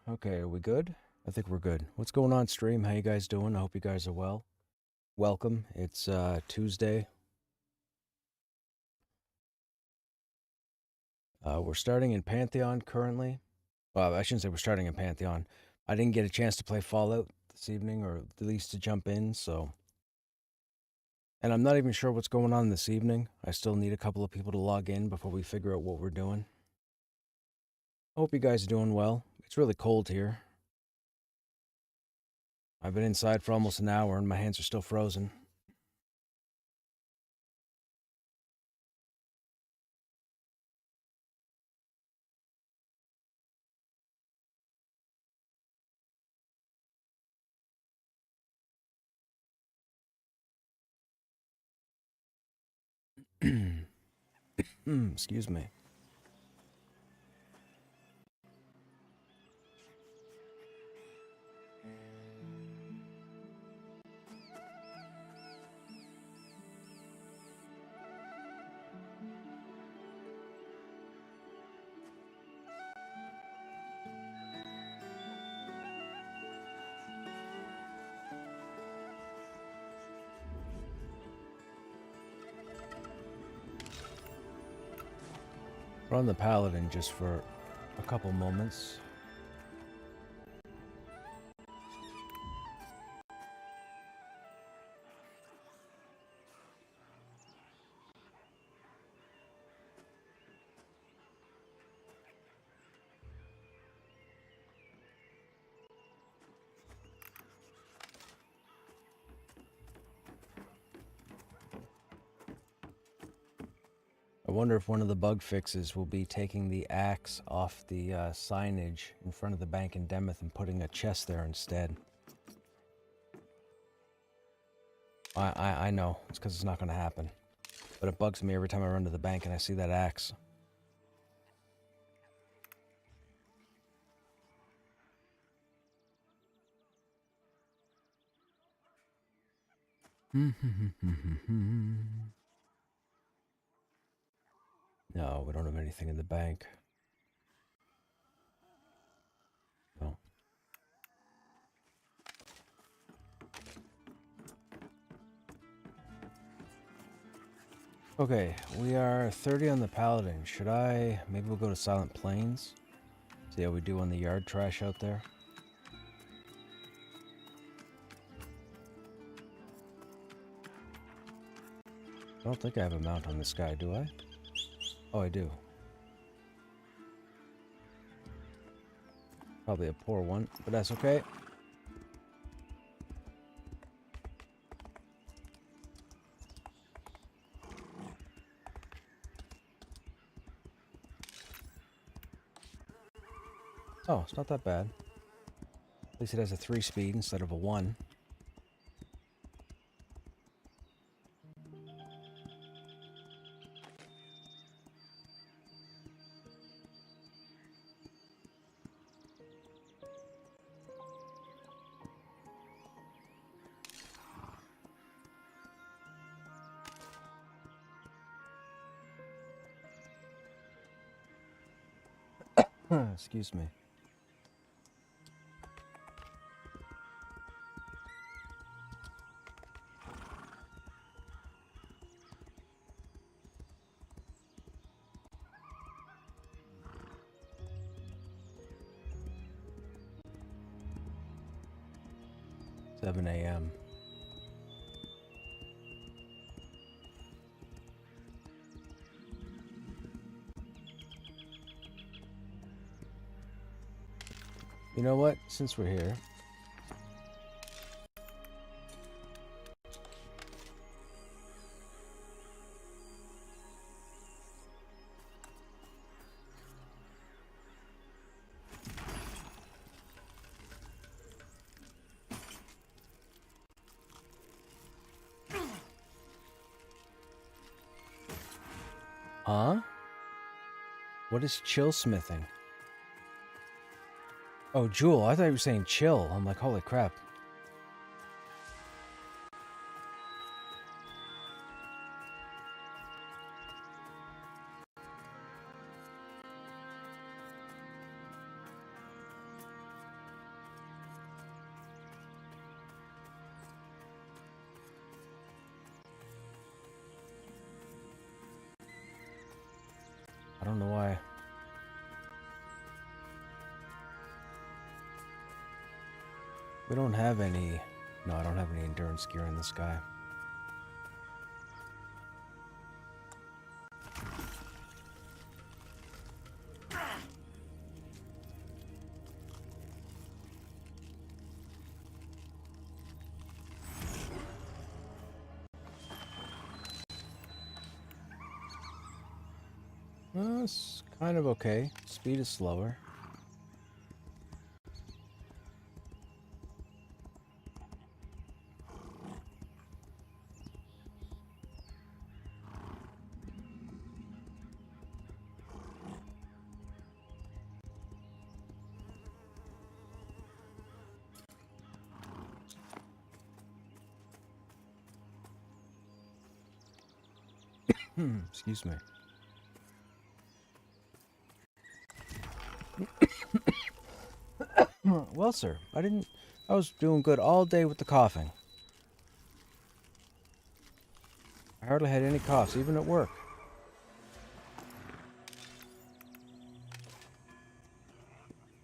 Okay, are we good? I think we're good. What's going on, stream? How you guys doing? I hope you guys are well. Welcome. It's Tuesday. We're starting in Pantheon currently. Well, I shouldn't say we're starting in Pantheon. I didn't get a chance to play Fallout this evening, or at least to jump in, so... And I'm not even sure what's going on this evening. I still need a couple of people to log in before we figure out what we're doing. I hope you guys are doing well. It's really cold here. I've been inside for almost an hour and my hands are still frozen. Excuse me. We're on the Paladin just for a couple moments. I wonder if one of the bug fixes will be taking the axe off the signage in front of the bank in Demeth and putting a chest there instead. I know, it's because it's not going to happen. But it bugs me every time I run to the bank and I see that axe. No, we don't have anything in the bank. No. Okay, we are 30 on the Paladin. Should I... Maybe we'll go to Silent Plains? See how we do on the yard trash out there? I don't think I have a mount on this guy, do I? Oh, I do. Probably a poor one, but that's okay. Oh, it's not that bad. At least it has a 3-speed instead of a 1. Excuse me. $7 a.m. You know what? Since we're here... Huh? What is chill smithing? Oh, Jewel, I thought you were saying chill. I'm like, holy crap. don't know why. We don't have any... No, I don't have any endurance gear in this guy. It's kind of okay. Speed is slower. Excuse me. Well, sir, I was doing good all day with the coughing. I hardly had any coughs, even at work.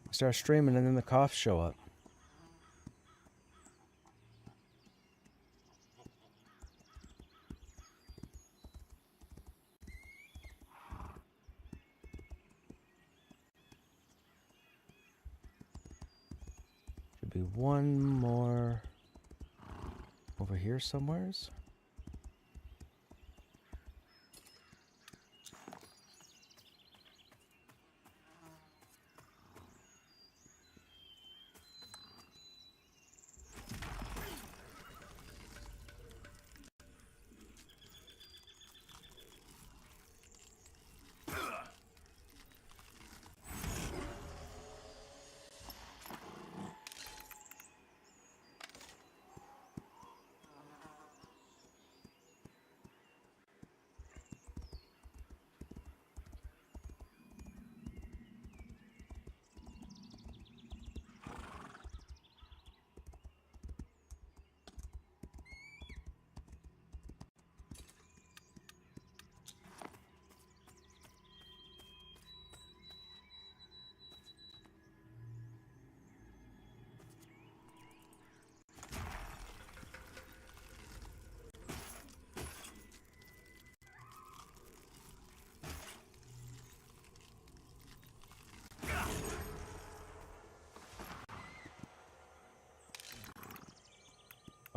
I start streaming and then the coughs show up. Should be one more over here somewheres.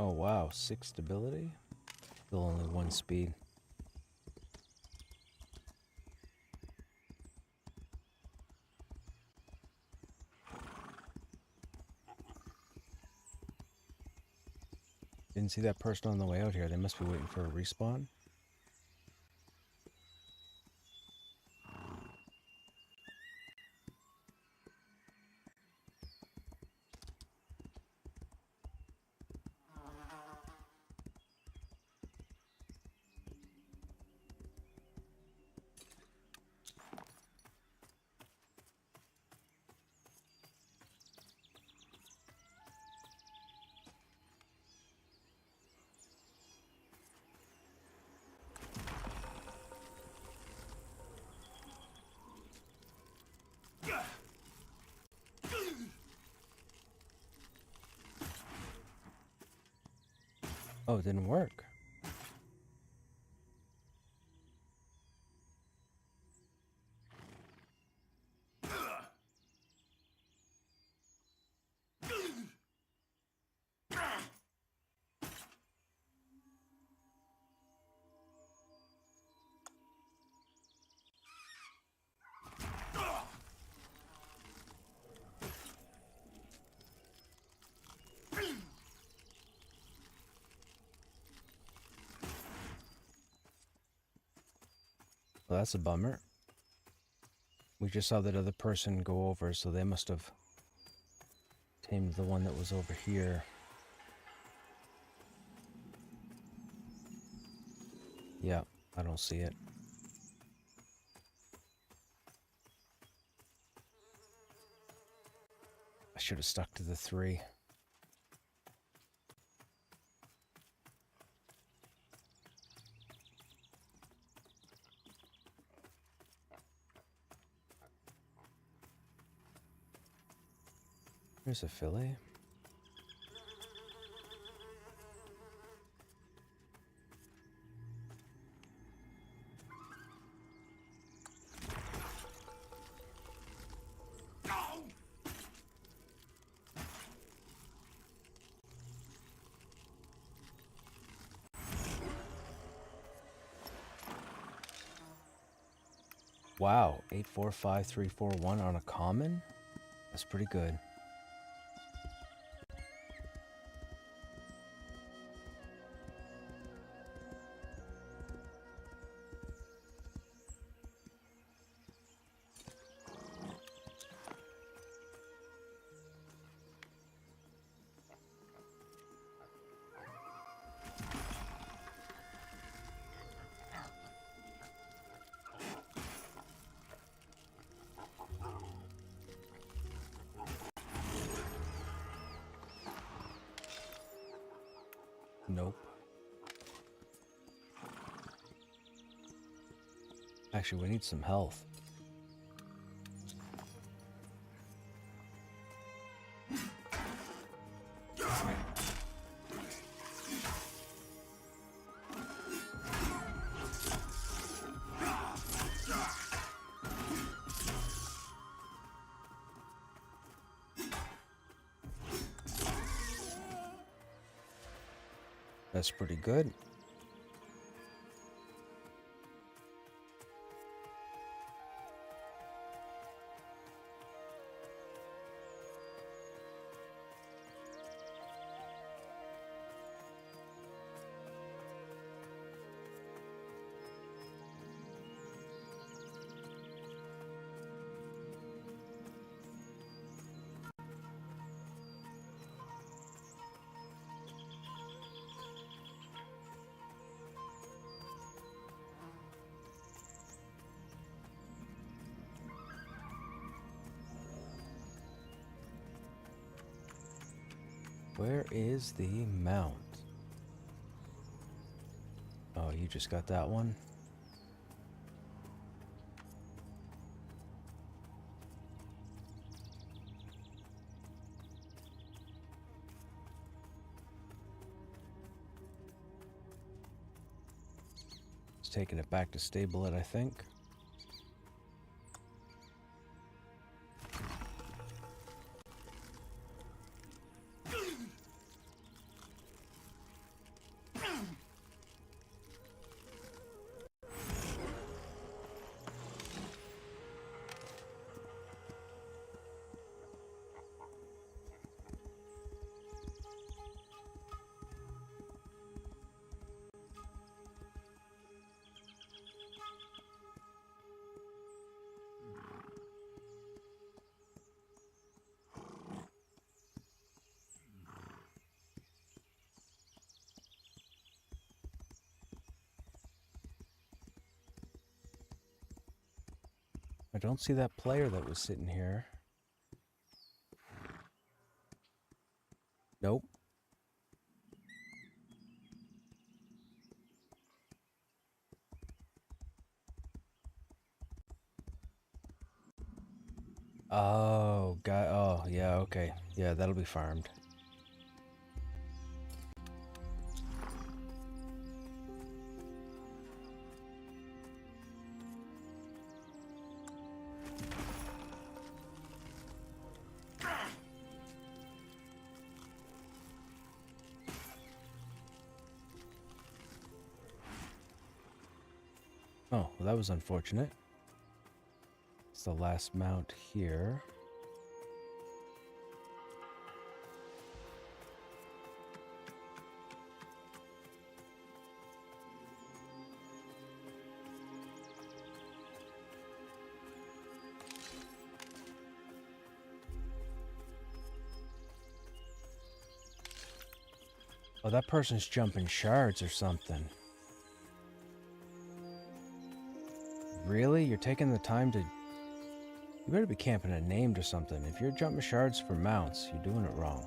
Oh wow, 6 stability? Still only 1 speed. Didn't see that person on the way out here. They must be waiting for a respawn. Oh, it didn't work. Well, that's a bummer. We just saw that other person go over, so they must have tamed the one that was over here. Yeah, I don't see it. I should have stuck to the 3. There's a filly. Wow, 845341 on a common? That's pretty good. Nope. Actually, we need some health. That's pretty good. Where is the mount? Oh, you just got that one? It's taking it back to stable it, I think. I don't see that player that was sitting here. Nope. Oh, God. Oh, yeah, okay. Yeah, that'll be farmed. Oh, well, that was unfortunate. It's the last mount here. Oh, that person's jumping shards or something. Really? You're taking the time to... You better be camping a named or something. If you're jumping shards for mounts, you're doing it wrong.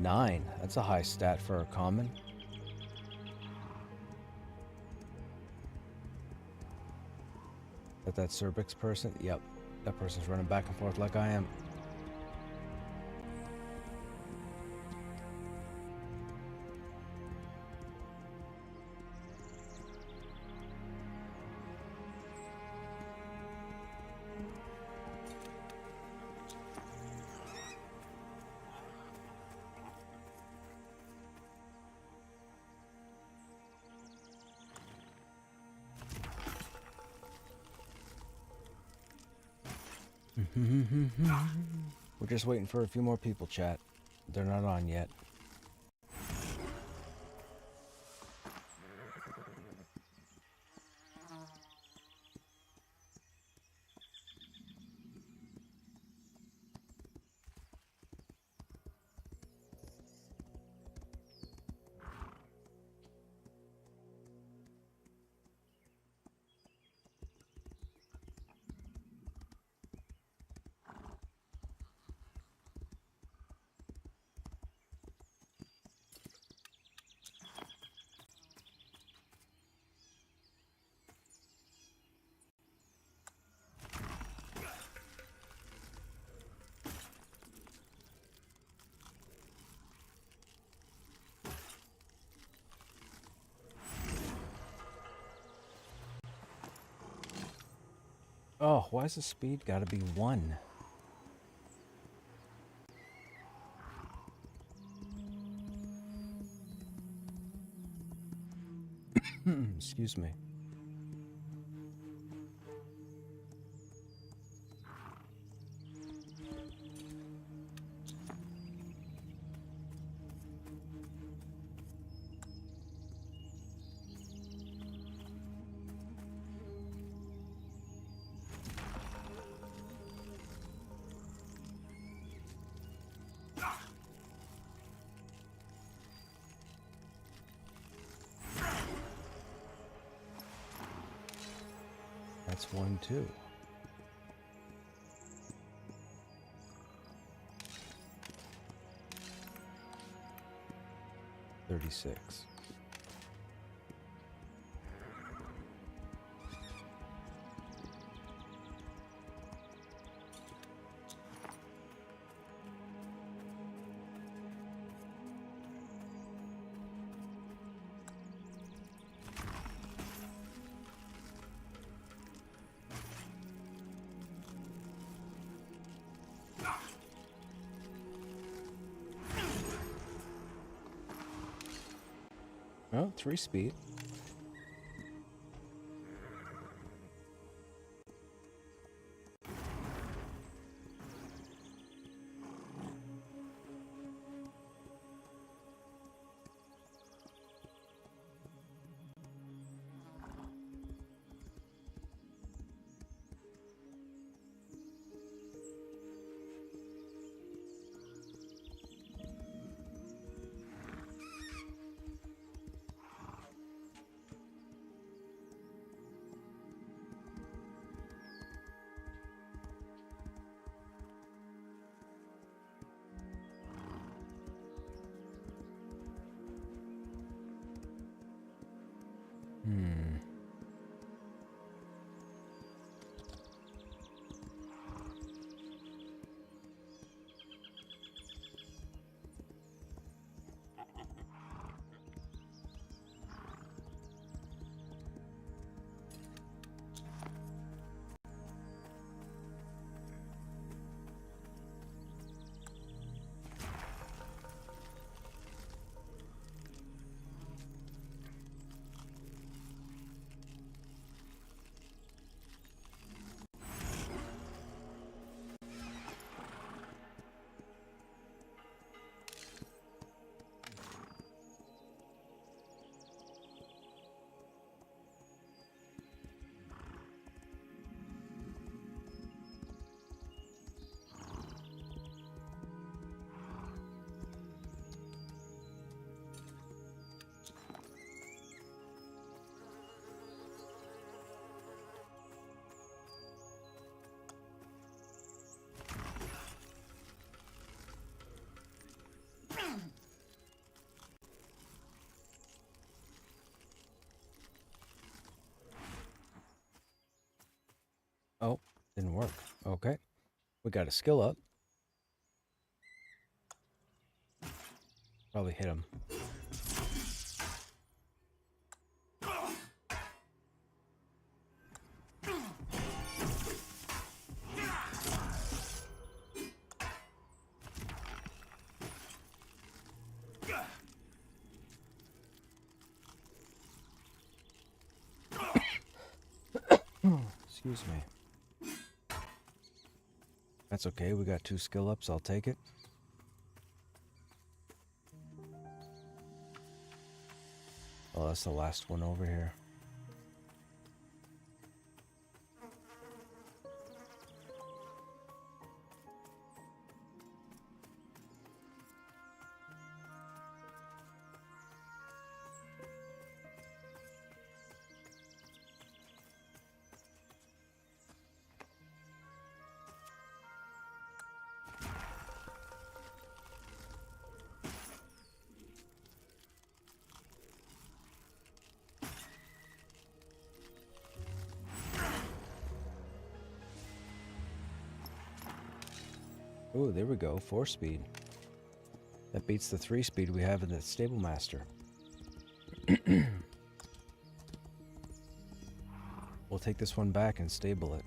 9. That's a high stat for a common. That Cerbix person? Yep. That person's running back and forth like I am. We're just waiting for a few more people, chat. They're not on yet. Oh, why is the speed gotta be 1? Excuse me. That's 1, too. $36. Oh, 3 speed. Didn't work. Okay. We got a skill up. Probably hit him. Excuse me. That's okay. We got 2 skill ups. I'll take it. Oh, that's the last one over here. Oh, there we go. 4 speed. That beats the 3 speed we have in the Stable Master. We'll take this one back and stable it.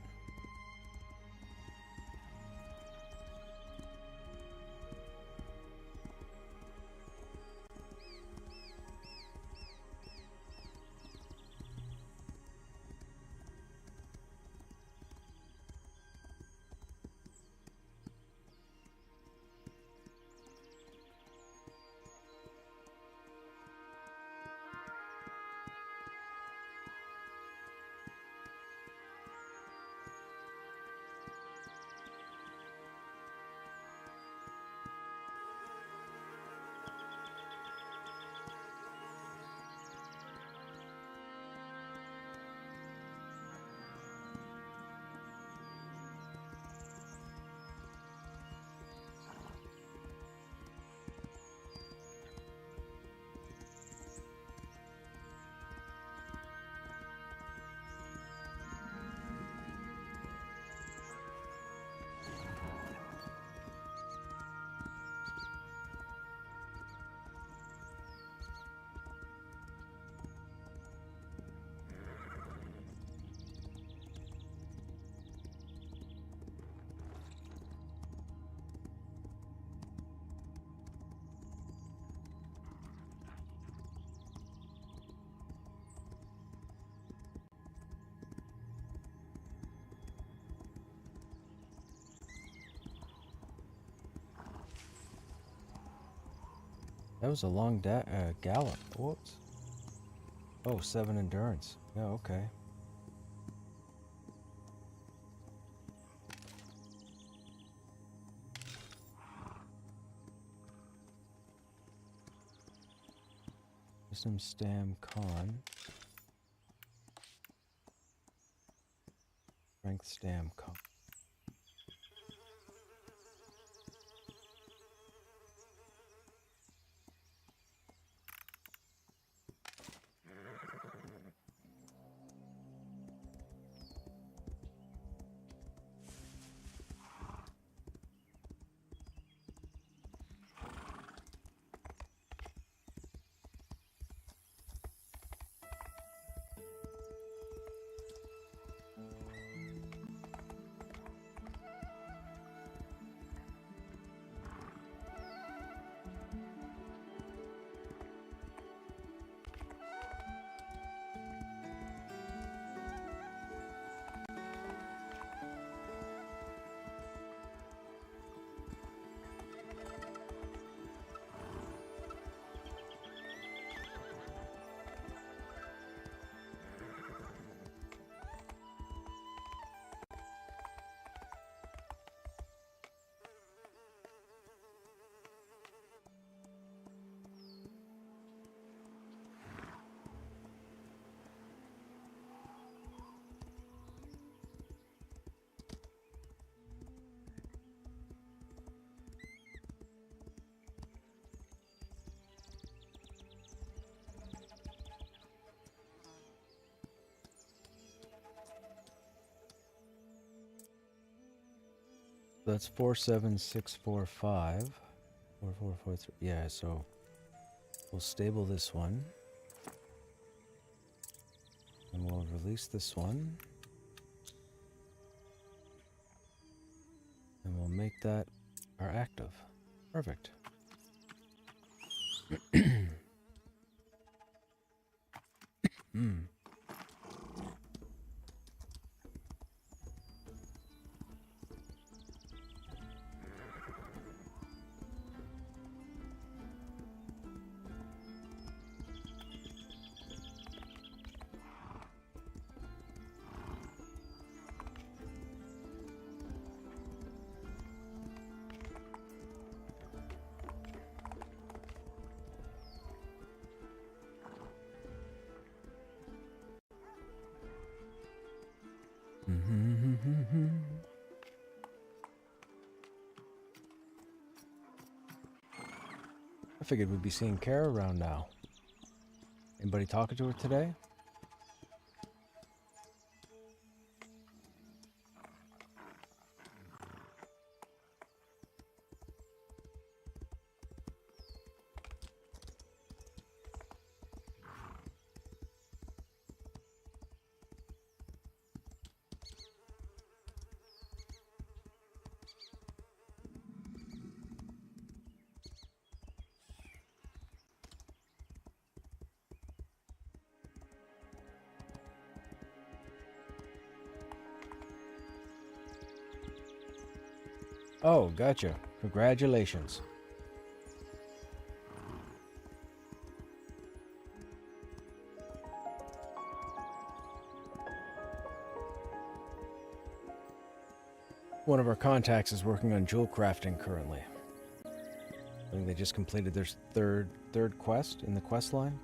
That was a long gallop. Whoops. Oh, 7 endurance. Yeah, okay. Wisdom Stam Con. Strength Stam Con. That's 47645. 4443. Yeah, so we'll stable this one. And we'll release this one. And we'll make that our active. Perfect. I figured we'd be seeing Kara around now. Anybody talking to her today? Oh, gotcha. Congratulations. One of our contacts is working on jewel crafting currently. I think they just completed their third quest in the quest line.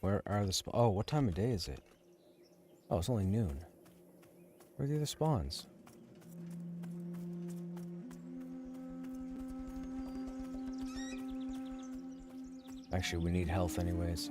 Where are the oh, what time of day is it? Oh, it's only noon. Where are the other spawns? Actually, we need health anyways.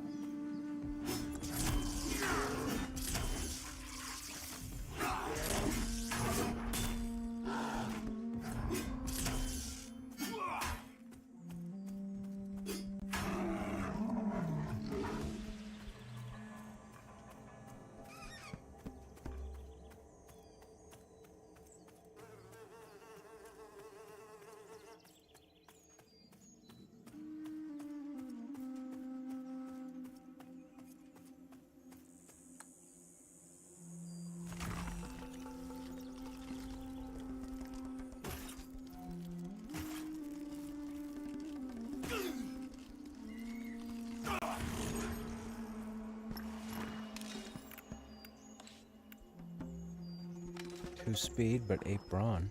2 speed, but 8 brawn.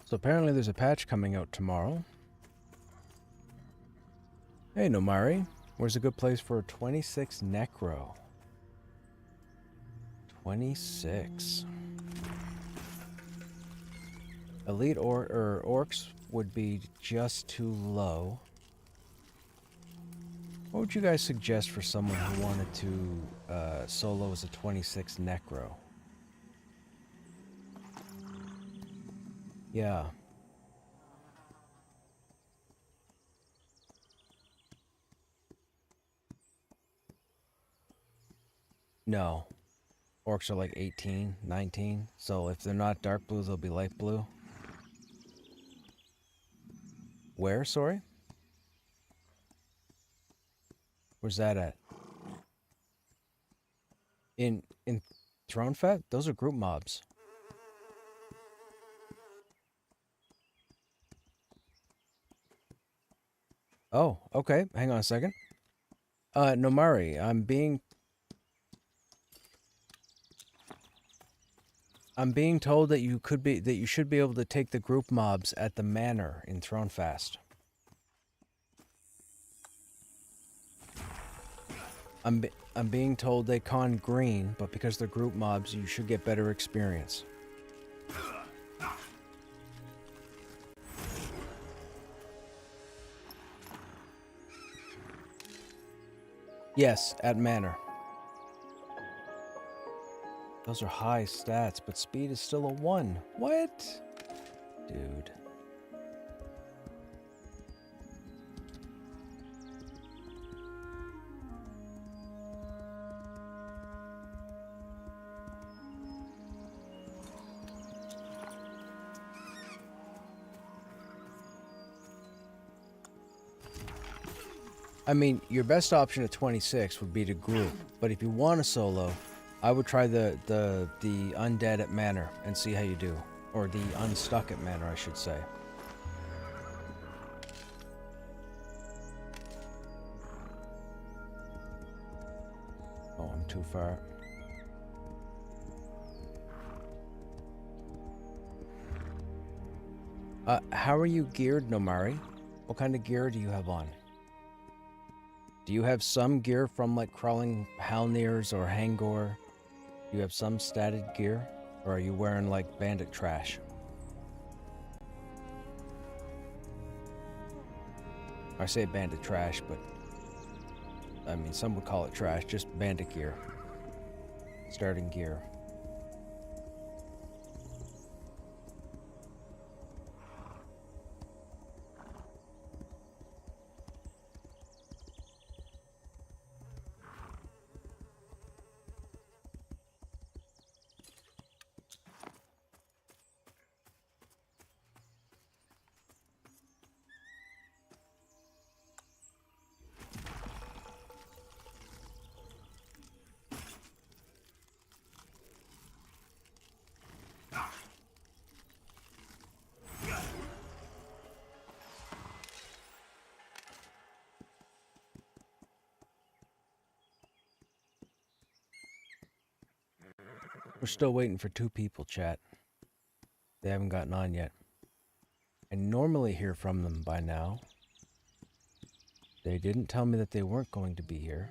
So apparently there's a patch coming out tomorrow. Hey, Nomari. Where's a good place for a 26 Necro? 26. Elite orcs would be just too low. What would you guys suggest for someone who wanted to solo as a 26 Necro? Yeah. No. Orcs are like 18, 19. So if they're not dark blue, they'll be light blue. Where, sorry? Where's that at? In Thronefest? Those are group mobs. Oh, okay. Hang on a second. Nomari, I'm being told that you should be able to take the group mobs at the manor in Thronefest. I'm being told they con green, but because they're group mobs, you should get better experience. Yes, at manor. Those are high stats, but speed is still a 1. What? Dude. I mean, your best option at 26 would be to group, but if you want a solo, I would try the undead at manor and see how you do. Or the unstuck at manor, I should say. Oh, I'm too far. How are you geared, Nomari? What kind of gear do you have on? Do you have some gear from like crawling Halnirs or Hangor? Do you have some statted gear? Or are you wearing like bandit trash? I say bandit trash, but I mean some would call it trash, just bandit gear. Starting gear. We're still waiting for 2 people, chat. They haven't gotten on yet. I normally hear from them by now. They didn't tell me that they weren't going to be here.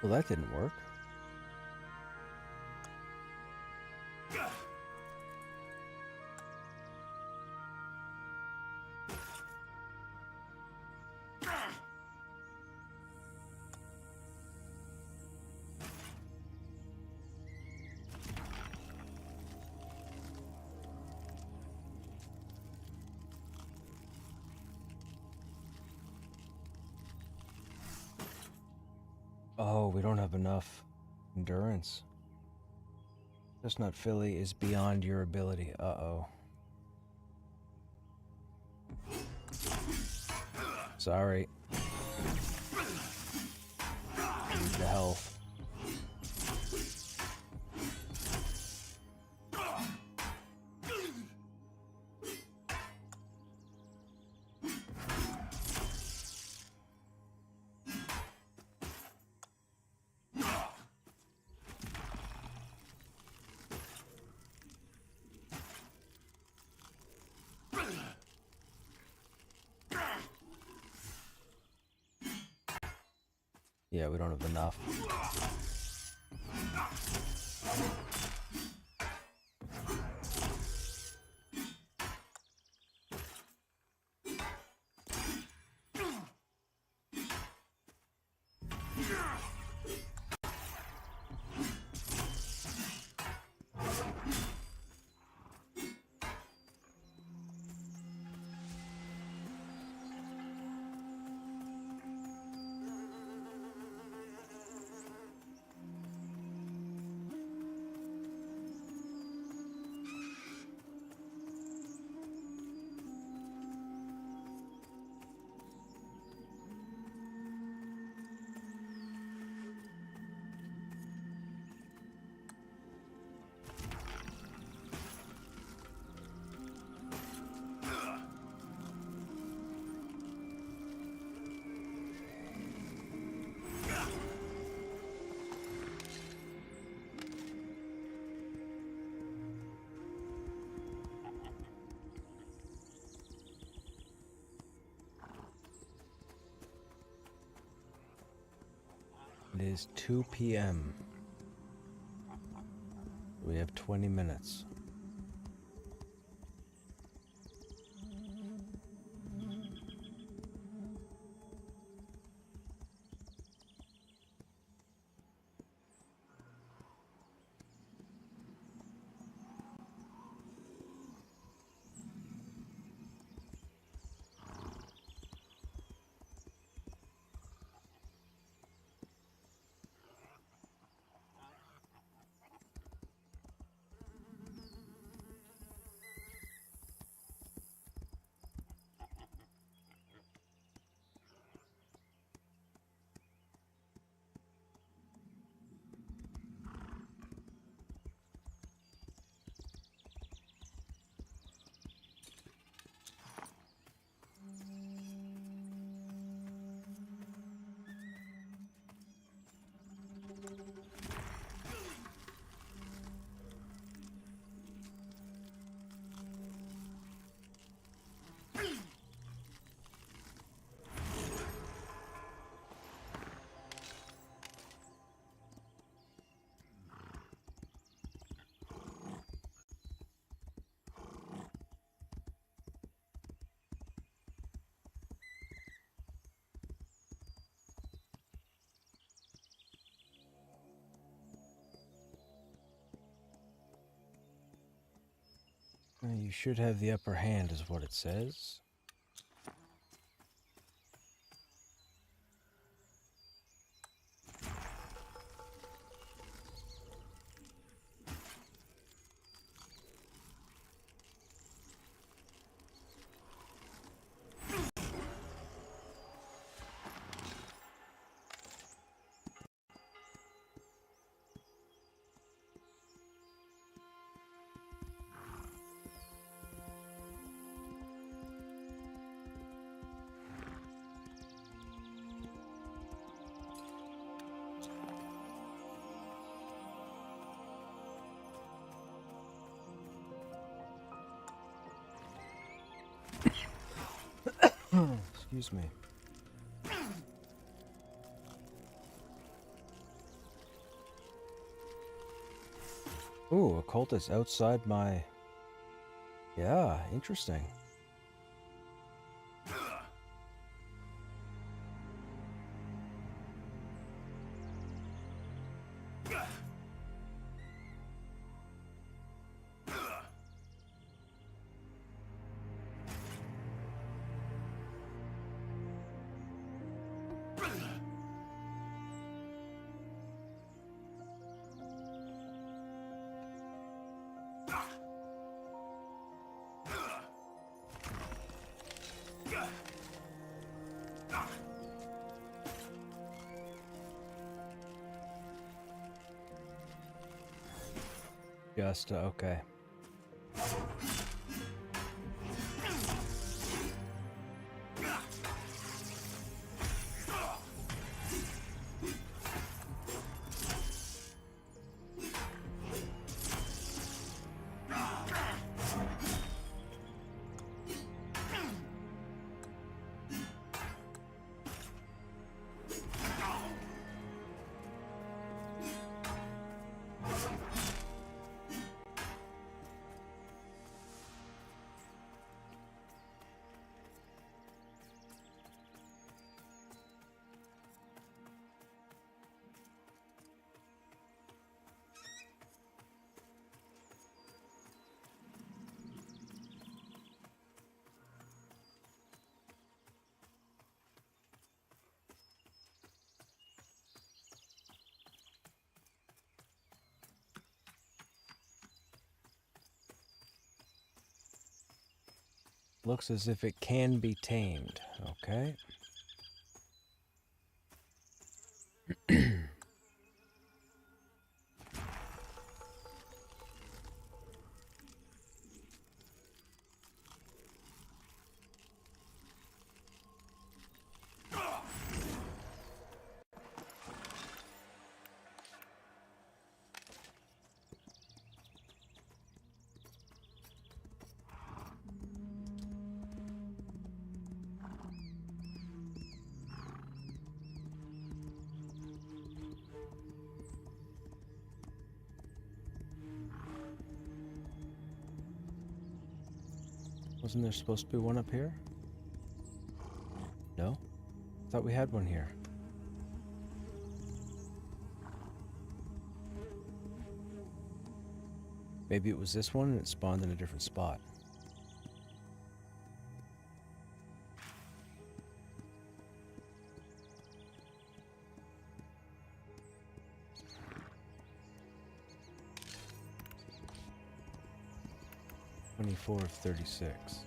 Well, that didn't work. Oh, we don't have enough endurance. Chestnut Philly is beyond your ability. Uh-oh. Sorry. Need the health. Yeah, we don't have enough. It is 2 p.m. We have 20 minutes. You should have the upper hand, is what it says. Excuse me. Ooh, a cult is outside my... Yeah, interesting. Just, okay. Looks as if it can be tamed. Okay. Wasn't there supposed to be one up here? No? Thought we had one here. Maybe it was this one and it spawned in a different spot. Four of 36.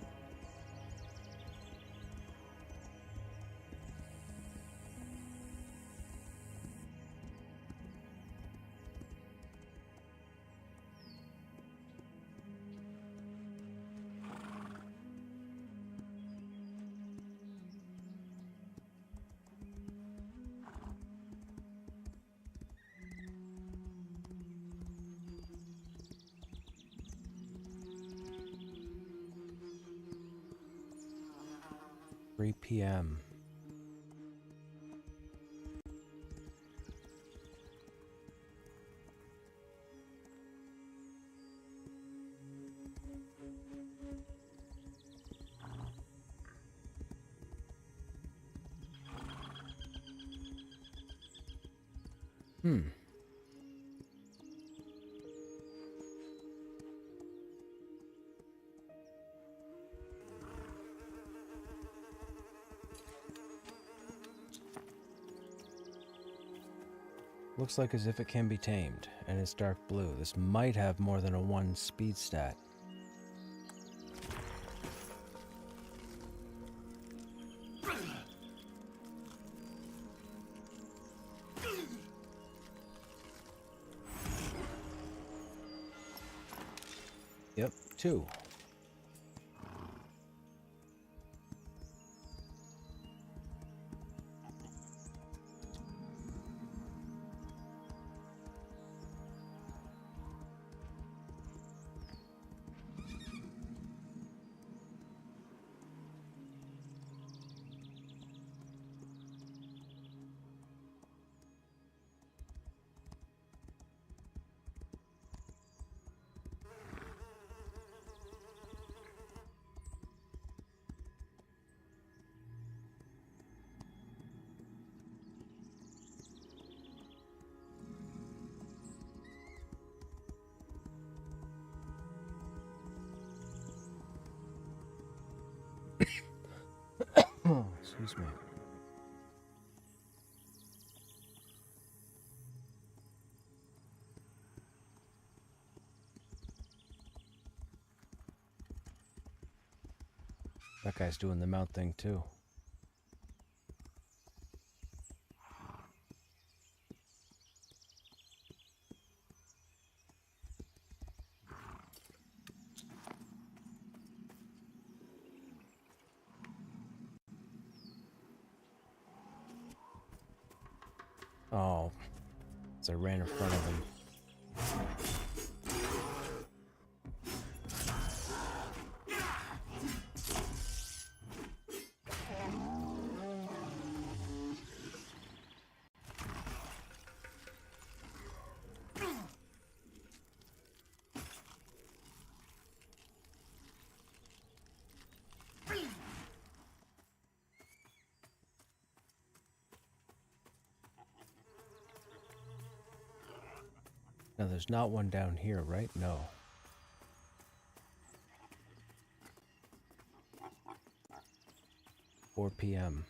PM. Looks like as if it can be tamed, and it's dark blue. This might have more than a 1 speed stat. Yep, 2. Excuse me. That guy's doing the mount thing too. Oh, as I ran in front of him. Now, there's not one down here, right? No. "4 p.m.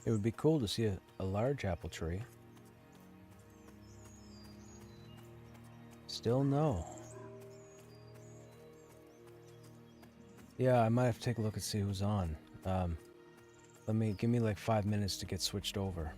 It would be cool to see a large apple tree. Still no. Yeah, I might have to take a look and see who's on. Give me like 5 minutes to get switched over.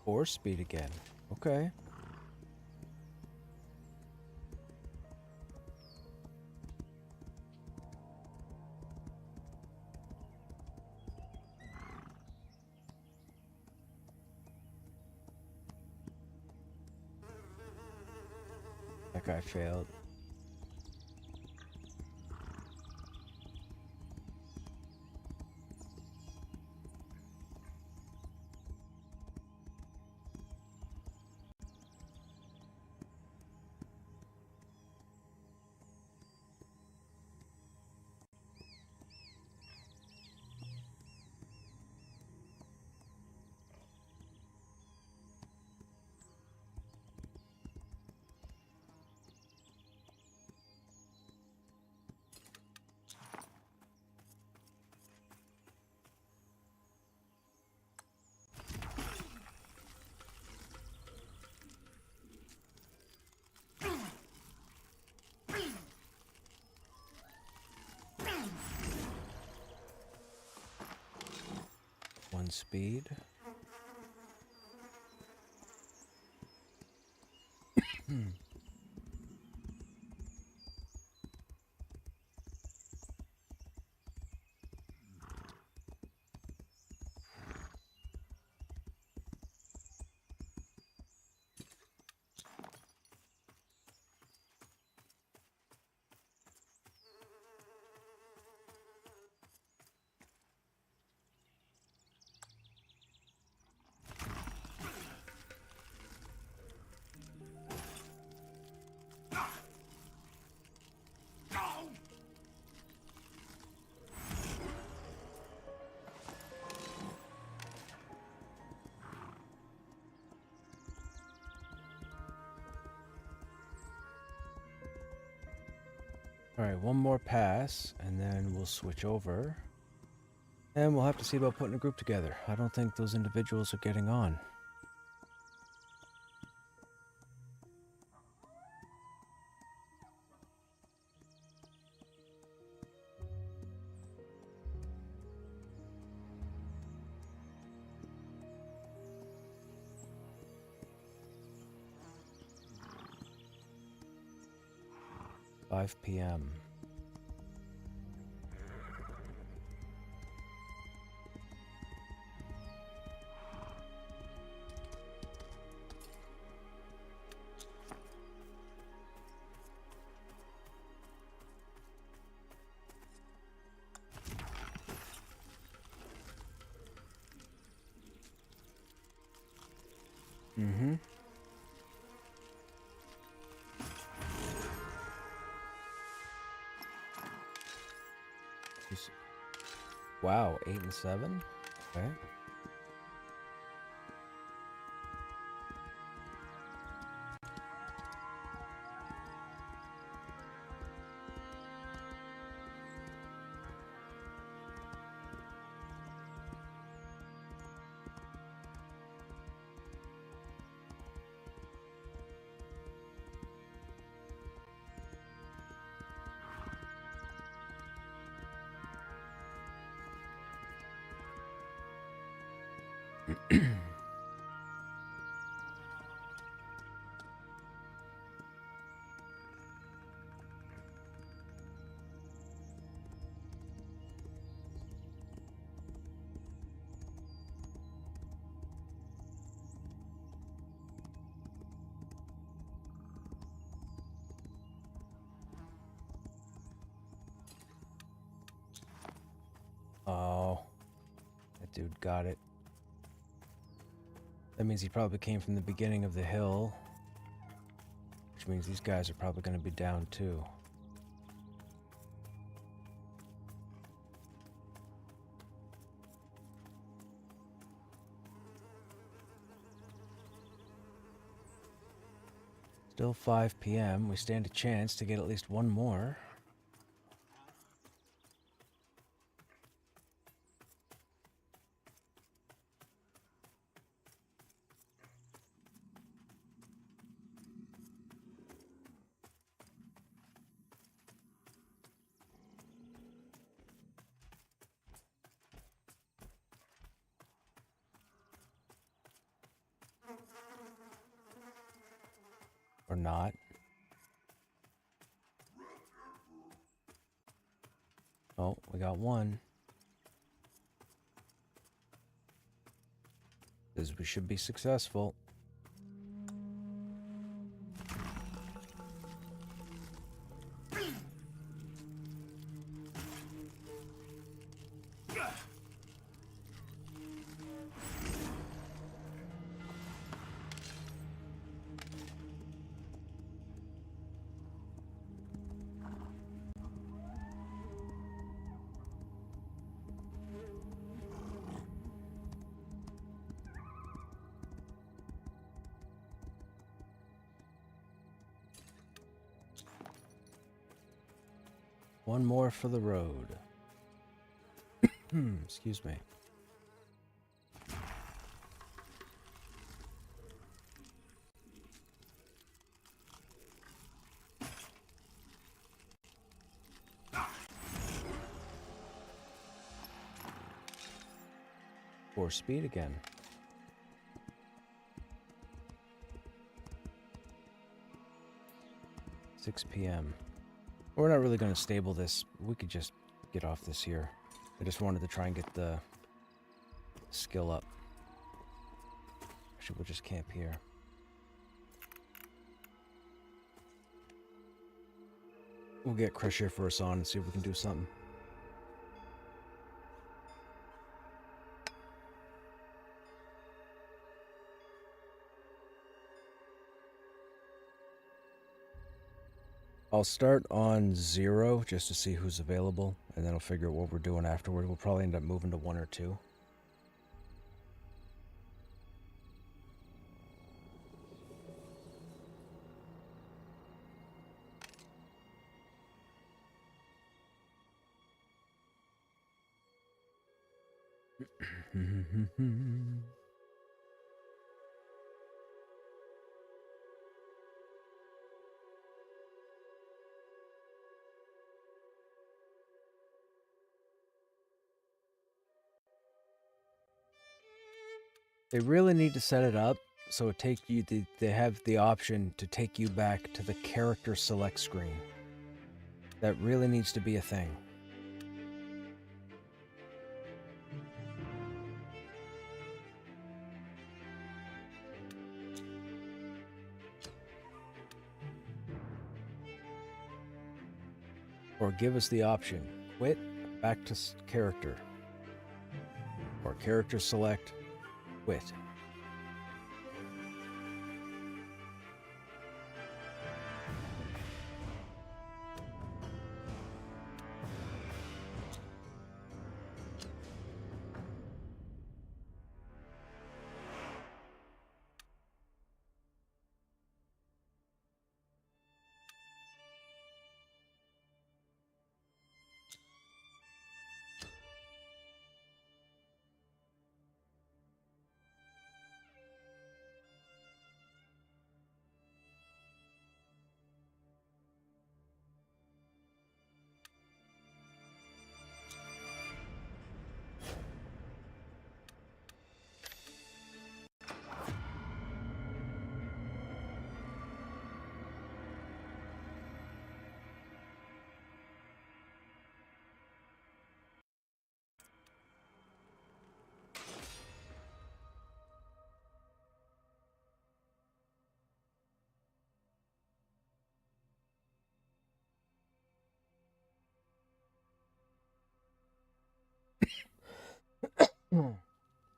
Force speed again. Okay. That guy failed. One speed. Alright, one more pass, and then we'll switch over. And we'll have to see about putting a group together. I don't think those individuals are getting on. PM. Mm-hmm. Wow, 8 and 7? Okay. Oh, that dude got it. That means he probably came from the beginning of the hill, which means these guys are probably going to be down too. Still 5 p.m. We stand a chance to get at least one more. Or not. Oh, we got one. Because we should be successful. One more for the road. Excuse me. For speed again. $6 p.m. We're not really going to stable this. We could just get off this here. I just wanted to try and get the skill up. Actually, we'll just camp here. We'll get Krushnek for us on and see if we can do something. I'll start on 0 just to see who's available, and then I'll figure out what we're doing afterward. We'll probably end up moving to 1 or 2. They really need to set it up so it take you. They have the option to take you back to the character select screen. That really needs to be a thing. Or give us the option, quit, back to character. Or character select, quit.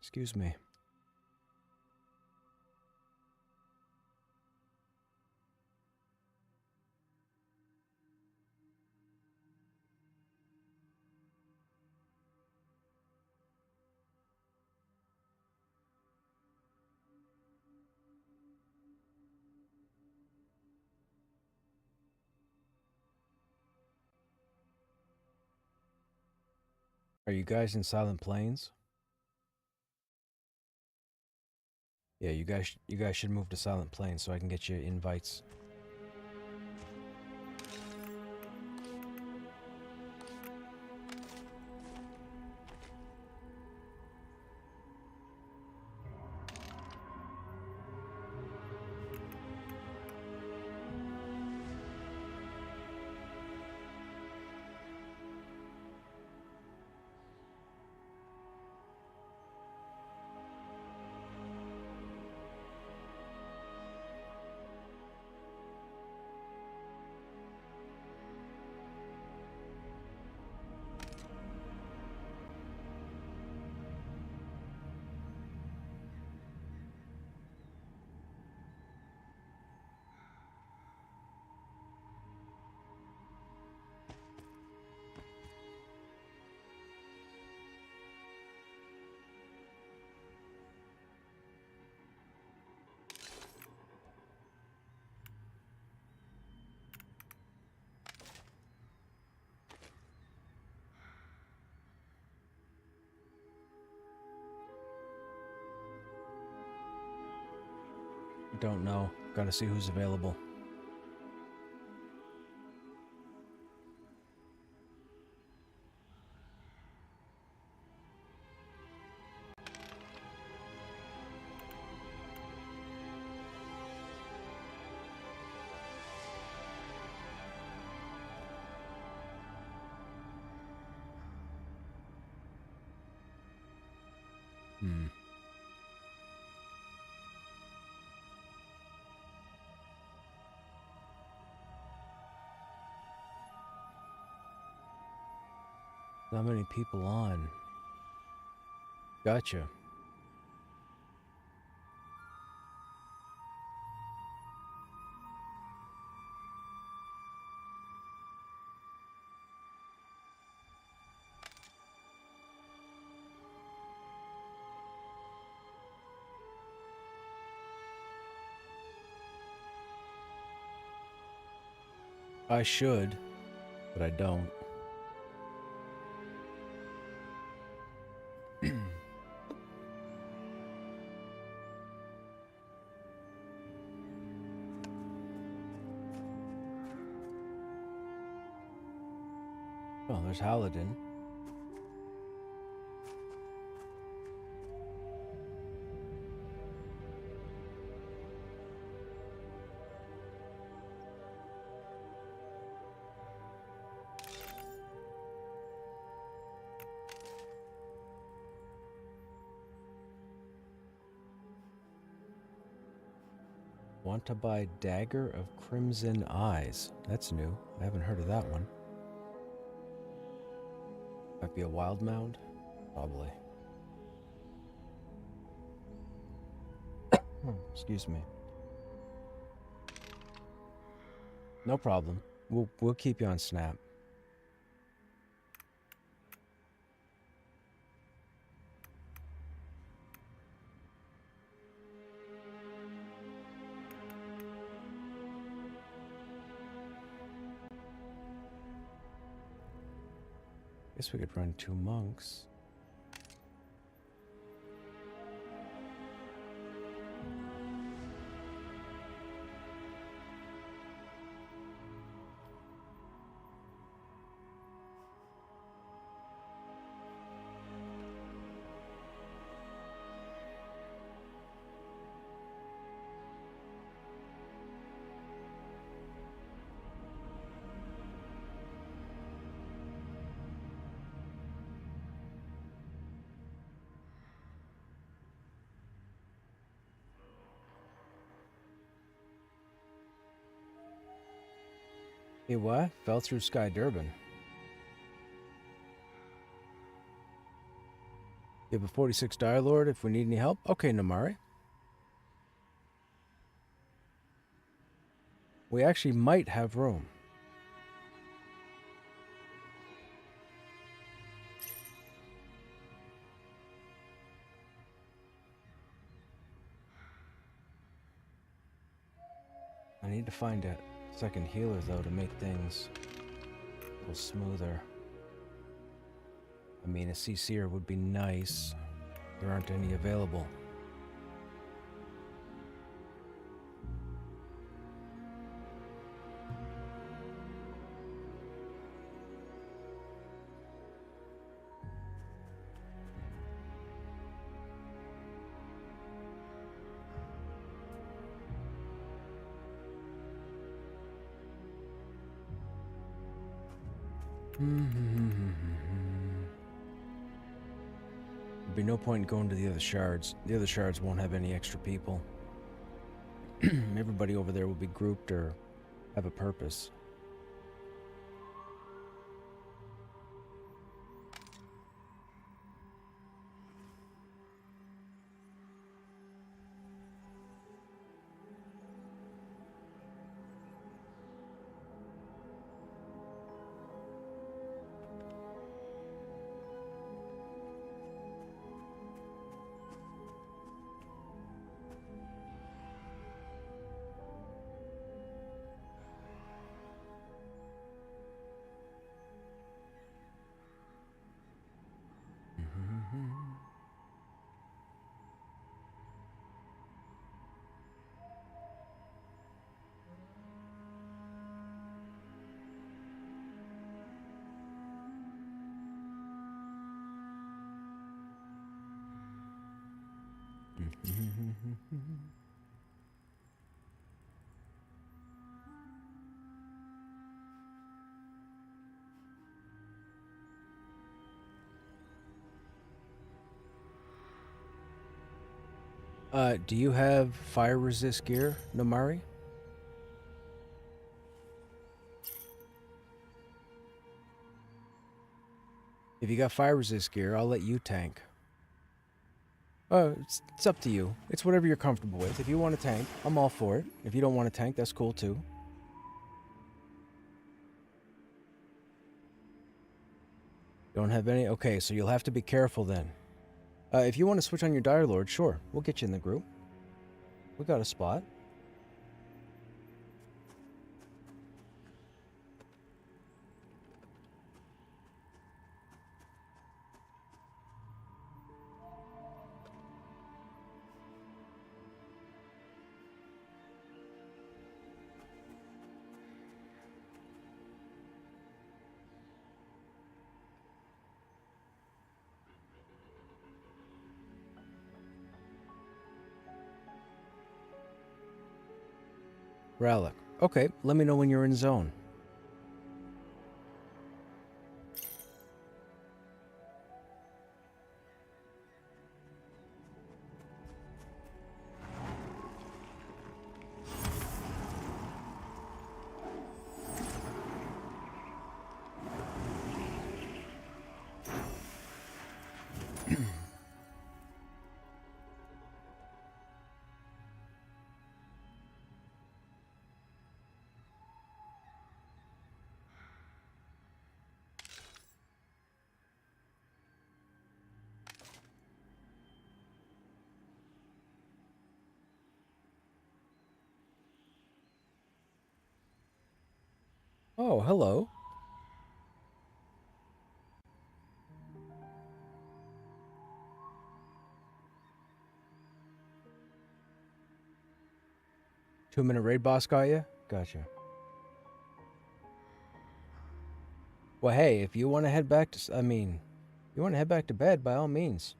Excuse me. Are you guys in Silent Plains? Yeah, you guys should move to Silent Plains so I can get you invites. Don't know. Gotta see who's available. Not many people on. Gotcha. I should, but I don't. Oh, there's Haladin. Want to buy Dagger of Crimson Eyes. That's new. I haven't heard of that one. Might be a wild mound? Probably. Excuse me. No problem. We'll keep you on Snap. Guess we could run 2 monks. Hey, what? Fell through Sky Durban. You have a 46 Dire Lord if we need any help? Okay, Namari. We actually might have room. I need to find a second healer, though, to make things a little smoother. I mean, a CC'er would be nice. There aren't any available. There'd be no point in going to the other shards. The other shards won't have any extra people. Everybody over there will be grouped or have a purpose. Do you have fire resist gear, Namari? If you got fire resist gear, I'll let you tank. It's up to you. It's whatever you're comfortable with. If you want to tank, I'm all for it. If you don't want to tank, that's cool too. Don't have any? Okay, so you'll have to be careful then. If you want to switch on your Dire Lord, sure. We'll get you in the group. We got a spot. Relic. Okay, let me know when you're in zone. Oh, hello. Two-minute raid boss got you? Gotcha. Well, hey, if you want to head back to... you want to head back to bed, by all means.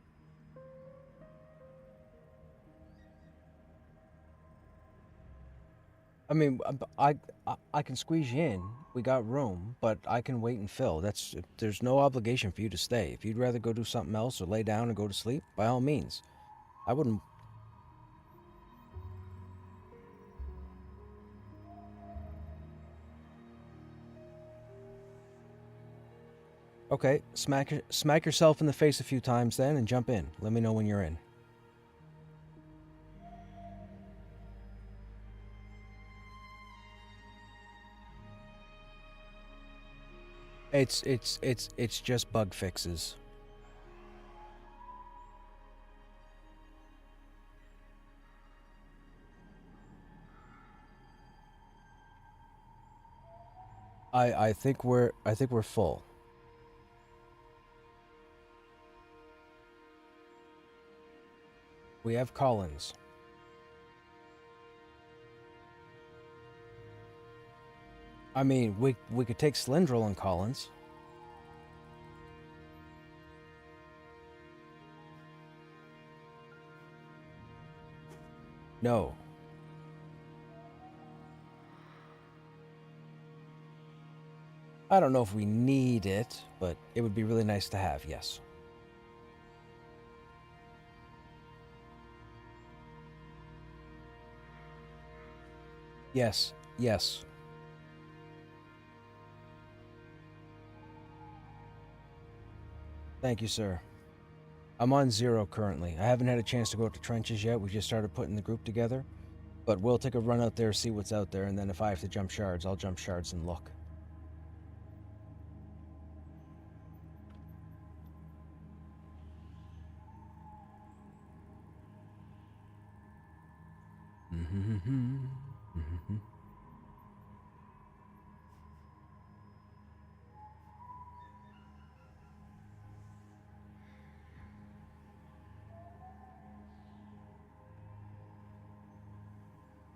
I mean, I can squeeze you in. We got room, but I can wait and fill. There's no obligation for you to stay. If you'd rather go do something else or lay down and go to sleep, by all means. I wouldn't... Okay, smack yourself in the face a few times then and jump in. Let me know when you're in. It's just bug fixes. I think we're full. We have Collins. I mean, we could take Slindrel and Collins. No. I don't know if we need it, but it would be really nice to have, yes. Yes, yes. Thank you, sir. I'm on 0 currently. I haven't had a chance to go up to trenches yet. We just started putting the group together. But we'll take a run out there, see what's out there, and then if I have to jump shards, I'll jump shards and look.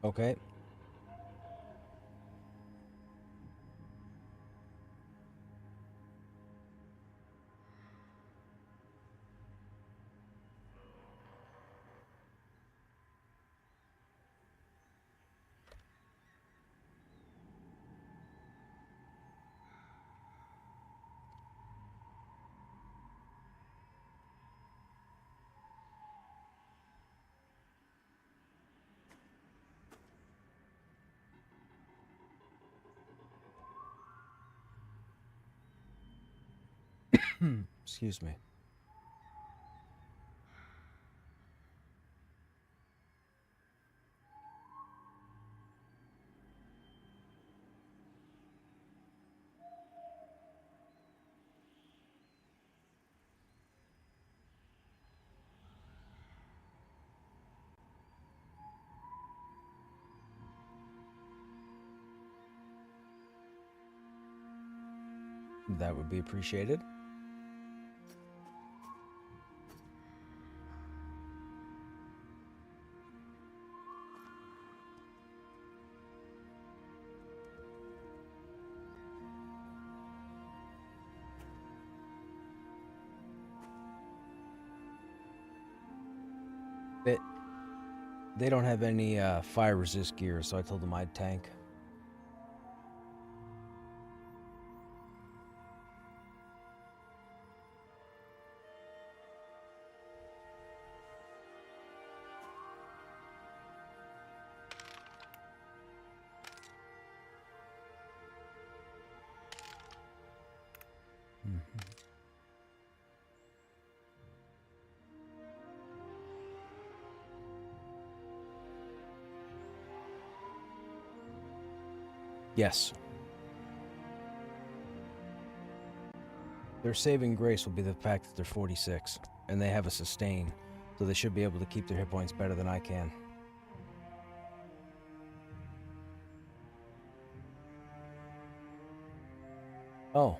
Okay. Excuse me. That would be appreciated. Bit. They don't have any fire resist gear, so I told them I'd tank. Yes. Their saving grace will be the fact that they're 46, and they have a sustain, so they should be able to keep their hit points better than I can. Oh.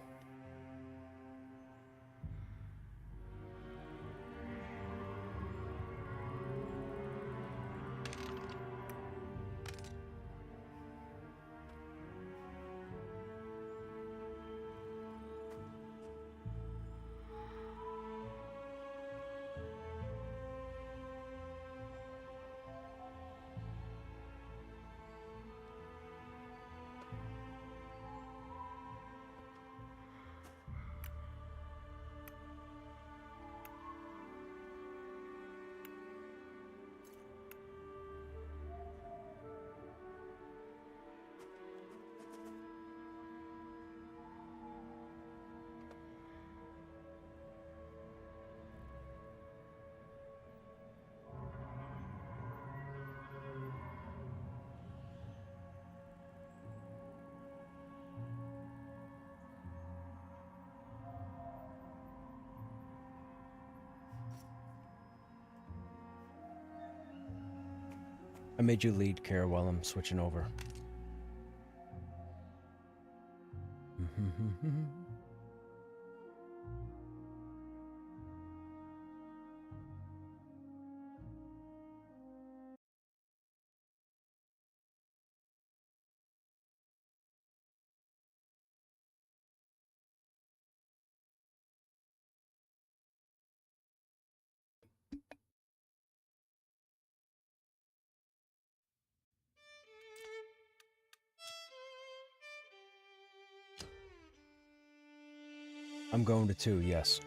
I made you lead, Kara, while I'm switching over. I'm going to 2, yes.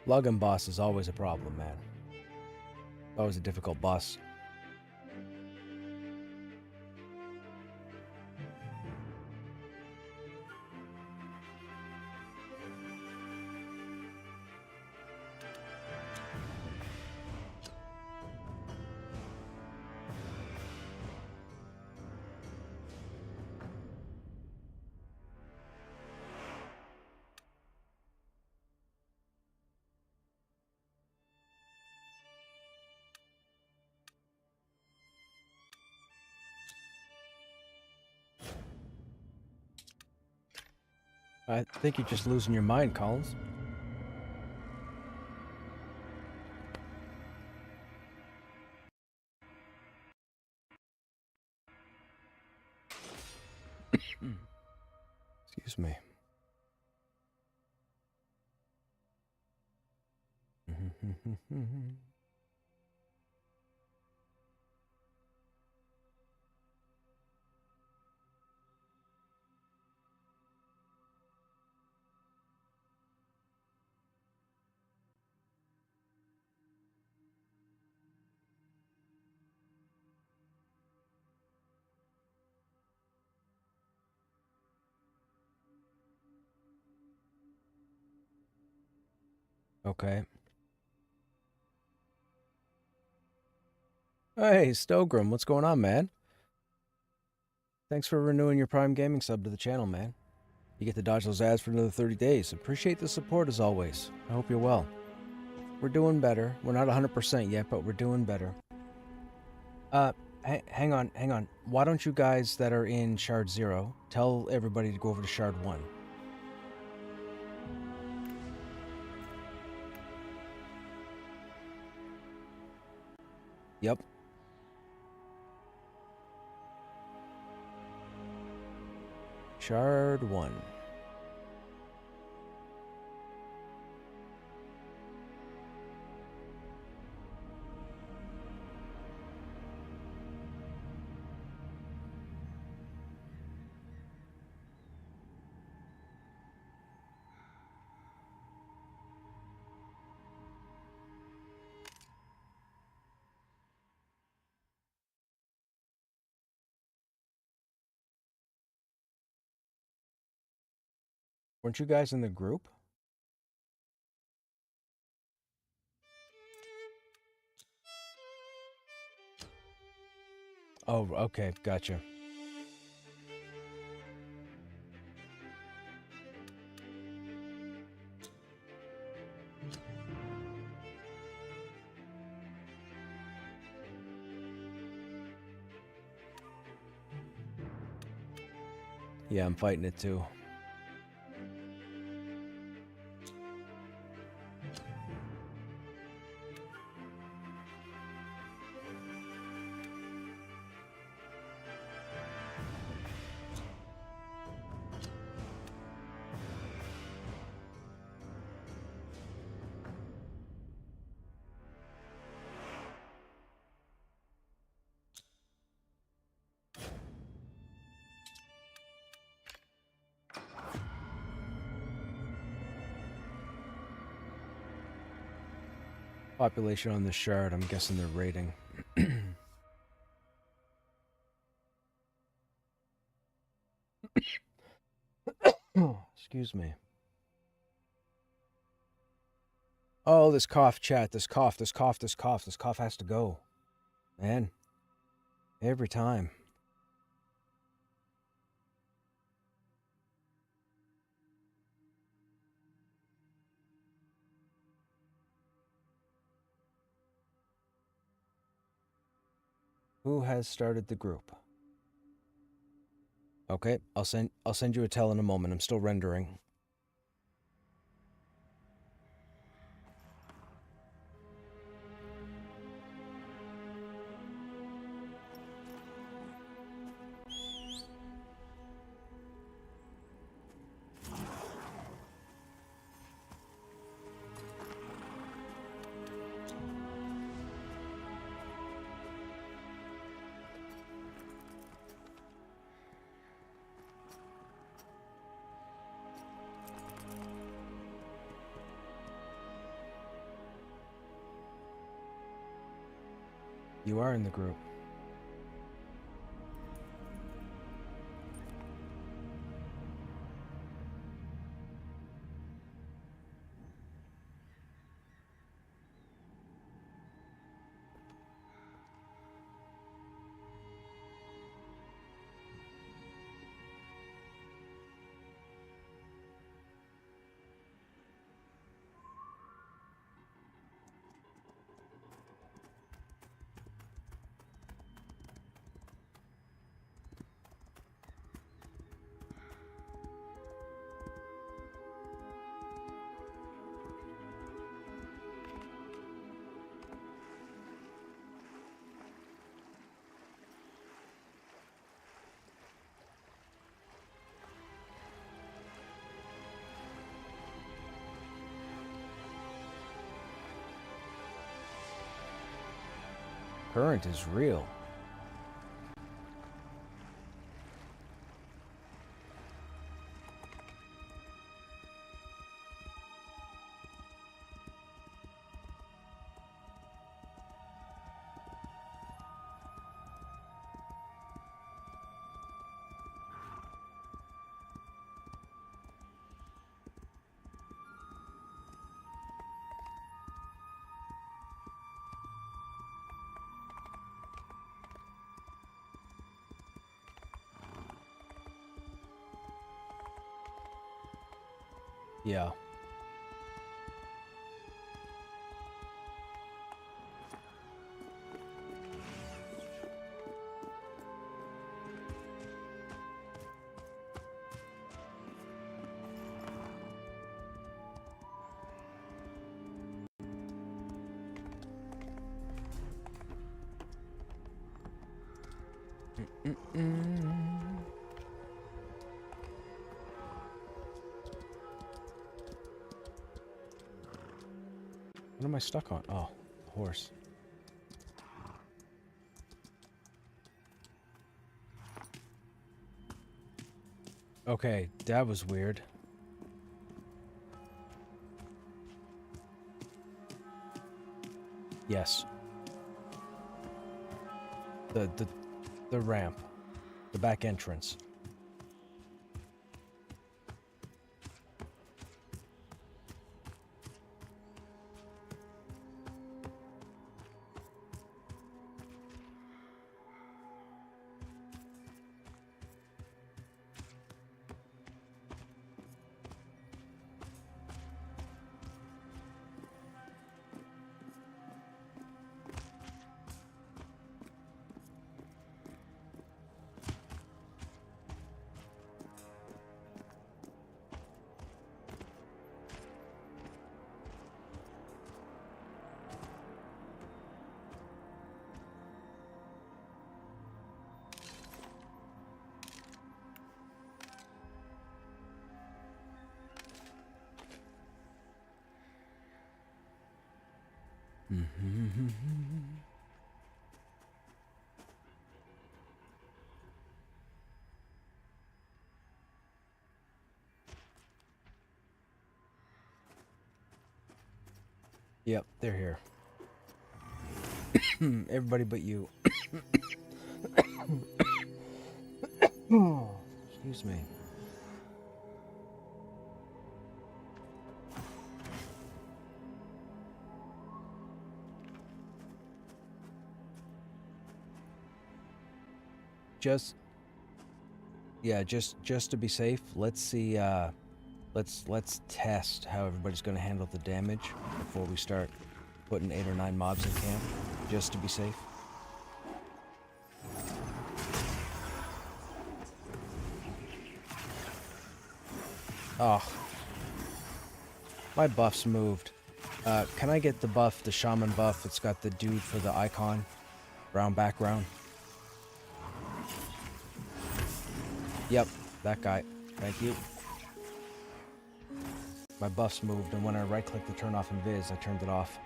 Login boss is always a problem, man. Always a difficult boss. I think you're just losing your mind, Collins. Excuse me. Okay. Hey, Stogrim, what's going on, man? Thanks for renewing your Prime Gaming sub to the channel, man. You get to dodge those ads for another 30 days. Appreciate the support as always. I hope you're well. We're doing better. We're not 100% yet, but we're doing better. Hang on. Why don't you guys that are in Shard 0 tell everybody to go over to Shard 1? Yep. Shard 1. Weren't you guys in the group? Oh, okay, gotcha. Yeah, I'm fighting it too. Population on the shard, I'm guessing they're raiding. Excuse me. Oh, this cough, chat. This cough has to go. Man. Every time. Who has started the group? Okay, I'll send you a tell in a moment. I'm still rendering. You are in the group. Current is real. Yeah. am I stuck on? Oh, horse. Okay, that was weird. Yes. The ramp. The back entrance. Yep, they're here. Everybody but you. Excuse me. Just to be safe, let's see. Let's test how everybody's going to handle the damage before we start putting 8 or 9 mobs in camp, just to be safe. Oh, my buff's moved. Can I get the buff, the shaman buff? It's got the dude for the icon, brown background. Yep, that guy. Thank you. My buff's moved, and when I right-click to turn off invis, I turned it off.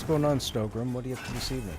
What's going on, Snowgrim? What do you have to this evening?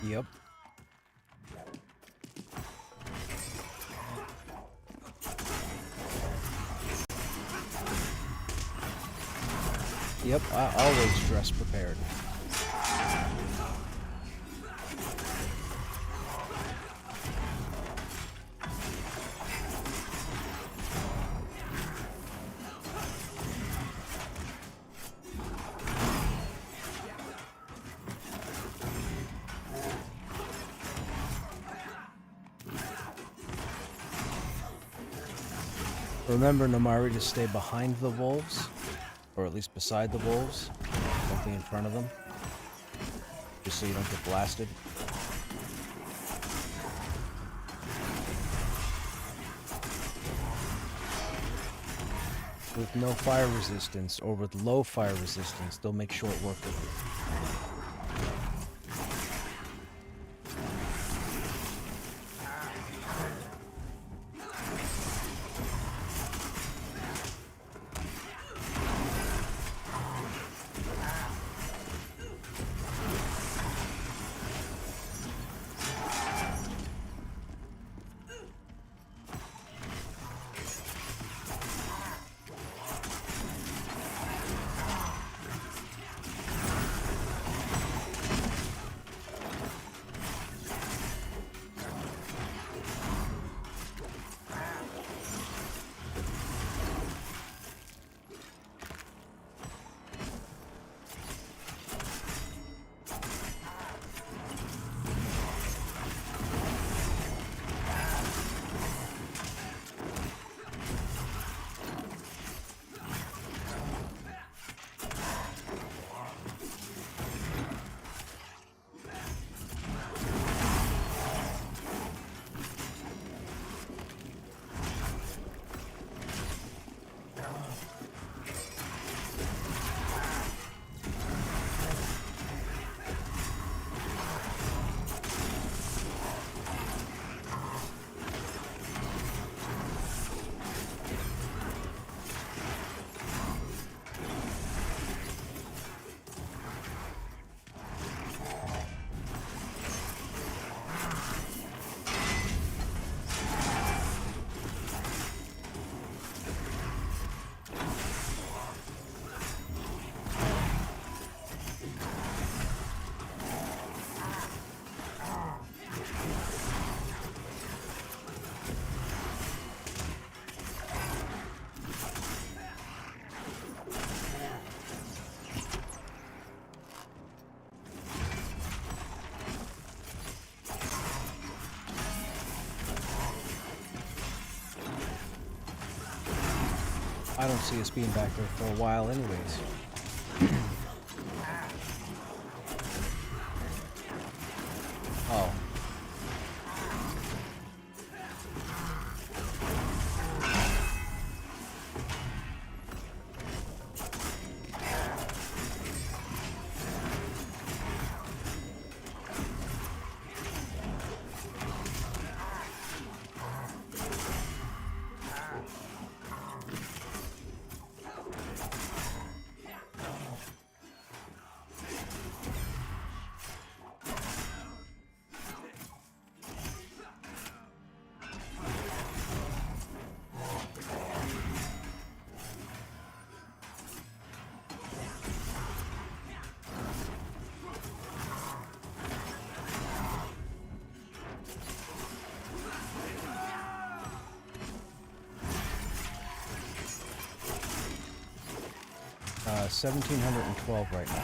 Yep. Yep, I always dress prepared. Remember, Nomari, to stay behind the wolves, or at least beside the wolves. Don't be in front of them, just so you don't get blasted. With no fire resistance, or with low fire resistance, they'll make short work of it. I don't see us being back there for a while anyways. Oh. Uh, 1,712 right now.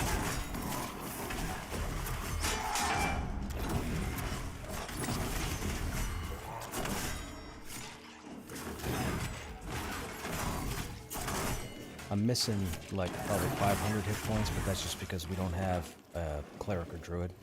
I'm missing like probably 500 hit points, but that's just because we don't have a cleric or druid.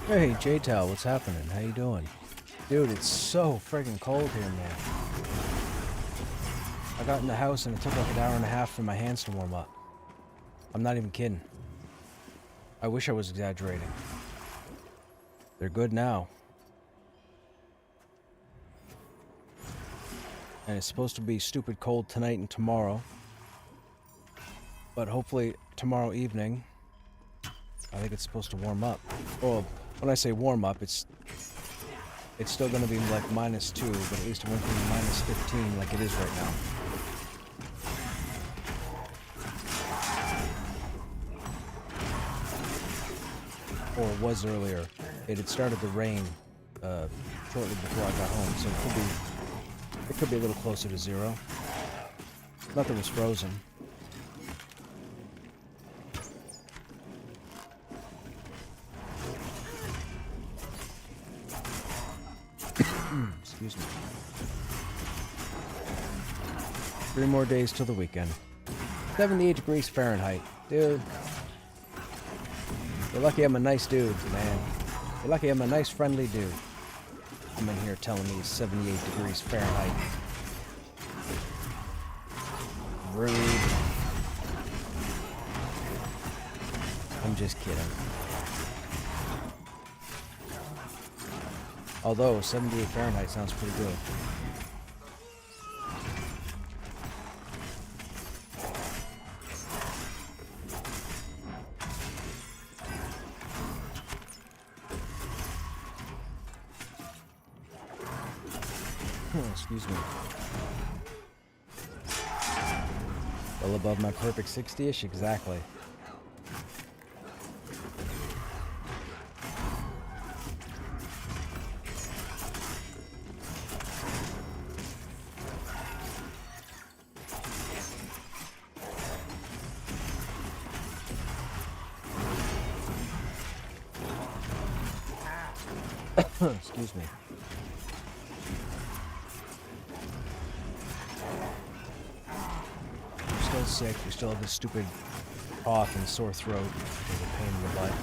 Hey, J-Tal, what's happening? How you doing? Dude, it's so friggin' cold here, man. got in the house and it took like an hour and a half for my hands to warm up. I'm not even kidding. I wish I was exaggerating. They're good now. And it's supposed to be stupid cold tonight and tomorrow. But hopefully tomorrow evening, I think it's supposed to warm up. Well, when I say warm up, it's still going to be like -2, but at least it won't be -15 like it is right now. Or it was earlier. It had started to rain shortly before I got home, so it could be a little closer to 0. Nothing was frozen. Excuse me. 3 more days till the weekend. 78 degrees Fahrenheit. Dude. You're lucky I'm a nice dude, man. You're lucky I'm a nice, friendly dude. I'm in here telling me it's 78 degrees Fahrenheit. Rude. I'm just kidding. Although 78 Fahrenheit sounds pretty good. Excuse me. Well above my perfect 60-ish, exactly. Excuse me. I'm still sick. We still have this stupid cough and sore throat. It's a pain in the butt.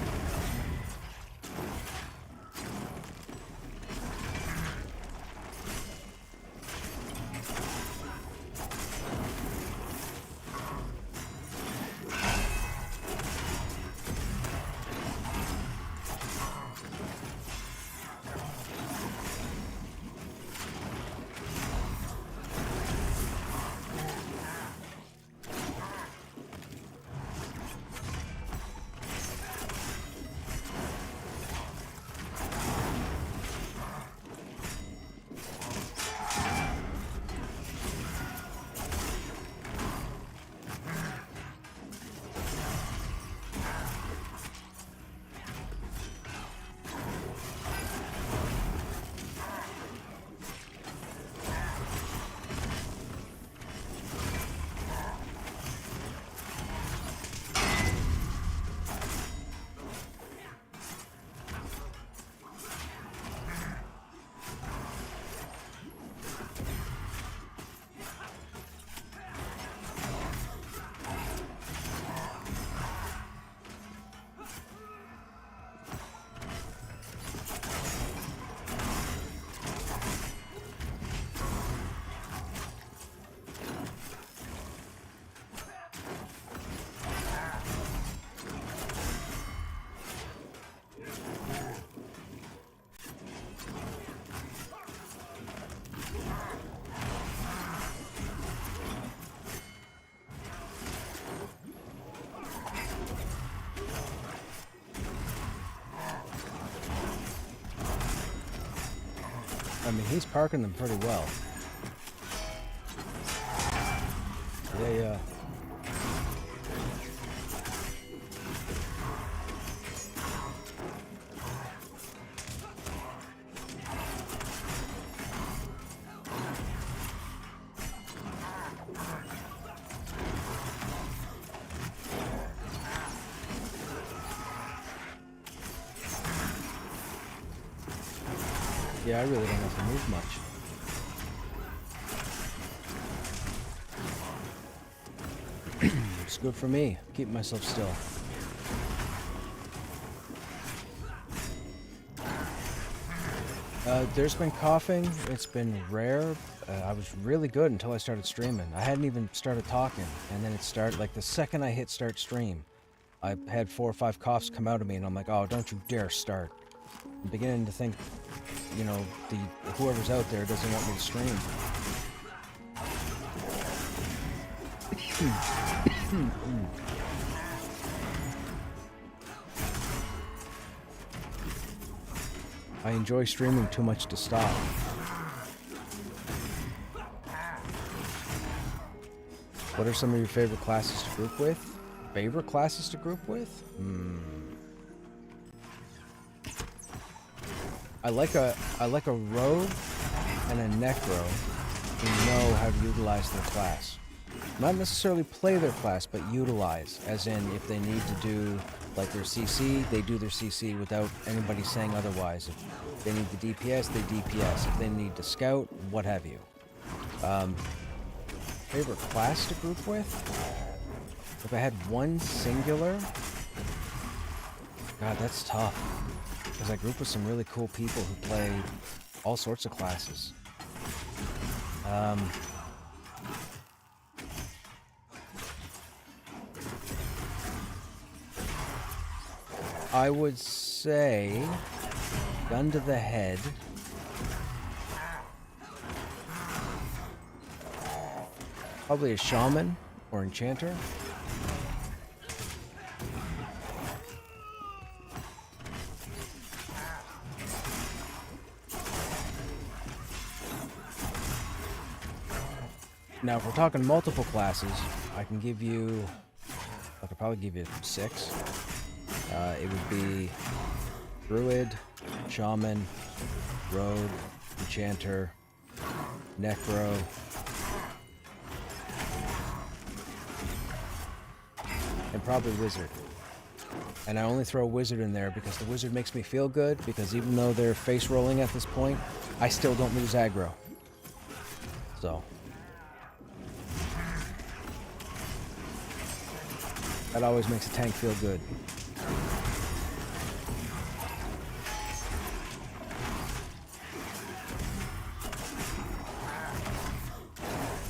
I mean, he's parking them pretty well. Yeah. Yeah, I really don't have to move much. It's good for me. Keep myself still. There's been coughing. It's been rare, I was really good until I started streaming. I hadn't even started talking, and then it started, like, the second I hit start stream, I had 4 or 5 coughs come out of me, and I'm like, oh, don't you dare start. I'm beginning to think, you know, whoever's out there doesn't want me to stream. I enjoy streaming too much to stop. What are some of your favorite classes to group with? Favorite classes to group with? I like a rogue and a necro who know how to utilize their class. Not necessarily play their class, but utilize. As in, if they need to do like their CC, they do their CC without anybody saying otherwise. If they need the DPS, they DPS. If they need to scout, what have you. Favorite class to group with? If I had one singular? God, that's tough. Because I group with some really cool people who play all sorts of classes. I would say, gun to the head, probably a shaman or enchanter. Now, if we're talking multiple classes, I could probably give you 6. It would be Druid, Shaman, Rogue, Enchanter, Necro, and probably Wizard. And I only throw Wizard in there because the Wizard makes me feel good, because even though they're face rolling at this point, I still don't lose aggro. So that always makes a tank feel good.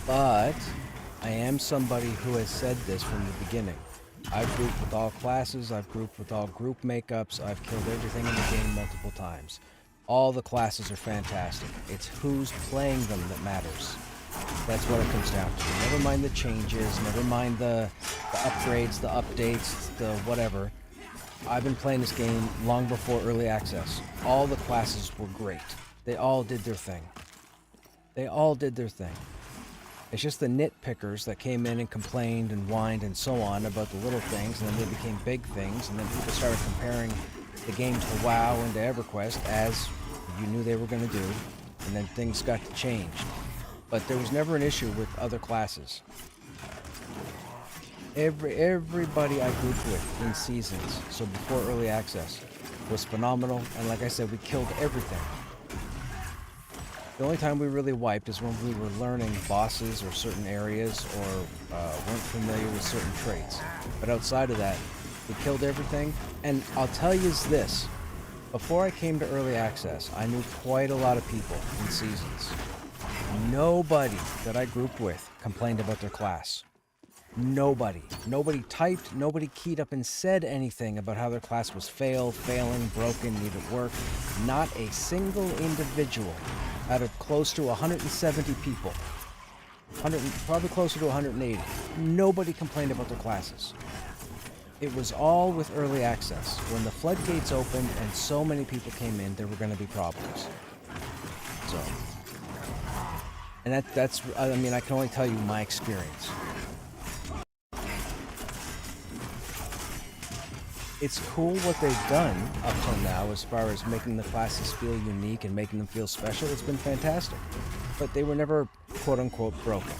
But I am somebody who has said this from the beginning. I've grouped with all classes, I've grouped with all group makeups, I've killed everything in the game multiple times. All the classes are fantastic. It's who's playing them that matters. That's what it comes down to. Never mind the changes, never mind the upgrades, the updates, the whatever. I've been playing this game long before early access. All the classes were great. They all did their thing. They all did their thing. It's just the nitpickers that came in and complained and whined and so on about the little things, and then they became big things, and then people started comparing the game to WoW and to EverQuest, as you knew they were going to do, and then things got to change. But there was never an issue with other classes. Everybody I grouped with in seasons, so before early access, was phenomenal, and like I said, we killed everything. The only time we really wiped is when we were learning bosses or certain areas, or weren't familiar with certain traits. But outside of that, we killed everything. And I'll tell you this, before I came to early access, I knew quite a lot of people in seasons. Nobody that I grouped with complained about their class. Nobody. Nobody typed, nobody keyed up and said anything about how their class was failing, broken, needed work. Not a single individual out of close to 170 people. Probably closer to 180. Nobody complained about their classes. It was all with early access. When the floodgates opened and so many people came in, there were going to be problems. So, and that's, I mean, I can only tell you my experience. It's cool what they've done up till now as far as making the classes feel unique and making them feel special. It's been fantastic. But they were never quote-unquote broken.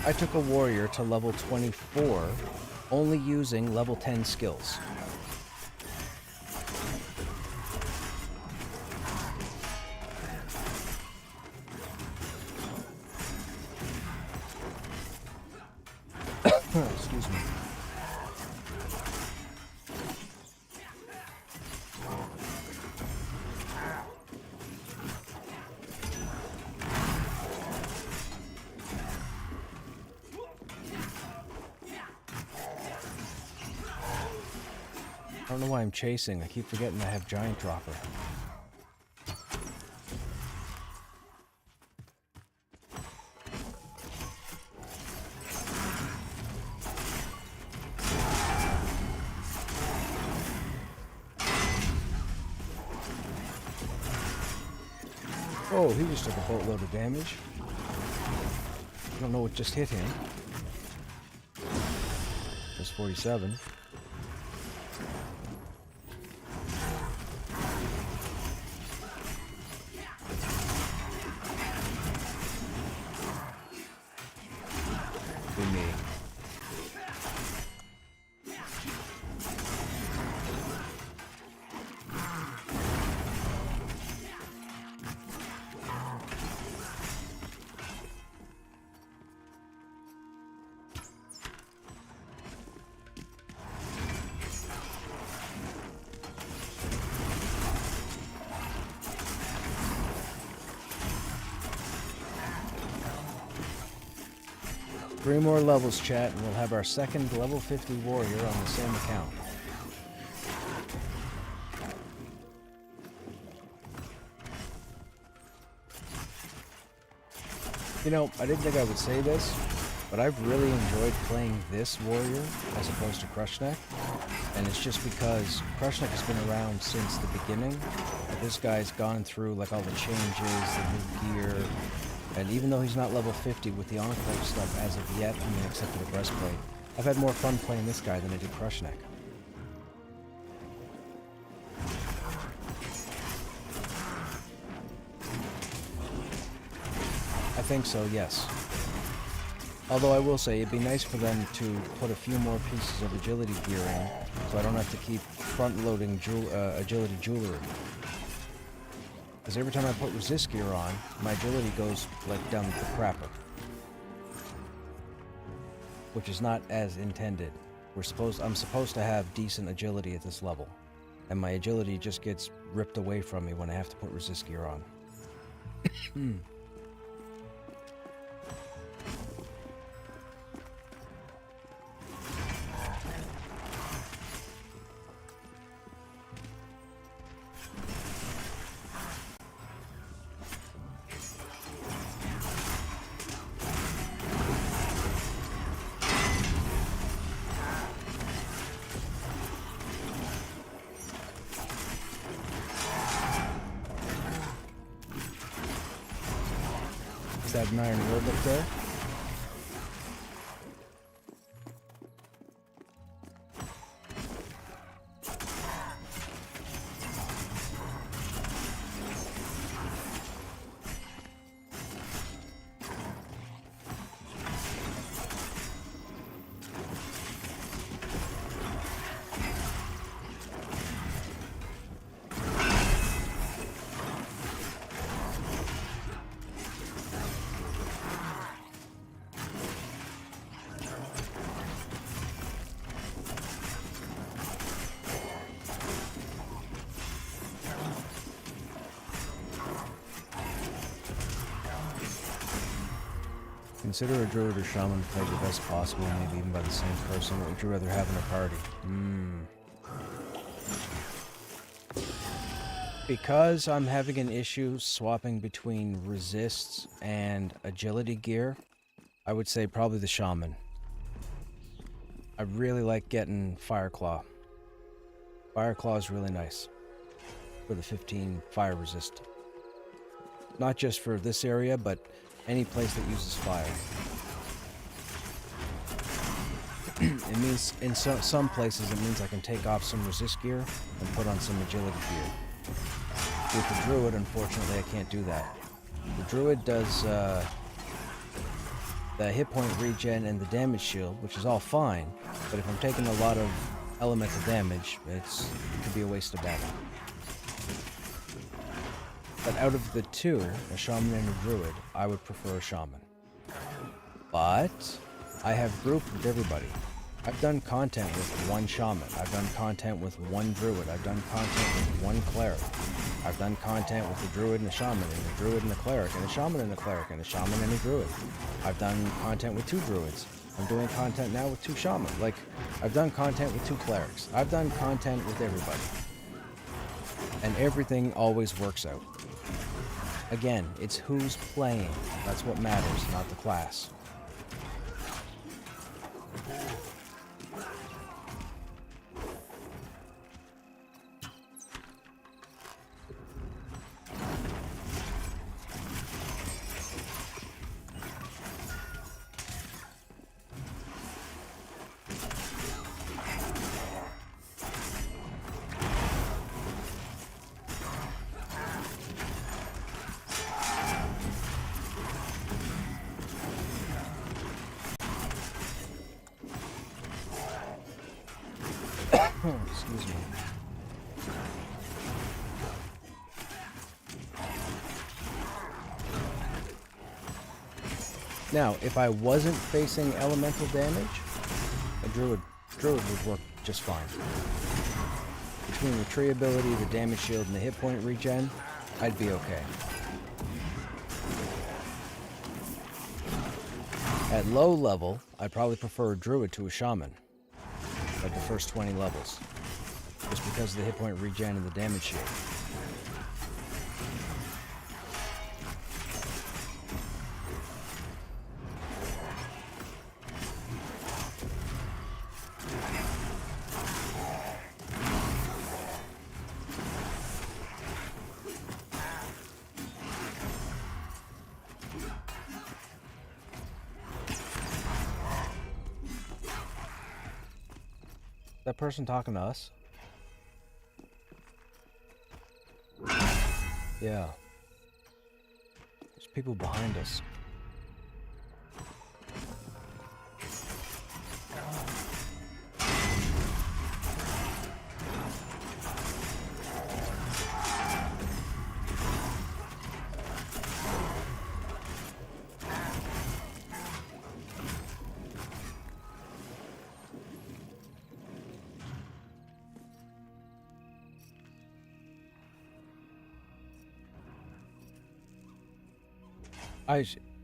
I took a warrior to level 24 only using level 10 skills. Excuse me. I don't know why I'm chasing. I keep forgetting I have Giant Dropper. Oh, he just took a boatload of damage. I don't know what just hit him. That's 47. Be me. Three more levels, chat, and we'll have our second level 50 warrior on the same account. You know, I didn't think I would say this, but I've really enjoyed playing this warrior as opposed to Krushnek. And it's just because Krushnek has been around since the beginning. But this guy's gone through like all the changes, the new gear. And even though he's not level 50 with the Enclave stuff as of yet, I mean, except for the breastplate, I've had more fun playing this guy than I did Krushnek. I think so, yes. Although I will say, it'd be nice for them to put a few more pieces of agility gear in, so I don't have to keep front-loading agility jewelry. Because every time I put resist gear on, my agility goes, like, down the crapper. Which is not as intended. I'm supposed to have decent agility at this level. And my agility just gets ripped away from me when I have to put resist gear on. Is that an iron robe up there? Consider a druid or shaman to play the best possible, maybe even by the same person. What would you rather have in a party? Because I'm having an issue swapping between resists and agility gear, I would say probably the shaman. I really like getting Fireclaw. Fireclaw is really nice for the 15 fire resist. Not just for this area, but any place that uses fire. It means, in some places, it means I can take off some resist gear and put on some agility gear. With the druid, unfortunately, I can't do that. The druid does the hit point regen and the damage shield, which is all fine, but if I'm taking a lot of elemental damage, it could be a waste of battle. But out of the two, a shaman and a druid, I would prefer a shaman. But I have grouped with everybody. I've done content with one shaman. I've done content with one druid. I've done content with one cleric. I've done content with a druid and a shaman, and a druid and a cleric, and a shaman and a cleric, and a shaman and a druid. I've done content with two druids. I'm doing content now with 2 shaman. Like, I've done content with 2 clerics. I've done content with everybody. And everything always works out. Again, it's who's playing. That's what matters, not the class. Excuse me. Now, if I wasn't facing elemental damage, a druid would work just fine. Between the tree ability, the damage shield, and the hit point regen, I'd be okay. At low level, I'd probably prefer a druid to a shaman. Like the first 20 levels. Just because of the hit point regen and the damage shield. That person talking to us? Yeah. There's people behind us.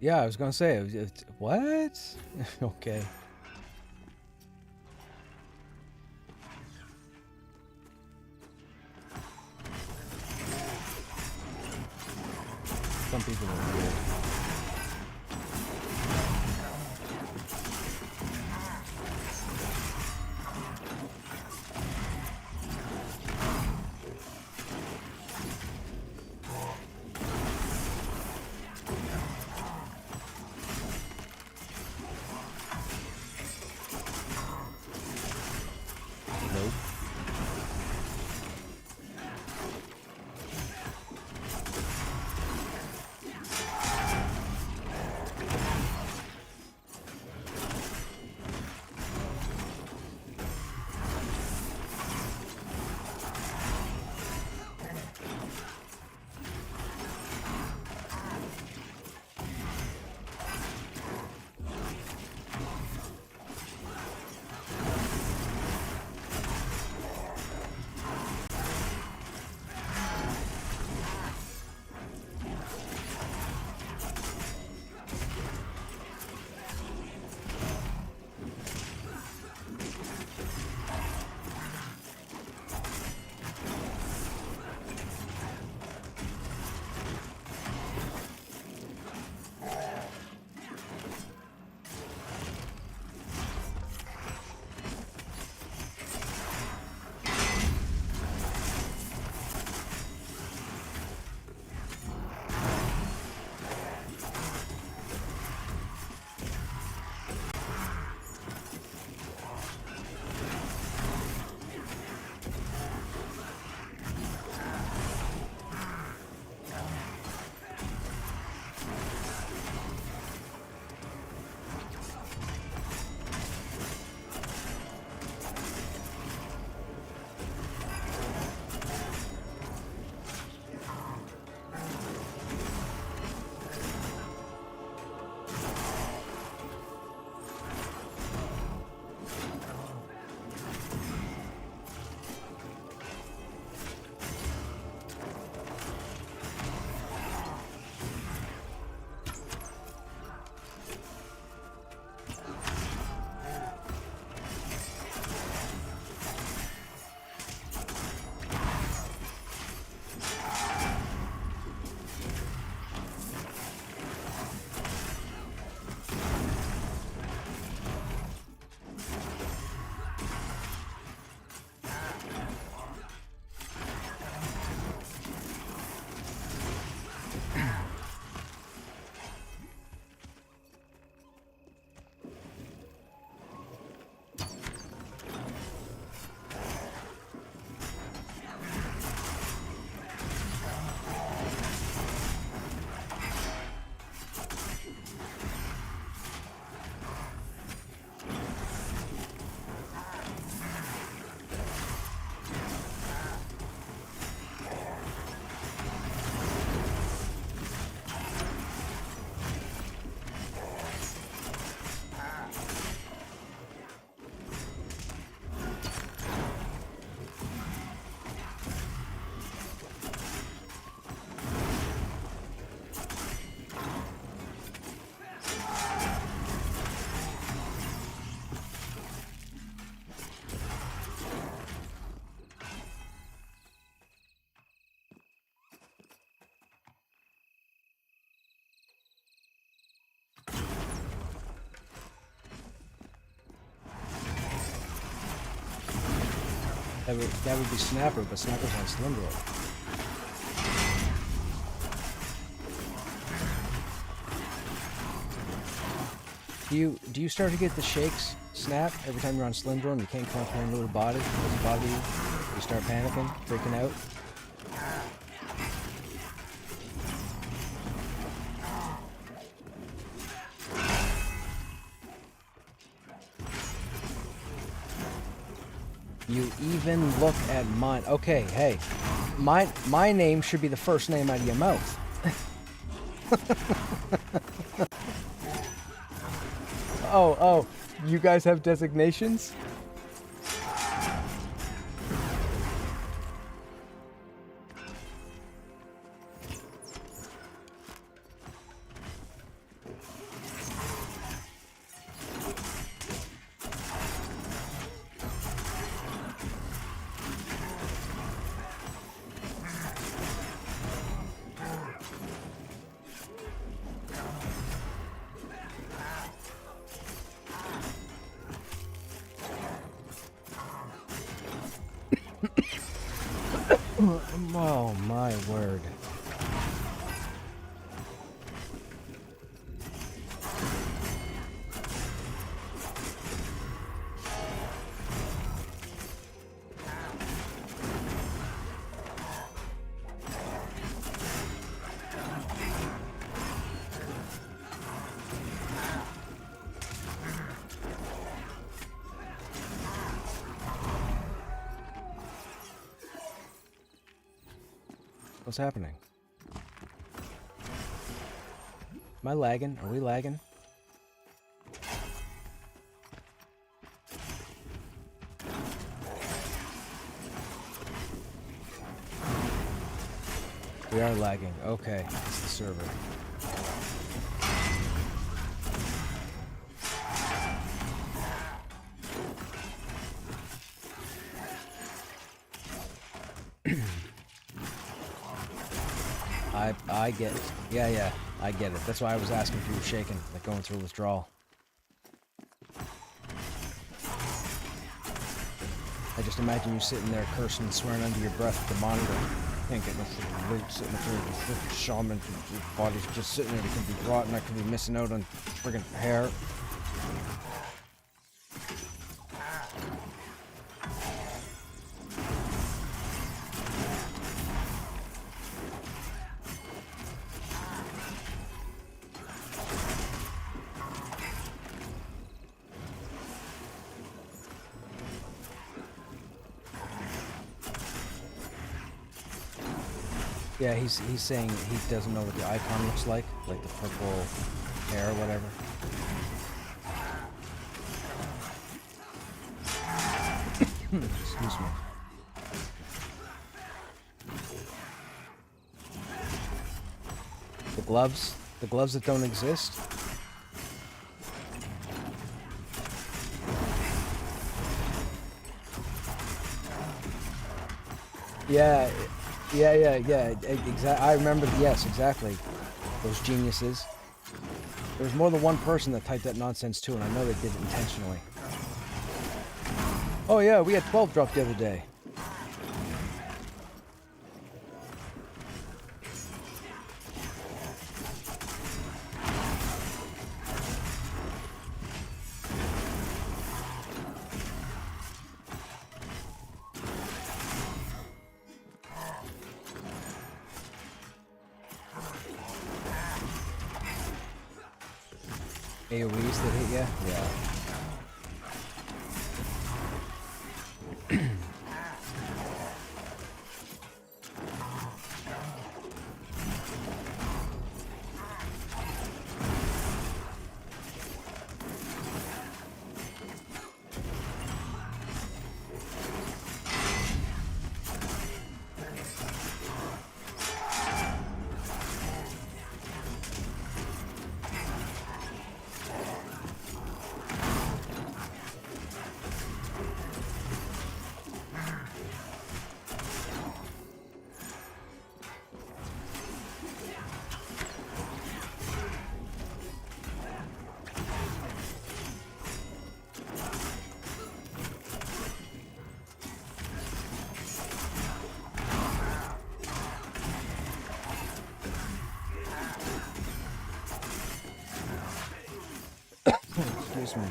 Yeah, I was gonna say, what? Okay. Some people are weird. That would be Snapper, but Snapper's on Slimdor. Do you start to get the shakes, Snap, every time you're on Slimdor and you can't control your little body? Does it bother you? You start panicking, freaking out? You even look at mine. Okay, hey. My name should be the first name out of your mouth. Oh, you guys have designations? Oh my word. What's happening? Am I lagging? Are we lagging? We are lagging. Okay, it's the server. I get it. Yeah, I get it. That's why I was asking if you were shaking, like going through withdrawal. I just imagine you sitting there cursing and swearing under your breath at the monitor. Can't get no freaking loot sitting up there with the freaking shaman. Your body's just sitting there. It can be rotten. I could be missing out on friggin' hair. Yeah, he's saying he doesn't know what the icon looks like the purple hair or whatever. Excuse me. The gloves that don't exist. Yeah. Exactly. I remember. Yes, exactly. Those geniuses. There's more than one person that typed that nonsense too, and I know they did it intentionally. Oh yeah, we had 12 drop the other day. AoEs that hit ya? Yeah. Excuse me.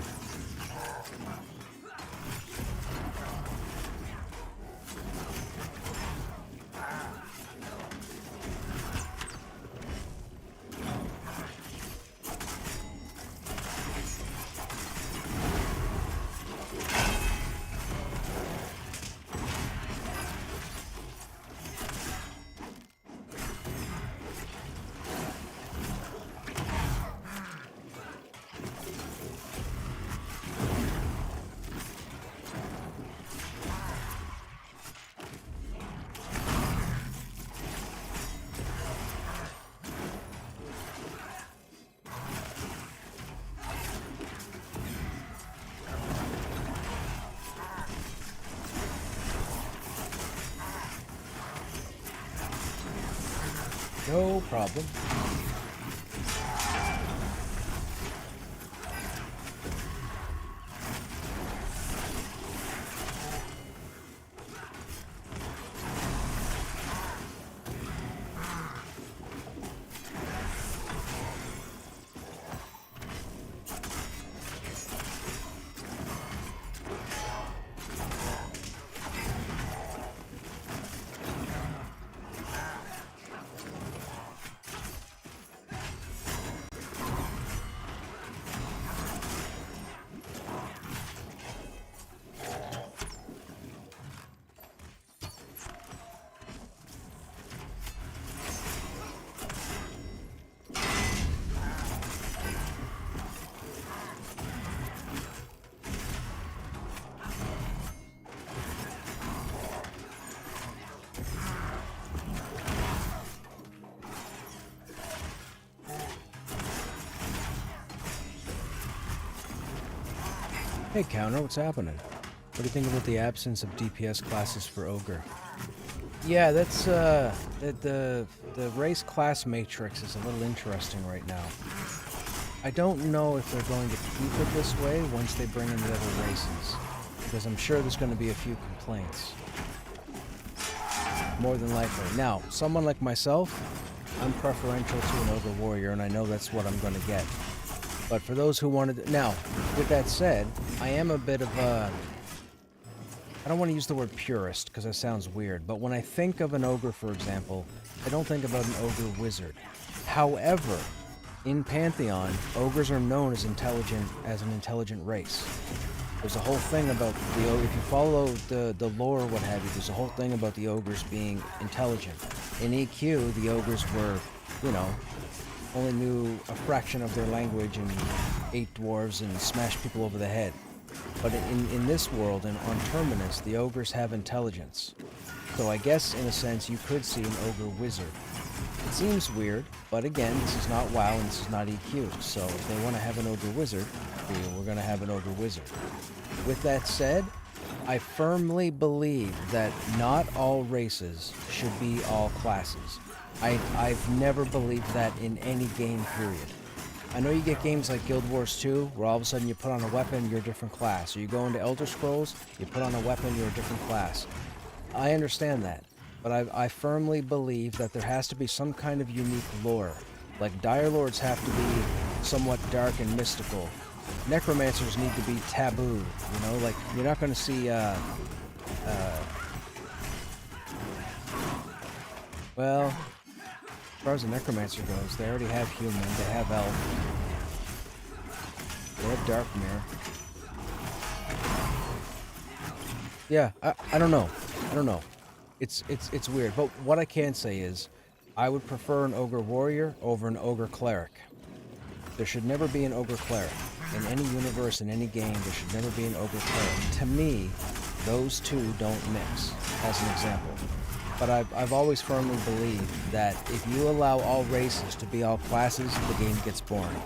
No problem. Hey Counter, what's happening? What do you think about the absence of DPS classes for Ogre? Yeah, that's the race class matrix is a little interesting right now. I don't know if they're going to keep it this way once they bring in the other races, because I'm sure there's going to be a few complaints. More than likely. Now, someone like myself, I'm preferential to an Ogre Warrior, and I know that's what I'm going to get. But for those who wanted... Now, with that said, I am a bit of a... I don't want to use the word purist, because that sounds weird, but when I think of an Ogre, for example, I don't think about an Ogre Wizard. However, in Pantheon, Ogres are known as an intelligent race. There's a whole thing about the Ogre... If you follow the lore or what have you, there's a whole thing about the Ogres being intelligent. In EQ, the Ogres were, you know... only knew a fraction of their language and ate dwarves and smashed people over the head. But in this world, and on Terminus, the Ogres have intelligence. So I guess, in a sense, you could see an Ogre Wizard. It seems weird, but again, this is not WoW and this is not EQ, so if they want to have an Ogre Wizard, we're going to have an Ogre Wizard. With that said, I firmly believe that not all races should be all classes. I've never believed that in any game, period. I know you get games like Guild Wars 2, where all of a sudden you put on a weapon, you're a different class. Or you go into Elder Scrolls, you put on a weapon, you're a different class. I understand that, but I firmly believe that there has to be some kind of unique lore. Like, Dire Lords have to be somewhat dark and mystical. Necromancers need to be taboo, you know? Like, you're not going to see, well... As far as the Necromancer goes, they already have human, they have elf, they have dark mirror. Yeah, I don't know. I don't know. It's weird, but what I can say is, I would prefer an Ogre Warrior over an Ogre Cleric. There should never be an Ogre Cleric. In any universe, in any game, there should never be an Ogre Cleric. To me, those two don't mix, as an example. But I've always firmly believed that if you allow all races to be all classes, the game gets boring.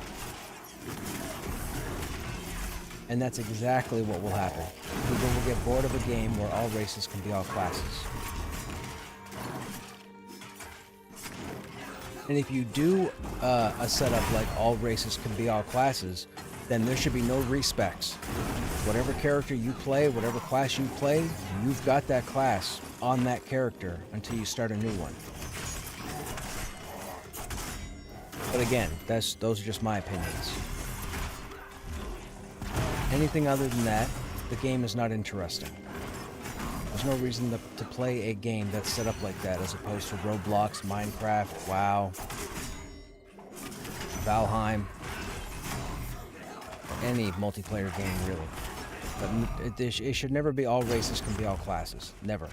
And that's exactly what will happen. People will get bored of a game where all races can be all classes. And if you do a setup like all races can be all classes, then there should be no respecs. Whatever character you play, whatever class you play, you've got that class on that character until you start a new one. But again, those are just my opinions. Anything other than that, the game is not interesting. There's no reason to play a game that's set up like that as opposed to Roblox, Minecraft, WoW, Valheim, any multiplayer game really. But it should never be all races can be all classes. Never.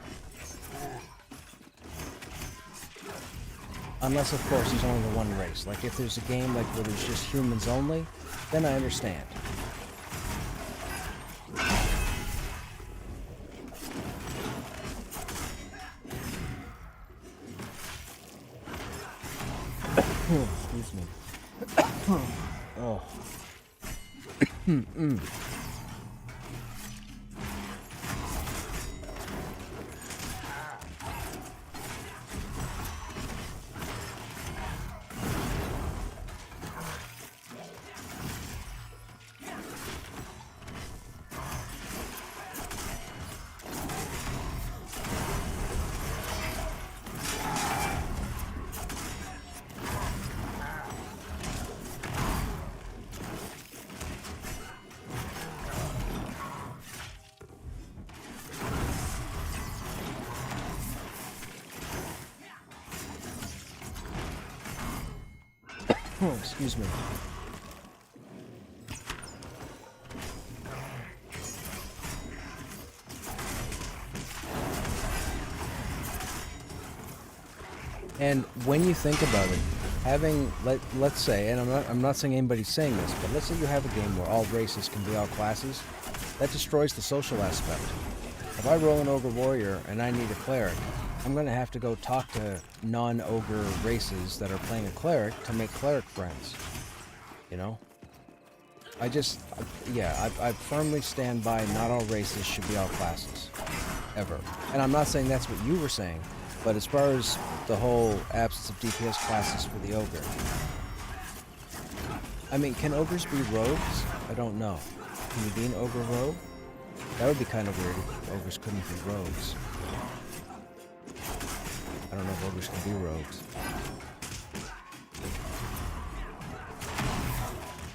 Unless, of course, there's only the one race. Like, if there's a game like where there's just humans only, then I understand. Excuse me. Oh. Oh, excuse me. And when you think about it, having let's say, and I'm not saying anybody's saying this, but let's say you have a game where all races can be all classes, that destroys the social aspect. If I roll an ogre warrior and I need a cleric, I'm going to have to go talk to non-ogre races that are playing a cleric to make cleric friends. You know? I firmly stand by not all races should be all classes. Ever. And I'm not saying that's what you were saying, but as far as the whole absence of DPS classes for the ogre. I mean, can ogres be rogues? I don't know. Can you be an ogre rogue? That would be kind of weird if ogres couldn't be rogues. I don't know if ogres can be rogues.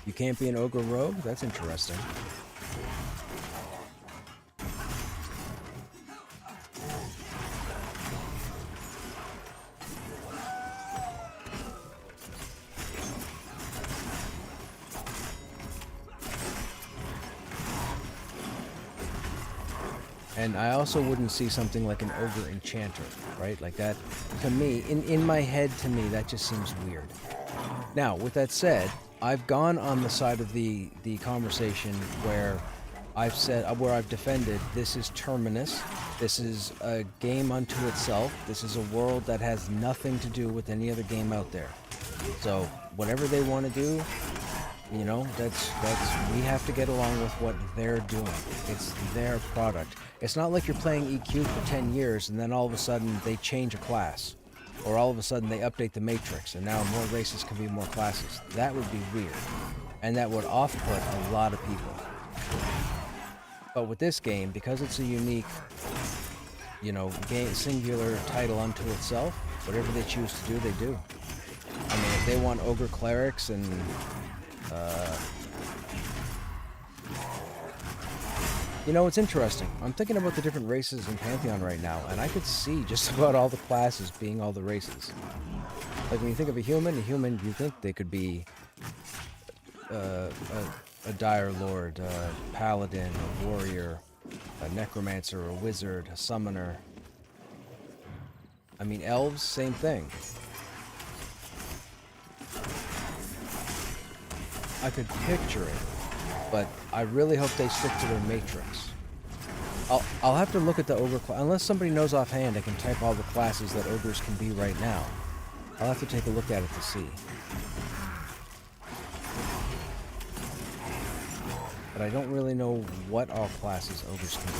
You can't be an ogre rogue? That's interesting. And I also wouldn't see something like an ogre enchanter, right? Like that, to me, in my head, to me, that just seems weird. Now, with that said, I've gone on the side of the conversation where I've defended this is Terminus, this is a game unto itself, this is a world that has nothing to do with any other game out there. So, whatever they want to do, you know, that's we have to get along with what they're doing. It's their product. It's not like you're playing EQ for 10 years and then all of a sudden they change a class. Or all of a sudden they update the matrix and now more races can be more classes. That would be weird. And that would off-put a lot of people. But with this game, because it's a unique, you know, singular title unto itself, whatever they choose to do, they do. I mean, if they want ogre clerics and you know, it's interesting. I'm thinking about the different races in Pantheon right now, and I could see just about all the classes being all the races. Like, when you think of a human, you think they could be a dire lord, a paladin, a warrior, a necromancer, a wizard, a summoner. I mean, elves, same thing. I could picture it, but I really hope they stick to their matrix. I'll have to look at the ogre class. Unless somebody knows offhand, I can type all the classes that ogres can be right now. I'll have to take a look at it to see. But I don't really know what all classes ogres can be.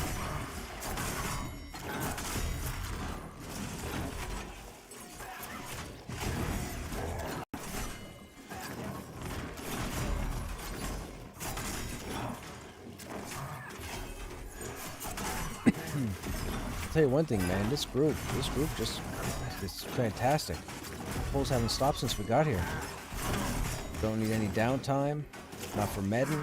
I'll tell you one thing, man. This group just is fantastic. Polls haven't stopped since we got here. Don't need any downtime. Not for medding.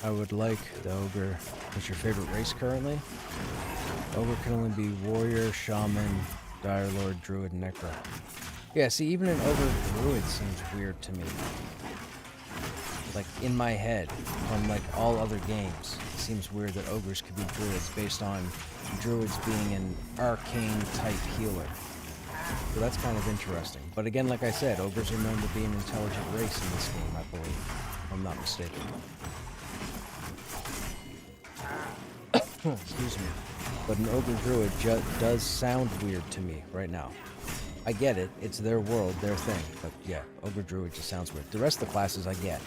I would like the ogre. What's your favorite race currently? Ogre can only be warrior, shaman, dire lord, druid, and necro. Yeah, see, even an ogre druid seems weird to me. Like, in my head, from like all other games, it seems weird that ogres could be druids based on druids being an arcane type healer. So that's kind of interesting. But again, like I said, ogres are known to be an intelligent race in this game, I believe. If I'm not mistaken. Excuse me. But an ogre druid does sound weird to me right now. I get it. It's their world, their thing. But yeah, ogre druid just sounds weird. The rest of the classes I get.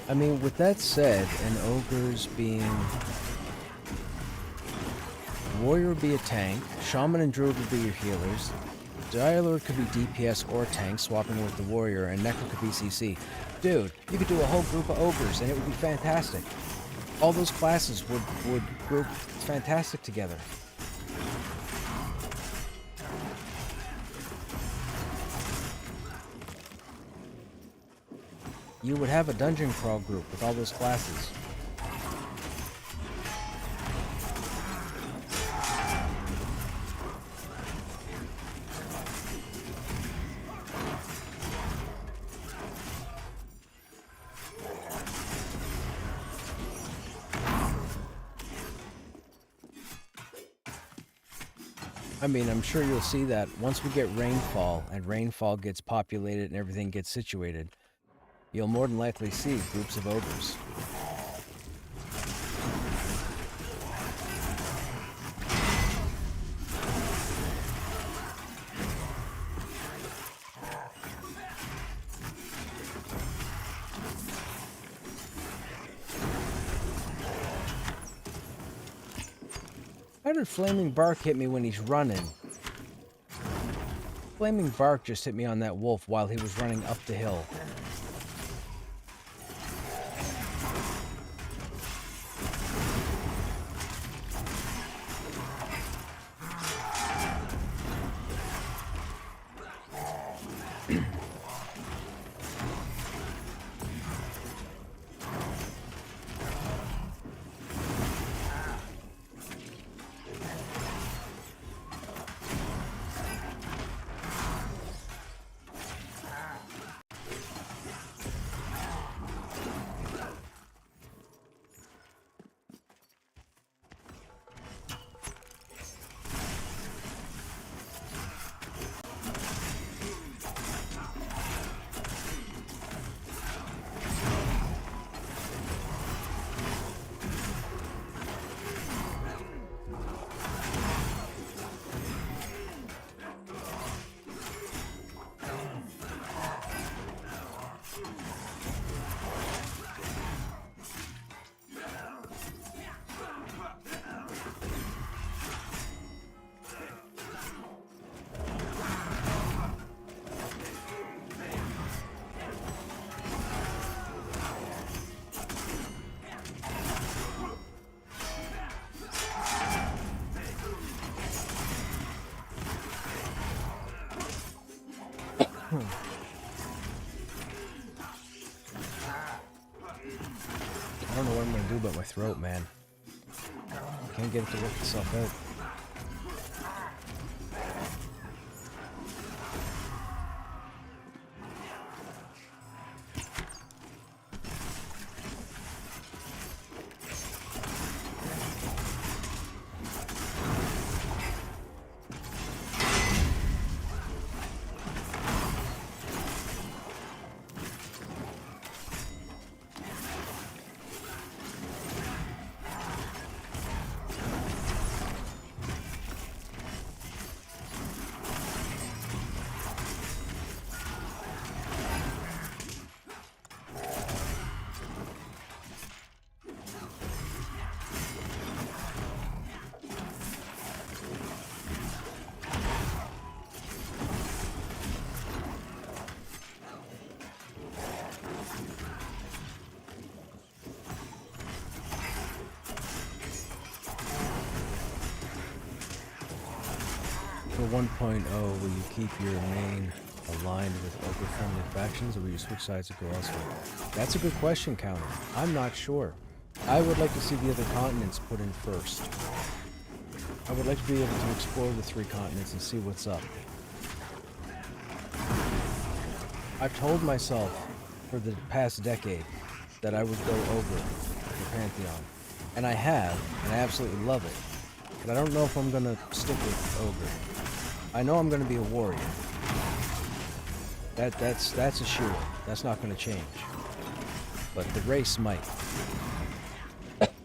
I mean, with that said, an ogre's being... Warrior would be a tank, Shaman and Druid would be your healers, Dialord could be DPS or tank, swapping with the Warrior, and Necro could be CC. Dude, you could do a whole group of ogres, and it would be fantastic. All those classes would group fantastic together. You would have a dungeon crawl group with all those classes. I mean, I'm sure you'll see that once we get rainfall and rainfall gets populated and everything gets situated, you'll more than likely see groups of ogres. How did Flaming Bark hit me when he's running? Flaming Bark just hit me on that wolf while he was running up the hill. I don't know what I'm gonna do about my throat, man. I can't get it to work itself out. For 1.0, will you keep your main aligned with ogre-friendly factions, or will you switch sides and go elsewhere? That's a good question, Counter. I'm not sure. I would like to see the other continents put in first. I would like to be able to explore the 3 continents and see what's up. I've told myself for the past decade that I would go ogre for Pantheon. And I have, and I absolutely love it. But I don't know if I'm gonna stick with ogre. I know I'm gonna be a warrior. That's a sure. That's not gonna change. But the race might.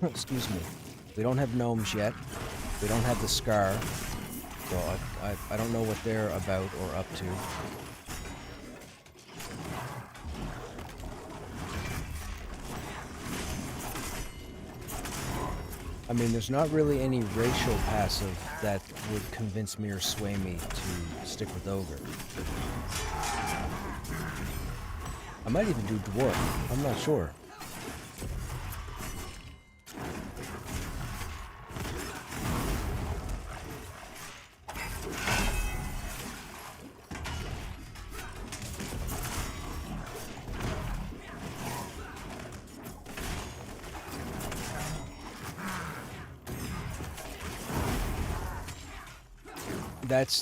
Excuse me. We don't have gnomes yet. We don't have the Scar. So I don't know what they're about or up to. I mean, there's not really any racial passive that would convince me or sway me to stick with ogre. I might even do dwarf. I'm not sure.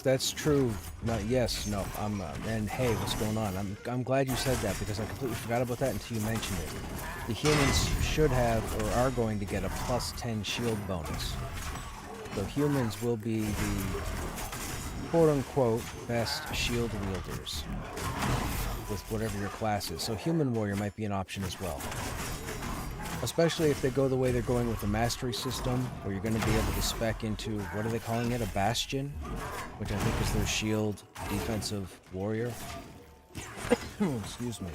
That's true. Yes, no. And hey, what's going on? I'm glad you said that because I completely forgot about that until you mentioned it. The humans should have or are going to get a +10 shield bonus. So humans will be the quote-unquote best shield wielders with whatever your class is. So human warrior might be an option as well. Especially if they go the way they're going with the mastery system, where you're going to be able to spec into, what are they calling it, a bastion? Which I think is their shield defensive warrior. Excuse me.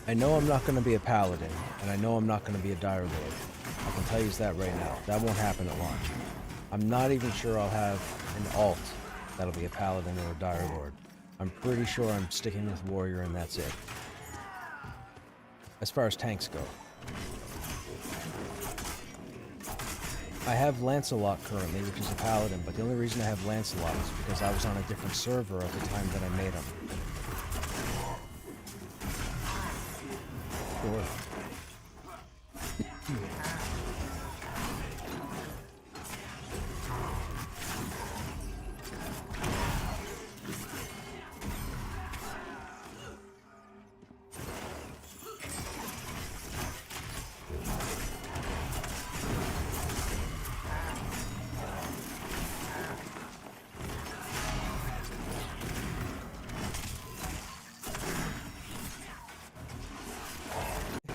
I know I'm not going to be a paladin, and I know I'm not going to be a dire lord. I can tell you that right now. That won't happen at launch. I'm not even sure I'll have an alt that'll be a paladin or a dire lord. I'm pretty sure I'm sticking with warrior and that's it. As far as tanks go. I have Lancelot currently, which is a paladin, but the only reason I have Lancelot is because I was on a different server at the time that I made him. Sure.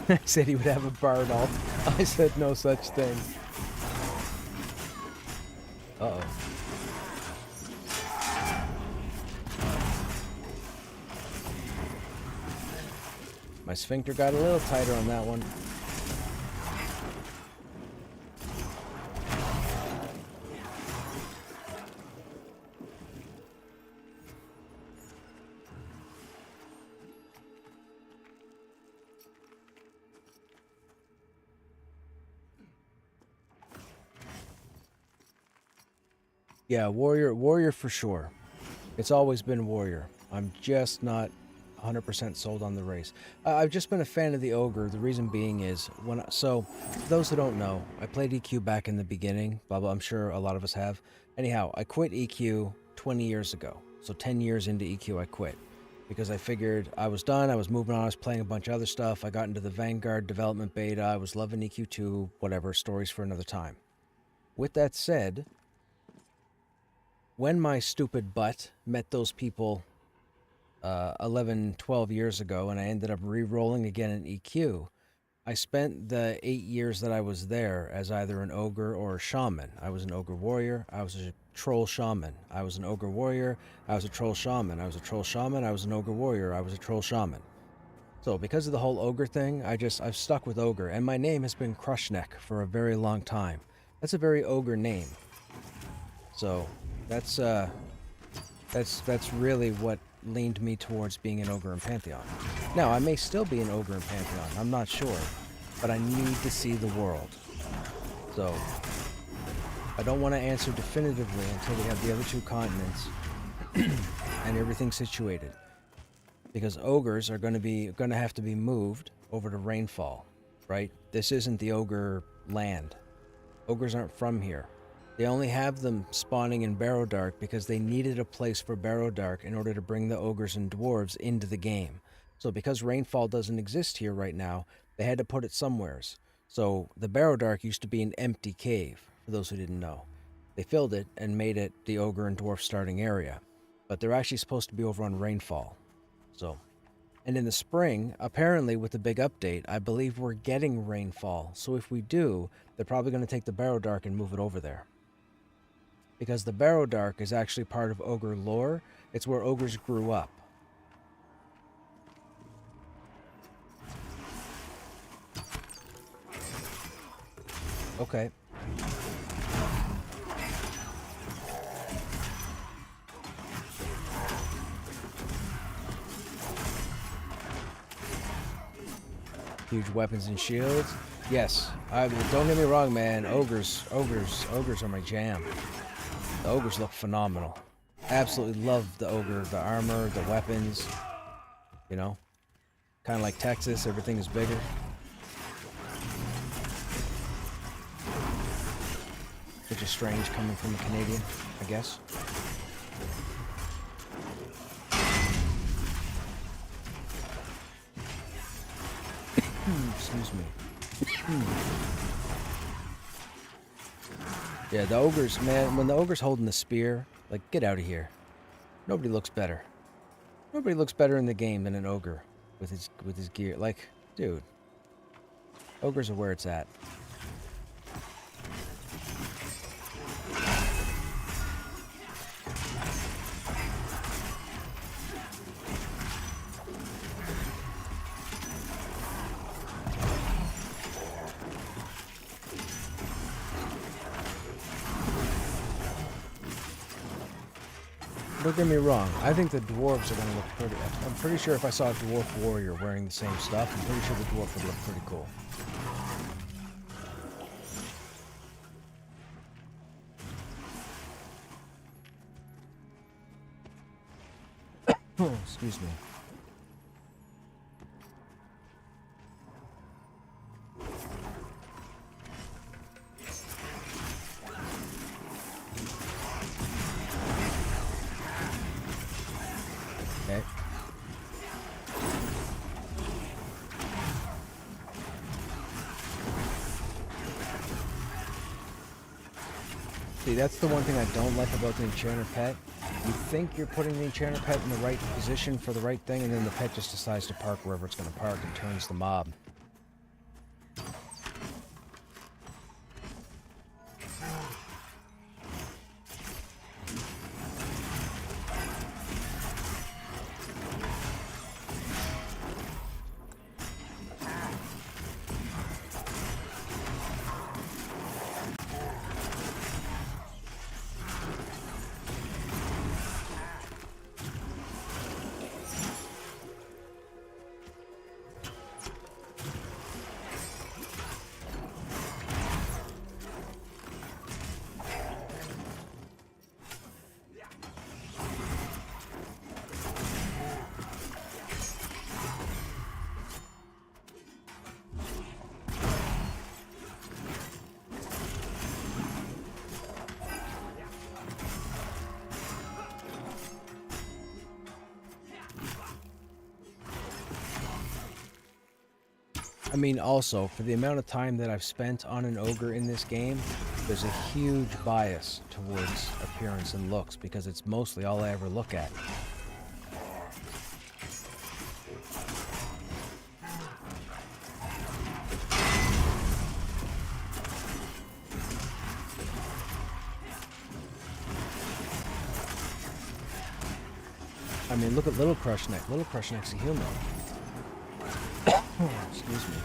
I said he would have a bard alt. I said no such thing. Uh-oh. My sphincter got a little tighter on that one. Yeah, warrior for sure. It's always been warrior. I'm just not 100% sold on the race. I've just been a fan of the ogre. The reason being is so those who don't know, I played EQ back in the beginning. Blah blah. I'm sure a lot of us have. Anyhow, I quit EQ 20 years ago. So 10 years into EQ, I quit because I figured I was done. I was moving on. I was playing a bunch of other stuff. I got into the Vanguard development beta. I was loving EQ2. Whatever. Stories for another time. With that said, when my stupid butt met those people 11, 12 years ago, and I ended up re-rolling again in EQ, I spent the 8 years that I was there as either an ogre or a shaman. I was an ogre warrior, I was a troll shaman. I was an ogre warrior, I was a troll shaman. I was a troll shaman, I was an ogre warrior, I was a troll shaman. So because of the whole ogre thing, I've stuck with ogre, and my name has been Krushnek for a very long time. That's a very ogre name. So that's That's really what leaned me towards being an ogre in Pantheon. Now, I may still be an ogre in Pantheon, I'm not sure, but I need to see the world. So, I don't want to answer definitively until we have the other two continents and everything situated. Because ogres are going to have to be moved over to Rainfall, right? This isn't the ogre land. Ogres aren't from here. They only have them spawning in Barrowdark because they needed a place for Barrowdark in order to bring the ogres and dwarves into the game. So because Rainfall doesn't exist here right now, they had to put it somewheres. So the Barrowdark used to be an empty cave, for those who didn't know. They filled it and made it the ogre and dwarf starting area. But they're actually supposed to be over on Rainfall. So, and in the spring, apparently with the big update, I believe we're getting Rainfall. So if we do, they're probably going to take the Barrowdark and move it over there. Because the Barrowdark is actually part of ogre lore. It's where ogres grew up. Okay. Huge weapons and shields. Yes. Don't get me wrong, man. Ogres are my jam. The ogres look phenomenal. Absolutely love the ogre, the armor, the weapons. You know? Kind of like Texas, everything is bigger. Which is strange coming from a Canadian, I guess. Excuse me. Yeah, the ogres, man, when the ogre's holding the spear, like, get out of here. Nobody looks better. Nobody looks better in the game than an ogre with his gear. Like, dude. Ogres are where it's at. Don't get me wrong, I think the dwarves are going to look pretty... I'm pretty sure if I saw a dwarf warrior wearing the same stuff, I'm pretty sure the dwarf would look pretty cool. Excuse me. Okay. See, that's the one thing I don't like about the Enchanter pet. You think you're putting the Enchanter pet in the right position for the right thing, and then the pet just decides to park wherever it's going to park and turns the mob. I mean, also, for the amount of time that I've spent on an ogre in this game, there's a huge bias towards appearance and looks, because it's mostly all I ever look at. I mean, look at Little Krushnek. Little Krushnek's a human. Excuse me.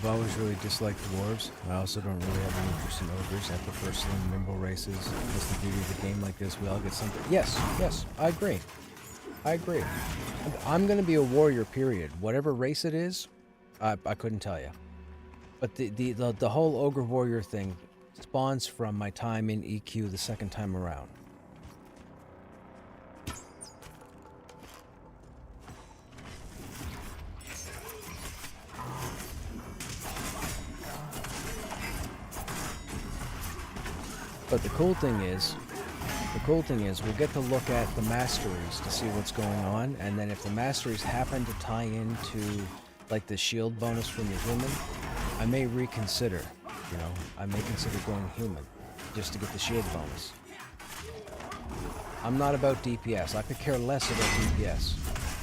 I've always really disliked dwarves. I also don't really have any interest in ogres. I prefer slim, nimble races. That's the beauty of a game like this. We all get something. Yes, I agree. I agree. I'm going to be a warrior, period. Whatever race it is, I couldn't tell you. But the whole ogre warrior thing spawns from my time in EQ the second time around. But the cool thing is we'll get to look at the masteries to see what's going on, and then if the masteries happen to tie into like the shield bonus from the human, I may reconsider, you know, I may consider going human just to get the shield bonus. I'm not about DPS. I could care less about DPS.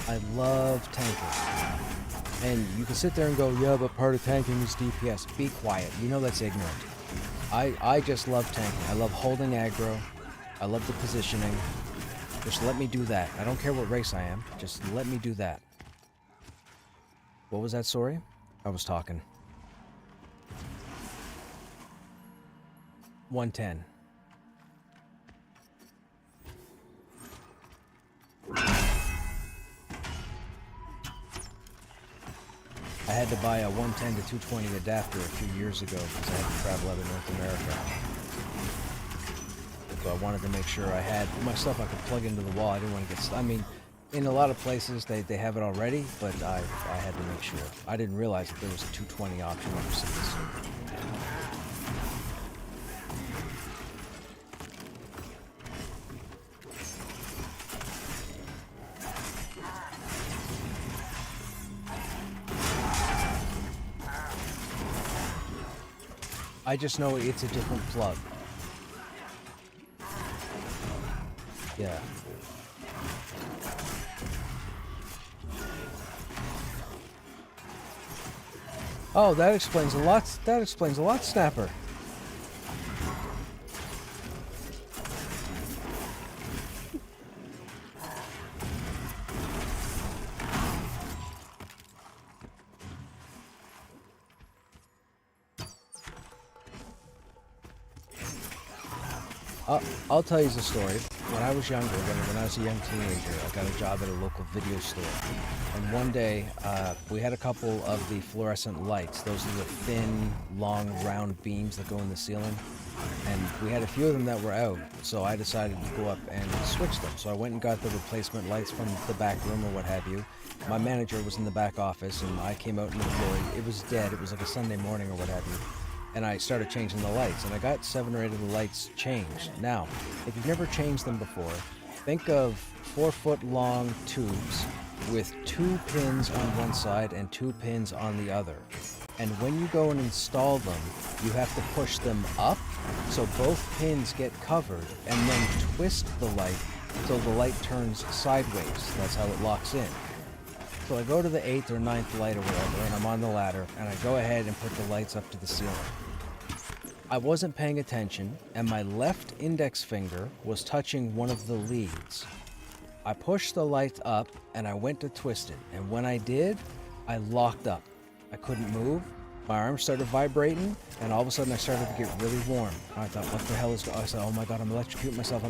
I love tanking. And you can sit there and go, yeah, but part of tanking is DPS. Be quiet. You know that's ignorant. I just love tanking. I love holding aggro. I love the positioning. Just let me do that. I don't care what race I am. Just let me do that. What was that, sorry? I was talking. 110. I had to buy a 110 to 220 adapter a few years ago because I had to travel out of North America. So I wanted to make sure I had my stuff I could plug into the wall. I didn't want to get... I mean, in a lot of places they have it already, but I had to make sure. I didn't realize that there was a 220 option overseas. I just know it's a different plug. Yeah. Oh, that explains a lot. That explains a lot, Snapper. I'll tell you the story. When I was younger, when I was a young teenager, I got a job at a local video store. And one day, we had a couple of the fluorescent lights. Those are the thin, long, round beams that go in the ceiling. And we had a few of them that were out, so I decided to go up and switch them. So I went and got the replacement lights from the back room or what have you. My manager was in the back office, and I came out into the floor. It was dead. It was like a Sunday morning or what have you. And I started changing the lights, and I got 7 or 8 of the lights changed. Now, if you've never changed them before, think of 4-foot-long tubes with 2 pins on one side and 2 pins on the other. And when you go and install them, you have to push them up so both pins get covered, and then twist the light so the light turns sideways. That's how it locks in. So I go to the 8th or 9th light or whatever, and I'm on the ladder, and I go ahead and put the lights up to the ceiling. I wasn't paying attention, and my left index finger was touching one of the leads. I pushed the light up, and I went to twist it, and when I did, I locked up. I couldn't move, my arms started vibrating, and all of a sudden I started to get really warm. I thought, what the hell is going on? I said, oh my god, I'm electrocuting myself.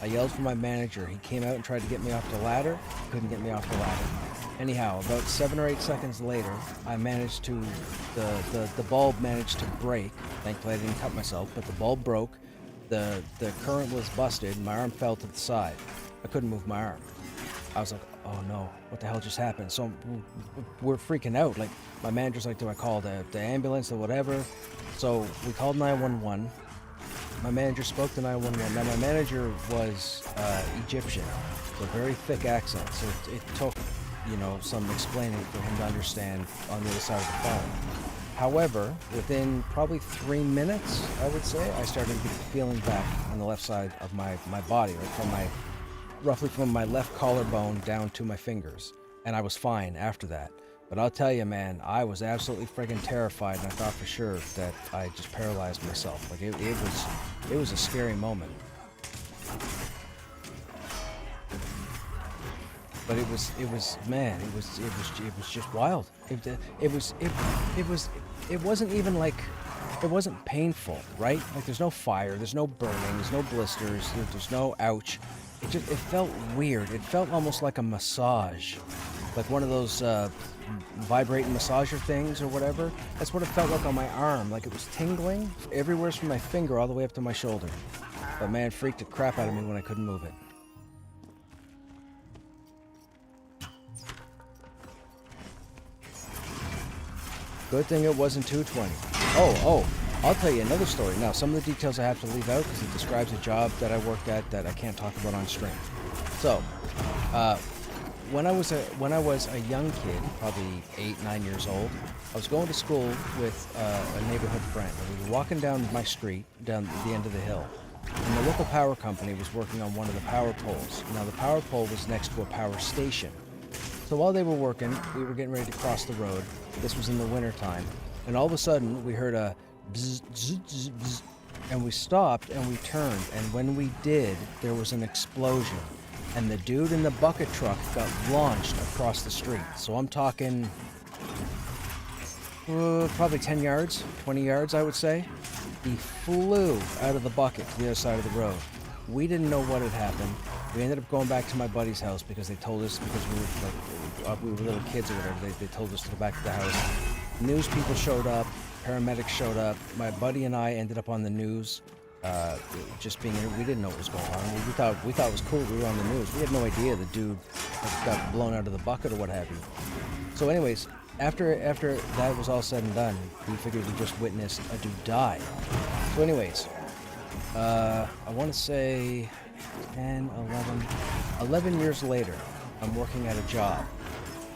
I yelled for my manager. He came out and tried to get me off the ladder. Couldn't get me off the ladder. Anyhow, about 7 or 8 seconds later, I managed to, the bulb managed to break. Thankfully I didn't cut myself, but the bulb broke. The current was busted, and my arm fell to the side. I couldn't move my arm. I was like, oh no, what the hell just happened? So we're freaking out. Like, my manager's like, do I call the ambulance or whatever? So we called 911. My manager spoke to 911. Now my manager was Egyptian, so a very thick accent. So it took, you know, some explaining for him to understand on the other side of the phone. However, within probably 3 minutes, I would say, I started feeling back on the left side of my body, like roughly from my left collarbone down to my fingers. And I was fine after that. But I'll tell you, man, I was absolutely friggin' terrified, and I thought for sure that I just paralyzed myself. Like, it was a scary moment. but it was man, it was just wild. It wasn't even like, it wasn't painful, right? Like there's no fire, there's no burning, there's no blisters, there's no ouch. It felt weird. It felt almost like a massage, like one of those vibrating massager things or whatever. That's what it felt like on my arm, like it was tingling everywhere from my finger all the way up to my shoulder. But man, freaked the crap out of me when I couldn't move it. Good thing it wasn't 220. Oh, I'll tell you another story. Now, some of the details I have to leave out because it describes a job that I worked at that I can't talk about on stream. So, when I was a young kid, probably 8, 9 years old, I was going to school with a neighborhood friend. And we were walking down my street, down the end of the hill, and the local power company was working on one of the power poles. Now, the power pole was next to a power station. So while they were working, we were getting ready to cross the road. This was in the winter time, and all of a sudden we heard a bzz, bzz, bzz, bzz, and we stopped and we turned, and when we did, there was an explosion, and the dude in the bucket truck got launched across the street. So I'm talking probably 10 yards, 20 yards, I would say. He flew out of the bucket to the other side of the road. We didn't know what had happened. We ended up going back to my buddy's house because they told us, because we were little kids or whatever, they told us to go back to the house. News people showed up, paramedics showed up. My buddy and I ended up on the news, just being, we didn't know what was going on. We thought it was cool we were on the news. We had no idea the dude got blown out of the bucket or what have you. So anyways, after that was all said and done, we figured we just witnessed a dude die. So anyways, I want to say 11 years later, I'm working at a job,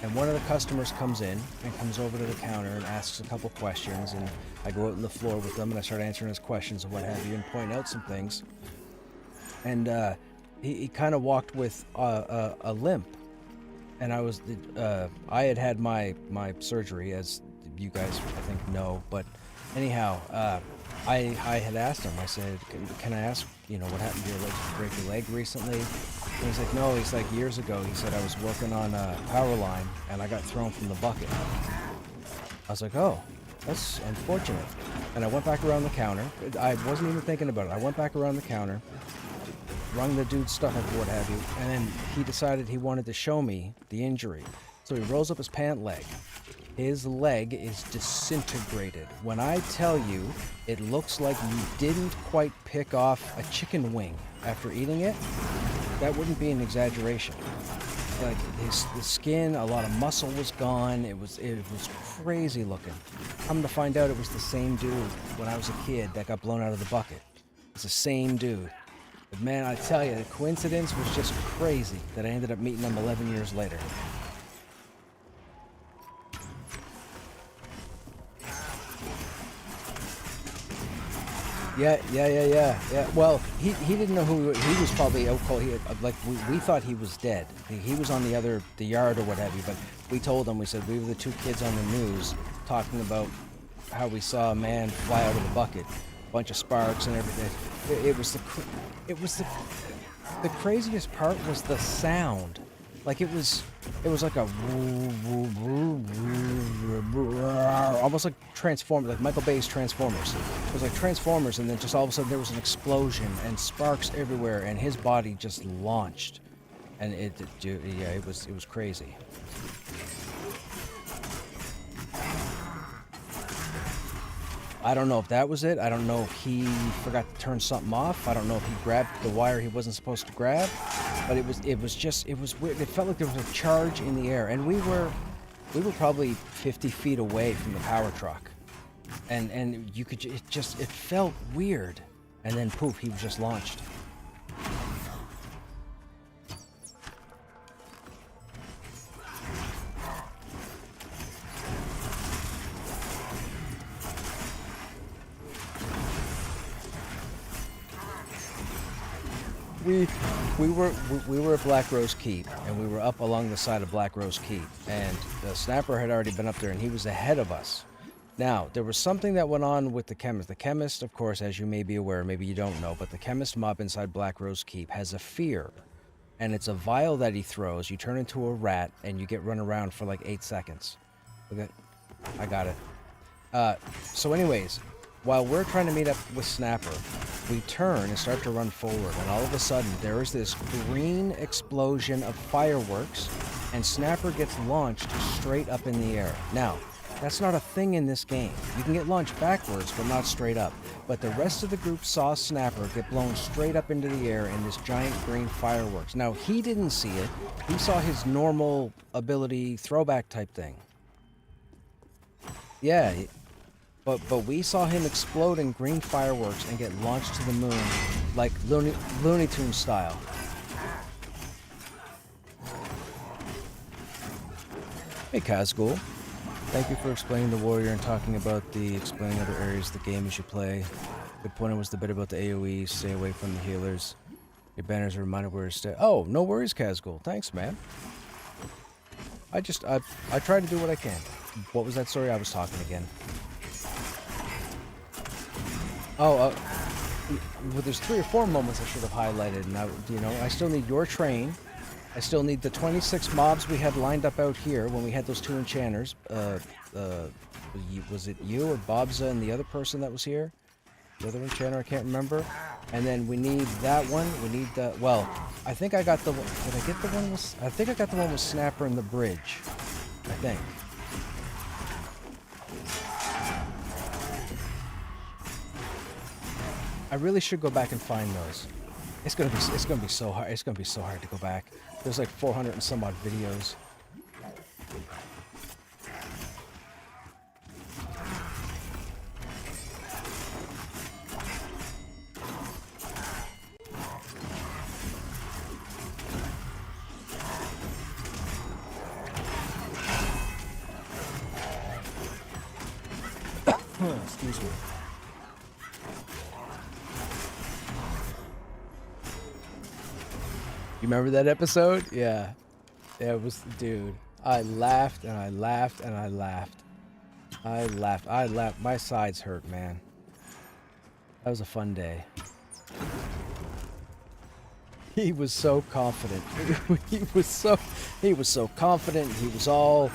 and one of the customers comes in and comes over to the counter and asks a couple questions, and I go out on the floor with them and I start answering his questions and what have you, and point out some things. And he kind of walked with a limp, and I had my surgery, as you guys I think know, but anyhow, I had asked him, I said, can I ask, what happened to your leg? Did you break your leg recently? And he's like, no. He's like, years ago, he said, I was working on a power line and I got thrown from the bucket. I was like, oh, that's unfortunate. And I went back around the counter. I wasn't even thinking about it. I went back around the counter, wrung the dude's stomach or what have you, and then he decided he wanted to show me the injury. So he rolls up his pant leg. His leg is disintegrated. When I tell you, it looks like you didn't quite pick off a chicken wing after eating it, that wouldn't be an exaggeration. Like the skin, a lot of muscle was gone. It was crazy looking. Come to find out, it was the same dude when I was a kid that got blown out of the bucket. It's the same dude. But man, I tell you, the coincidence was just crazy that I ended up meeting him 11 years later. Yeah. Well, he didn't know who he was. Probably we thought he was dead. He was on the yard or what have you. But we told him, we said we were the two kids on the news talking about how we saw a man fly out of the bucket, a bunch of sparks and everything. It was the craziest part was the sound. Like it was like a almost like Transformers, like Michael Bay's Transformers. It was like Transformers, and then just all of a sudden there was an explosion and sparks everywhere, and his body just launched, and it was crazy. I don't know if that was it. I don't know if he forgot to turn something off. I don't know if he grabbed the wire he wasn't supposed to grab. But it was weird. It felt like there was a charge in the air, and we were probably 50 feet away from the power truck, and you could it felt weird, and then poof, he was just launched. We were at Black Rose Keep, and we were up along the side of Black Rose Keep, and the snapper had already been up there, and he was ahead of us. Now, there was something that went on with the chemist. The chemist, of course, as you may be aware, maybe you don't know, but the chemist mob inside Black Rose Keep has a fear and it's a vial that he throws. You turn into a rat, and you get run around for like 8 seconds. Okay, I got it. So anyways, while we're trying to meet up with Snapper, we turn and start to run forward, and all of a sudden, there is this green explosion of fireworks, and Snapper gets launched straight up in the air. Now, that's not a thing in this game. You can get launched backwards, but not straight up. But the rest of the group saw Snapper get blown straight up into the air in this giant green fireworks. Now, he didn't see it. He saw his normal ability throwback type thing. Yeah, but we saw him explode in green fireworks and get launched to the moon, like Looney Tunes style. Hey, Kazgul. Thank you for explaining the warrior and talking about explaining other areas of the game you should play. Good point was the bit about the AoE, stay away from the healers. Your banners are a reminder where to stay. Oh, no worries, Kazgul. Thanks, man. I try to do what I can. What was that story I was talking again? Oh, well, there's 3 or 4 moments I should have highlighted, and I still need your train. I still need the 26 mobs we had lined up out here when we had those 2 enchanters. Was it you or Bobza and the other person that was here? The other enchanter, I can't remember. And then we need that one. We need the... Well, I think I got the one... Did I get the one with... I think I got the one with Snapper and the bridge. I think. I really should go back and find those. It's gonna be so hard. It's gonna be so hard to go back. There's like 400 and some odd videos. Excuse me. You remember that episode? Yeah. Yeah, it was, dude. I laughed and I laughed and I laughed. I laughed. My sides hurt, man. That was a fun day. He was so confident. He was so confident. He was all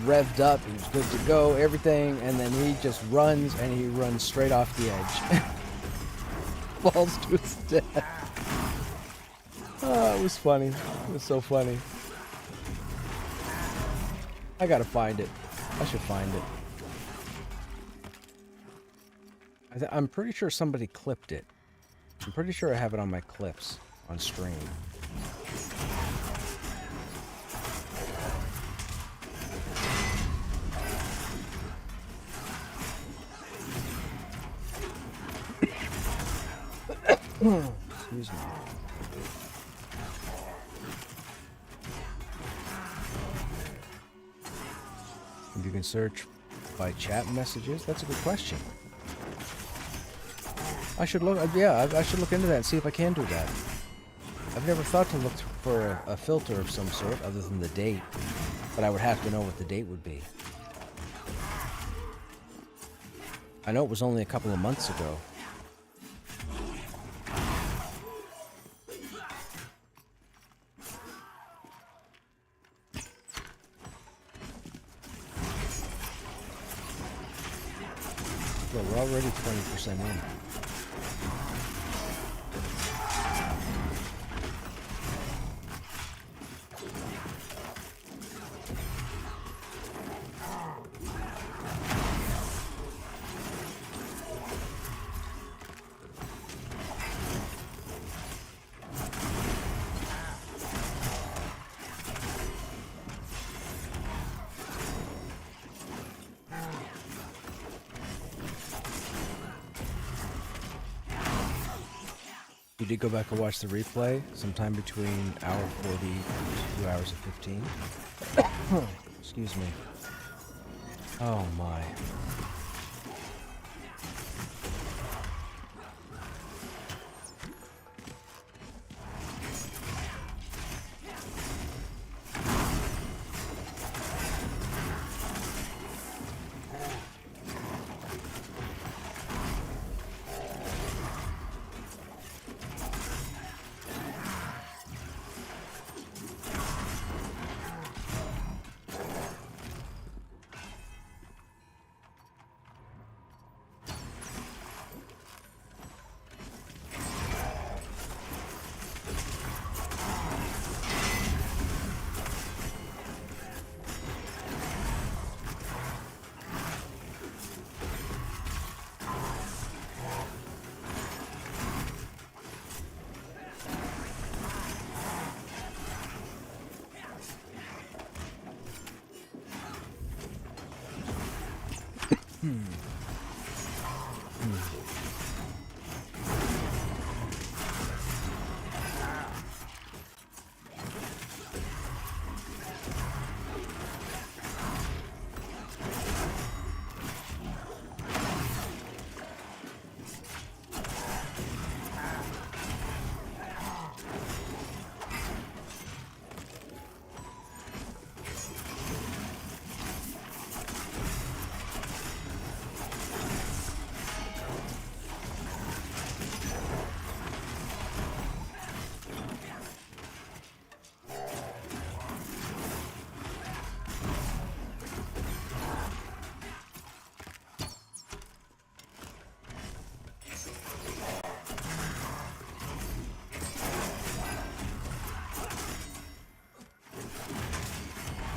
revved up. He was good to go, everything, and then he just runs and he runs straight off the edge. Falls to his death. Oh, it was funny. It was so funny. I gotta find it. I should find it. I'm pretty sure somebody clipped it. I'm pretty sure I have it on my clips on stream. Excuse me. If you can search by chat messages, that's a good question. I should look. Yeah, I should look into that and see if I can do that. I've never thought to look for a filter of some sort other than the date, but I would have to know what the date would be. I know it was only a couple of months ago. Well, we're already 20% in. You did go back and watch the replay sometime between hour 40 to 2 hours and 15. Excuse me. Oh my.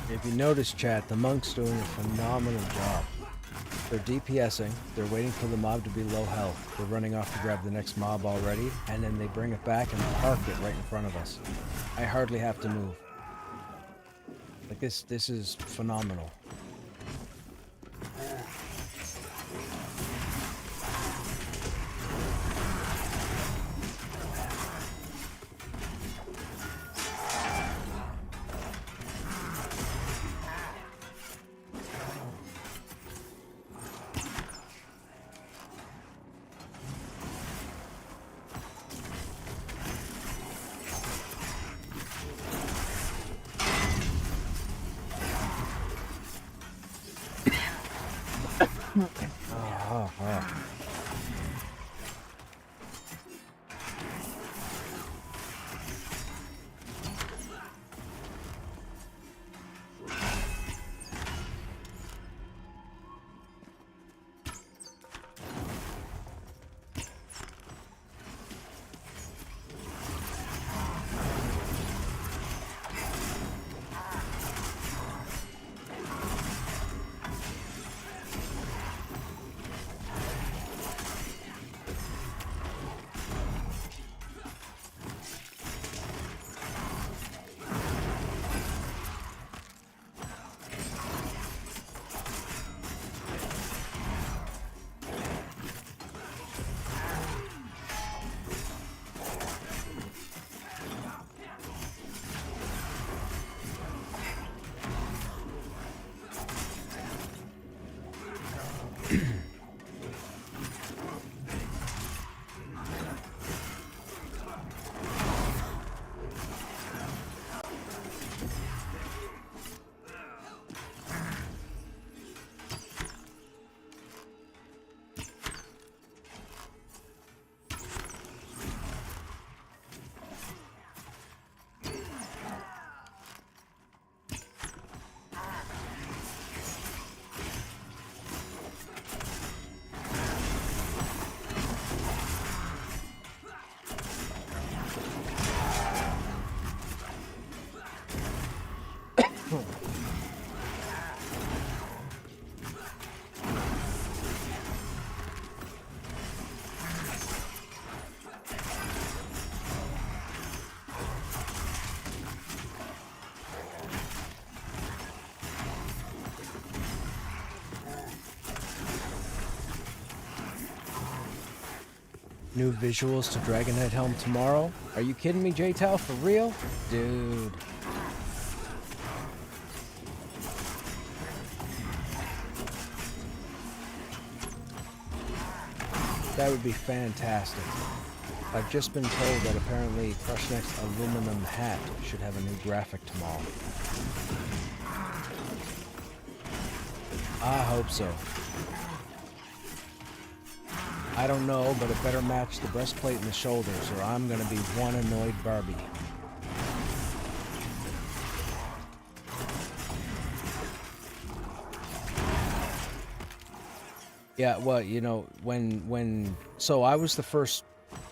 If you notice, chat, the monk's doing a phenomenal job. They're DPSing, they're waiting for the mob to be low health, they're running off to grab the next mob already, and then they bring it back and park it right in front of us. I hardly have to move. Like this is phenomenal. New visuals to Dragonhead Helm tomorrow? Are you kidding me, J-Tal? For real? Dude. That would be fantastic. I've just been told that apparently Krushnek's aluminum hat should have a new graphic tomorrow. I hope so. I don't know, but it better match the breastplate and the shoulders, or I'm gonna be one annoyed Barbie. Yeah, well, you know, so I was the first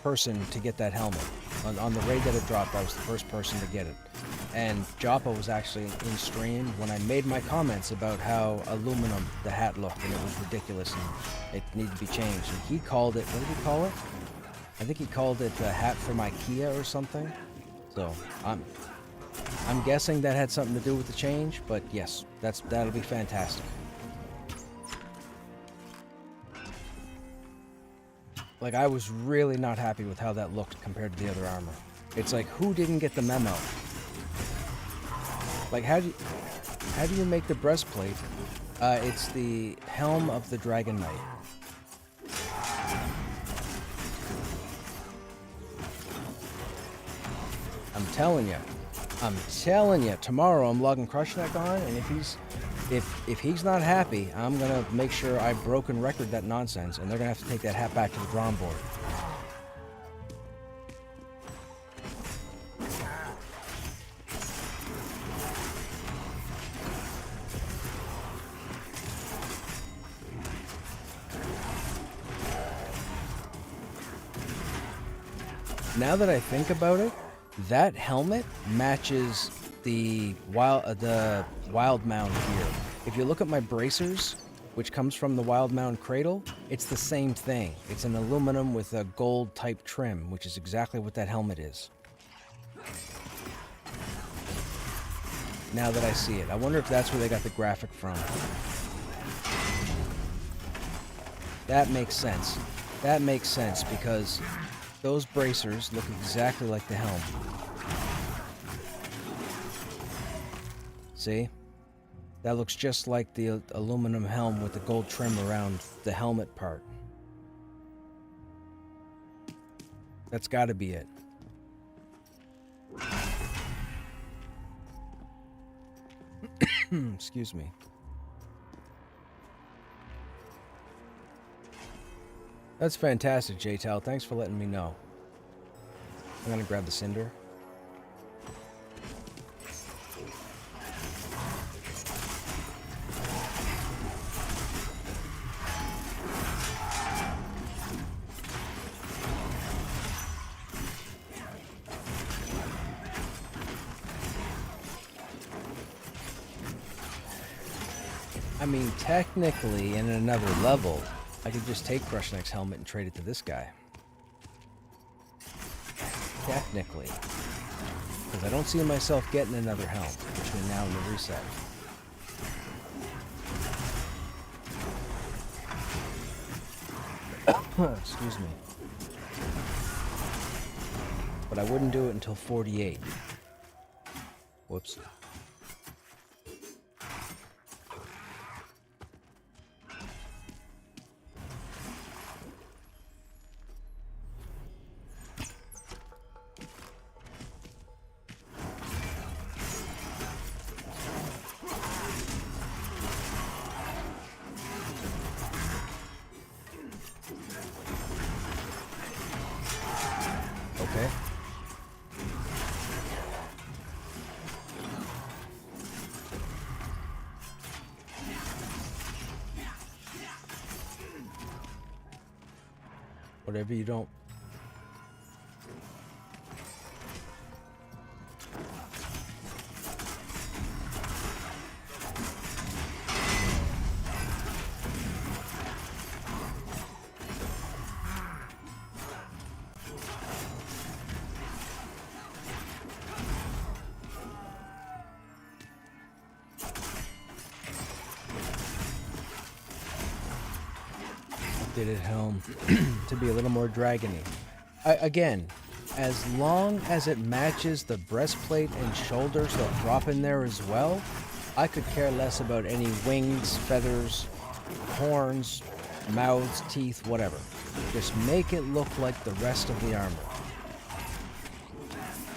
person to get that helmet. On the raid that it dropped, I was the first person to get it. And Joppa was actually in stream when I made my comments about how aluminum the hat looked and it was ridiculous and it needed to be changed. And he called it, what did he call it? I think he called it a hat from IKEA or something. So I'm guessing that had something to do with the change, but yes, that'll be fantastic. Like, I was really not happy with how that looked compared to the other armor. It's like, who didn't get the memo? Like, how do you make the breastplate? It's the helm of the Dragon Knight. I'm telling you, tomorrow I'm logging Krushnek on, and if he's not happy, I'm gonna make sure I broken record that nonsense, and they're gonna have to take that hat back to the drawing board. Now that I think about it, that helmet matches the Wild Mound gear. If you look at my bracers, which comes from the Wild Mound cradle, it's the same thing. It's an aluminum with a gold type trim, which is exactly what that helmet is. Now that I see it, I wonder if that's where they got the graphic from. That makes sense. That makes sense because those bracers look exactly like the helm. See? That looks just like the aluminum helm with the gold trim around the helmet part. That's gotta be it. Excuse me. That's fantastic, J-Tal. Thanks for letting me know. I'm gonna grab the cinder. I mean, technically, in another level, I could just take Krushnek's helmet and trade it to this guy. Technically. Because I don't see myself getting another helm between now and the reset. Excuse me. But I wouldn't do it until 48. Whoops. Okay. Whatever you don't. Updated helm to be a little more dragony. Again, as long as it matches the breastplate and shoulders that drop in there as well, I could care less about any wings, feathers, horns, mouths, teeth, whatever. Just make it look like the rest of the armor.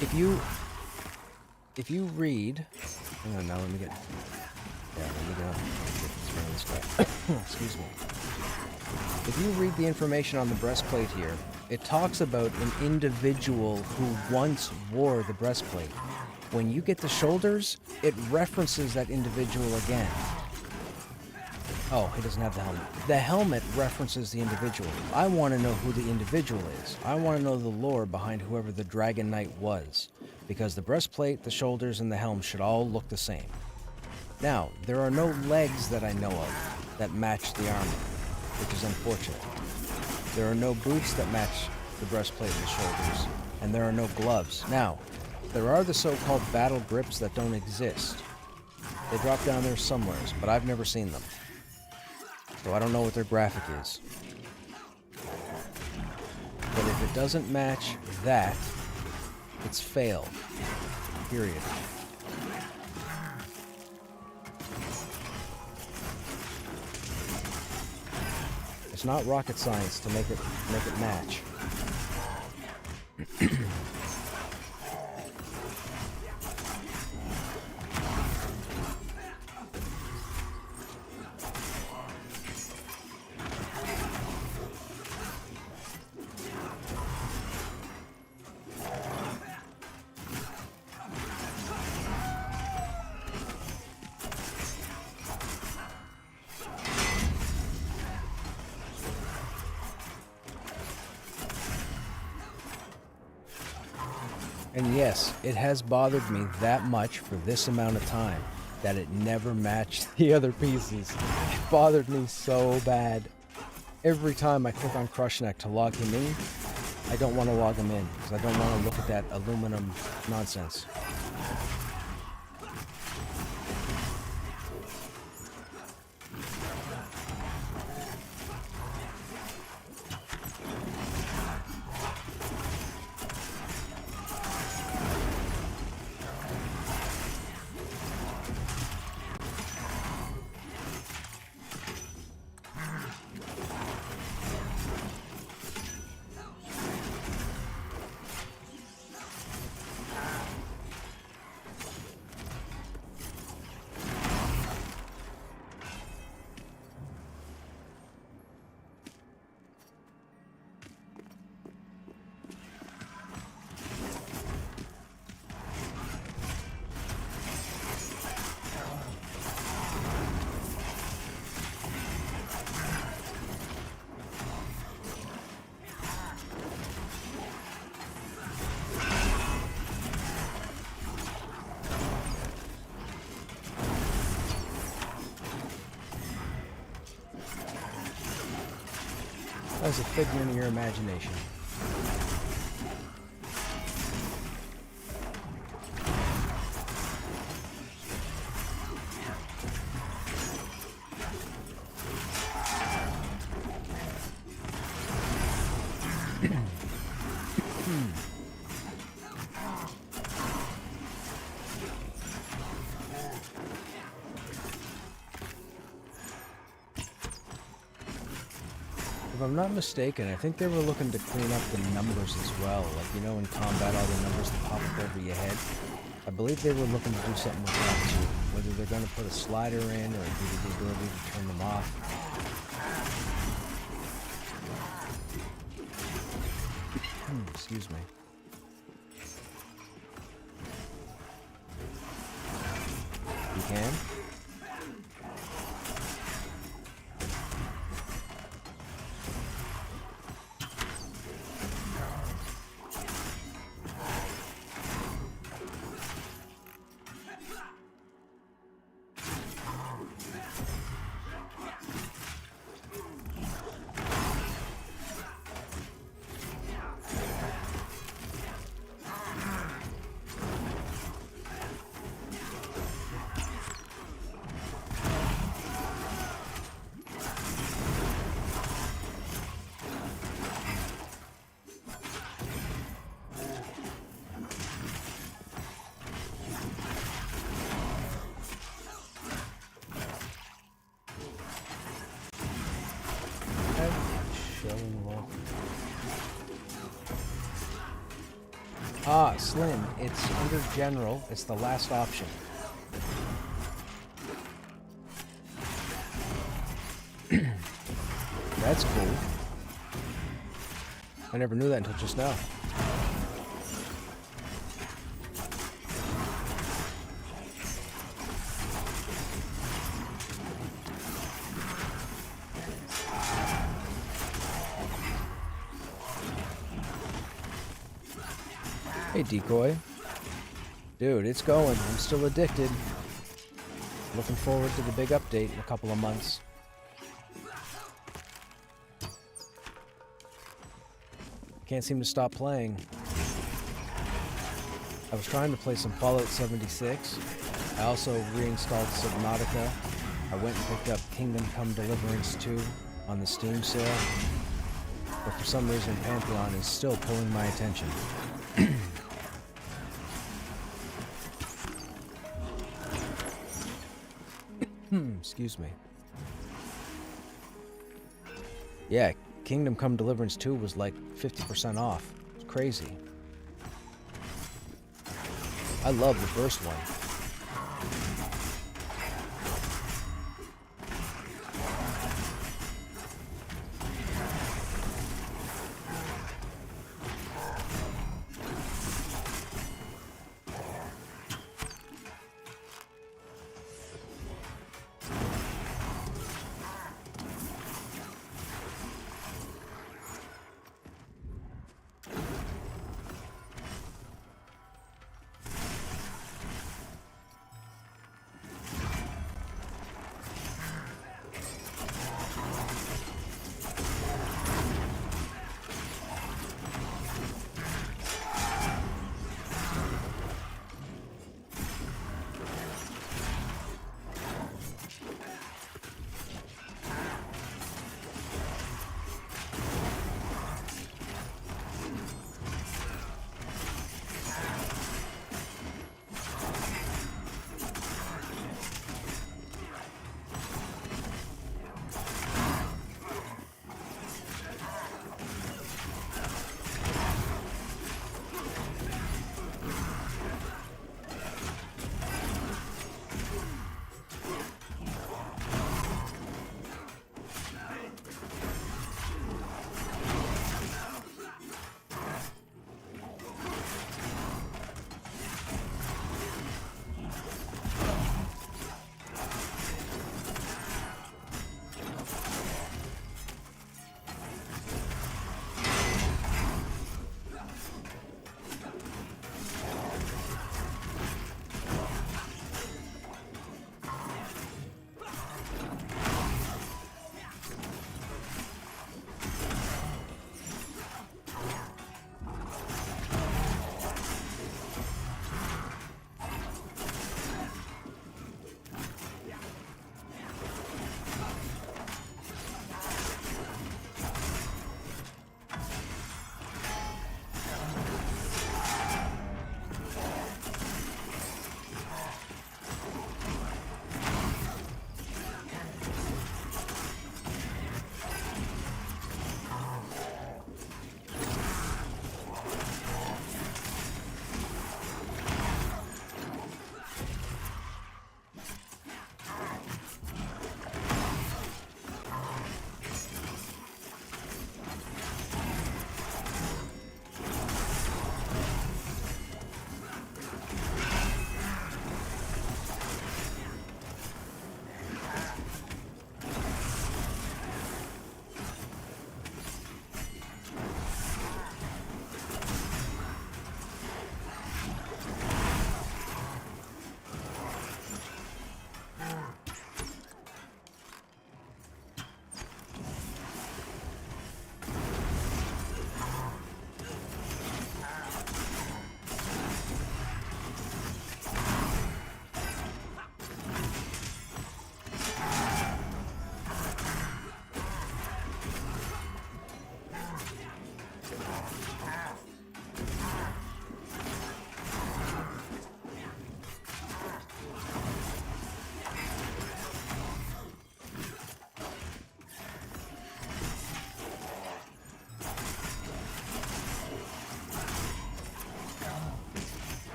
If you read, hang on now, let me get this guy. Excuse me. If you read the information on the breastplate here, it talks about an individual who once wore the breastplate. When you get the shoulders, it references that individual again. Oh, he doesn't have the helmet. The helmet references the individual. I want to know who the individual is. I want to know the lore behind whoever the Dragon Knight was. Because the breastplate, the shoulders, and the helm should all look the same. Now, there are no legs that I know of that match the armor, which is unfortunate. There are no boots that match the breastplate and the shoulders, and there are no gloves. Now, there are the so-called battle grips that don't exist. They drop down there somewhere, but I've never seen them. So I don't know what their graphic is. If it doesn't match that, it's failed. Period. It's not rocket science to make it match. And yes, it has bothered me that much for this amount of time that it never matched the other pieces. It bothered me so bad. Every time I click on Krushnek to log him in, I don't want to log him in because I don't want to look at that aluminum nonsense. That was a figment of your imagination. If I'm not mistaken, I think they were looking to clean up the numbers as well. Like, you know, in combat, all the numbers that pop up over your head. I believe they were looking to do something with that too. Whether they're going to put a slider in or give you the ability to turn them off. Excuse me. You can? Ah, Slim, it's under General. It's the last option. That's cool. I never knew that until just now. Hey, Decoy. Dude, it's going. I'm still addicted. Looking forward to the big update in a couple of months. Can't seem to stop playing. I was trying to play some Fallout 76. I also reinstalled Subnautica. I went and picked up Kingdom Come Deliverance 2 on the Steam sale. but for some reason Pantheon is still pulling my attention. Excuse me. Yeah, Kingdom Come Deliverance 2 was like 50% off. It's crazy. I love the first one.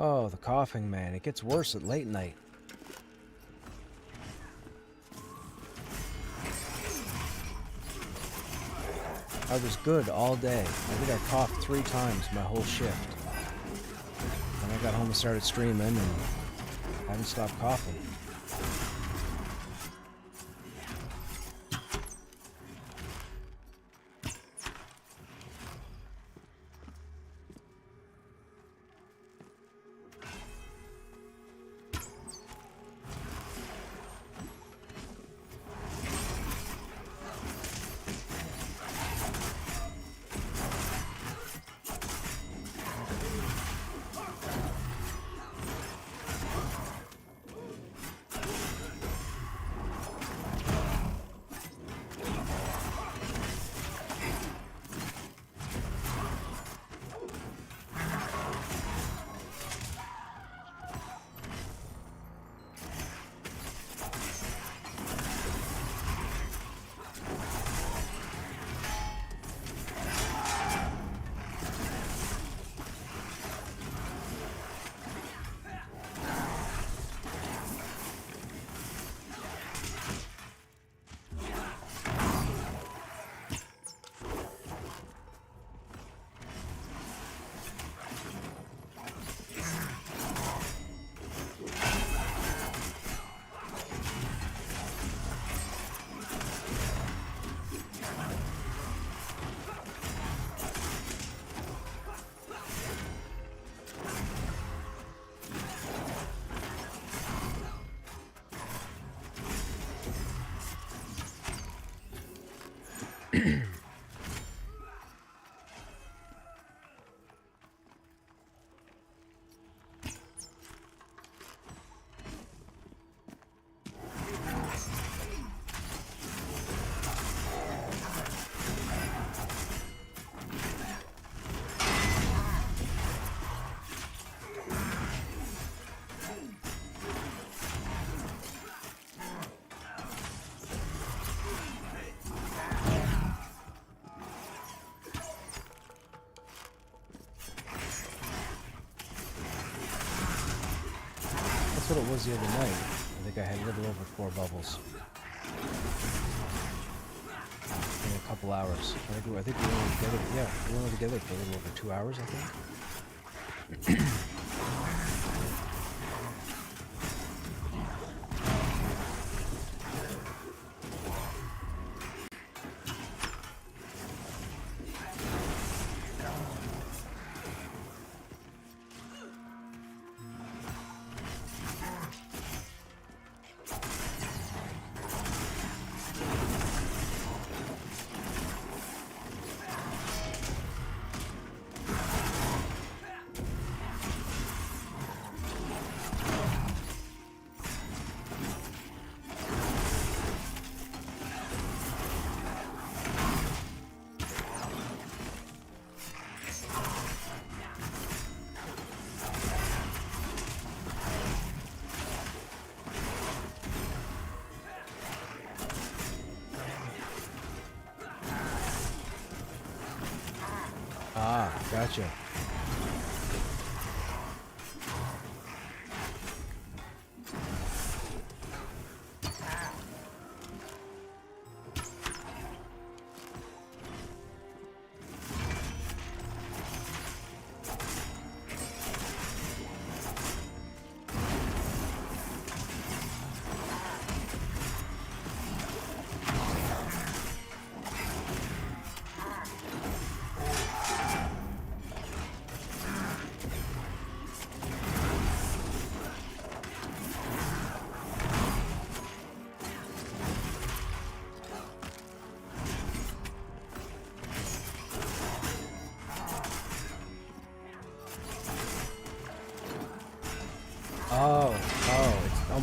Oh, the coughing, man. It gets worse at late night. I was good all day. I think I coughed 3 times my whole shift. Then I got home and started streaming and I haven't stopped coughing. That's what it was the other night. I think I had a little over 4 bubbles. In a couple hours. I think we were together. Yeah, we were together for a little over 2 hours, I think. Ah, gotcha.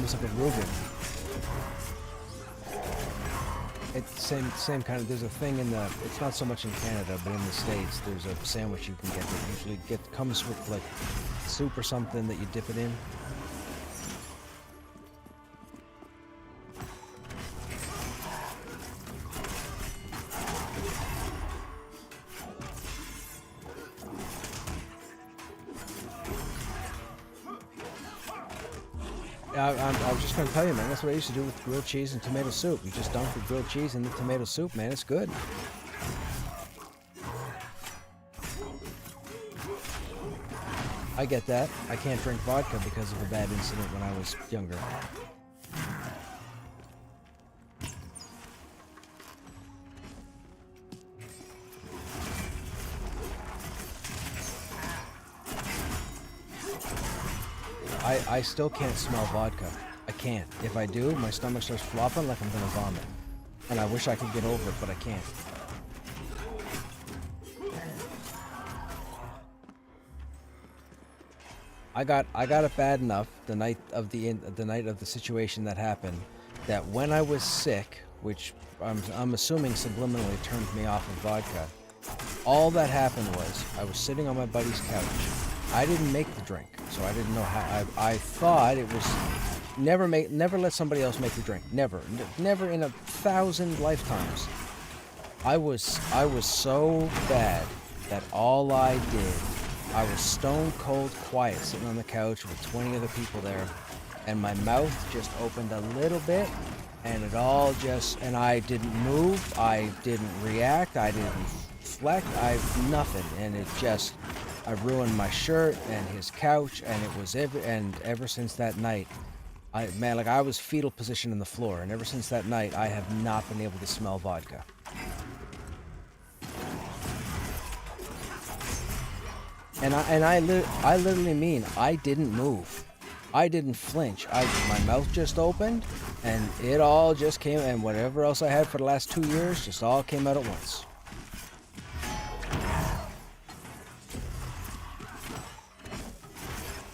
almost like a Reuben. It's same kind of. There's a thing in the. It's not so much in Canada, but in the States, there's a sandwich you can get that usually comes with like soup or something that you dip it in. I was just going to tell you, man, that's what I used to do with grilled cheese and tomato soup. You just dunk the grilled cheese in the tomato soup, man. It's good. I get that. I can't drink vodka because of a bad incident when I was younger. I still can't smell vodka. I can't. If I do, my stomach starts flopping like I'm gonna vomit. And I wish I could get over it, but I can't. I got it bad enough the night of the situation that happened, that when I was sick, which I'm assuming subliminally turned me off of vodka, all that happened was I was sitting on my buddy's couch. I didn't make the drink, so I didn't know how. I thought it was never let somebody else make the drink. Never in 1,000 lifetimes. I was so bad that all I did, I was stone cold quiet, sitting on the couch with 20 other people there, and my mouth just opened a little bit, and it all just, and I didn't move, I didn't react, I didn't flex, nothing, and it just. I ruined my shirt and his couch, and it was ever since that night, I was fetal position in the floor, and ever since that night, I have not been able to smell vodka. And I literally mean I didn't move, I didn't flinch. My mouth just opened, and it all just came, and whatever else I had for the last 2 years just all came out at once.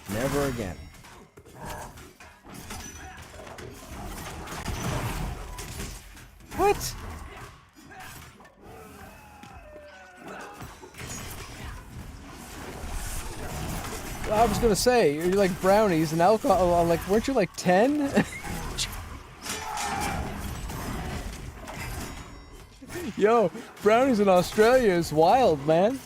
Never again. What? Well, I was gonna say, you're like brownies and alcohol. I'm like, weren't you like 10? Yo, brownies in Australia is wild, man.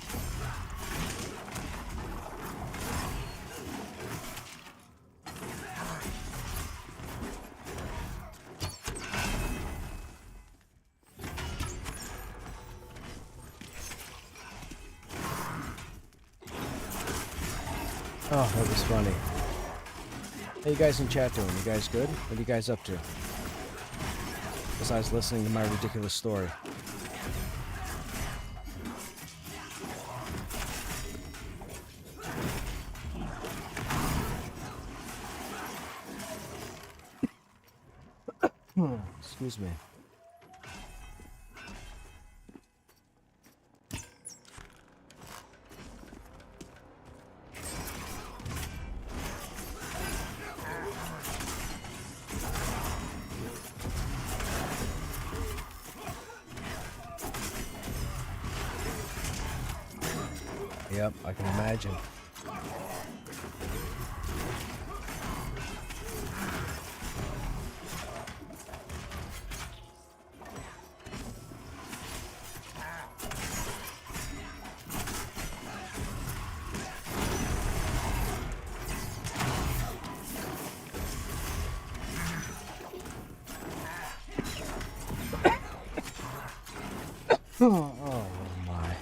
Oh, that was funny. Hey, you guys in chat doing? You guys good? What are you guys up to? Besides listening to my ridiculous story. Excuse me. Yep, I can imagine. Oh my.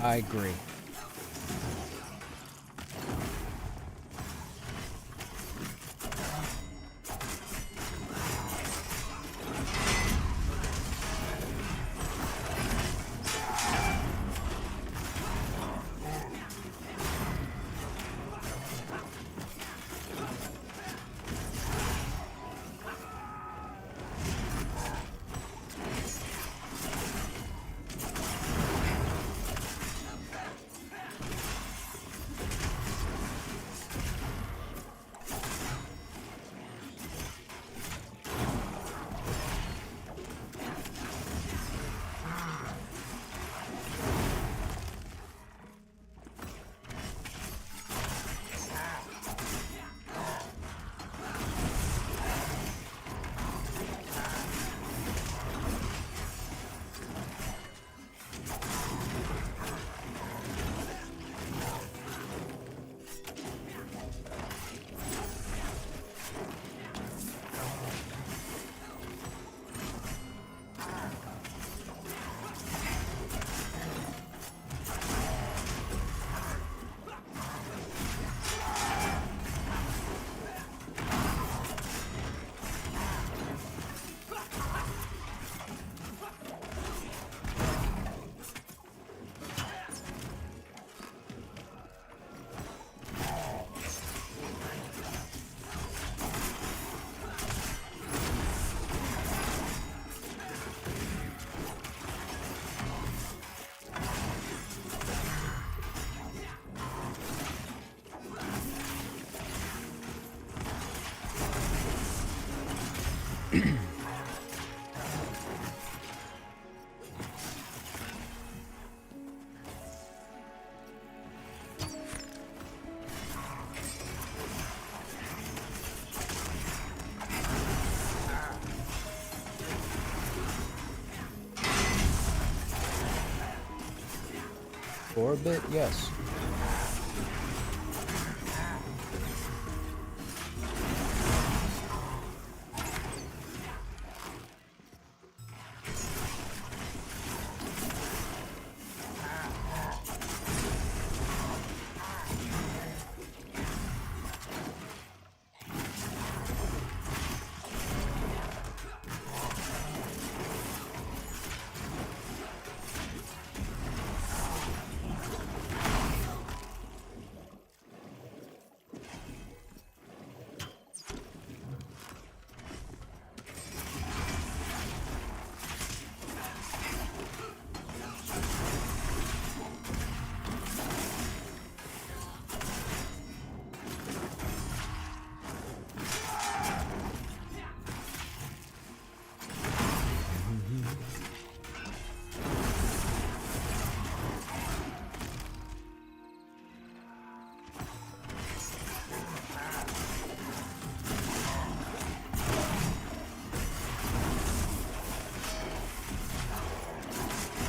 I agree. For a bit, yes.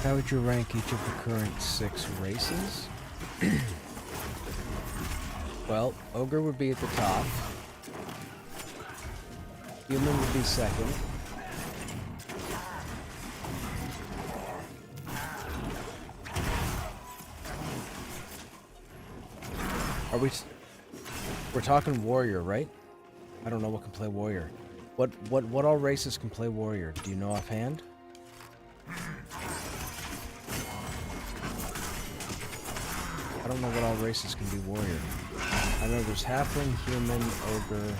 How would you rank each of the current 6 races? Well, Ogre would be at the top. Human would be second. We're talking warrior, right? I don't know what can play warrior. What all races can play warrior? Do you know offhand? I don't know what all races can be warrior. I know there's halfling, human, ogre,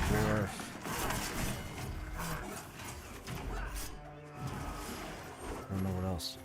dwarf. I don't know what else.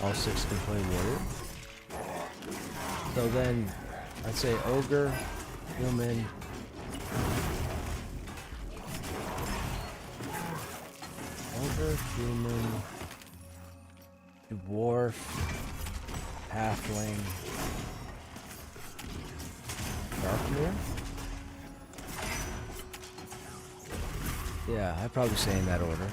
All 6 can play warrior. So then, I'd say ogre, human, dwarf, halfling, darkmere. Yeah, I'd probably say in that order.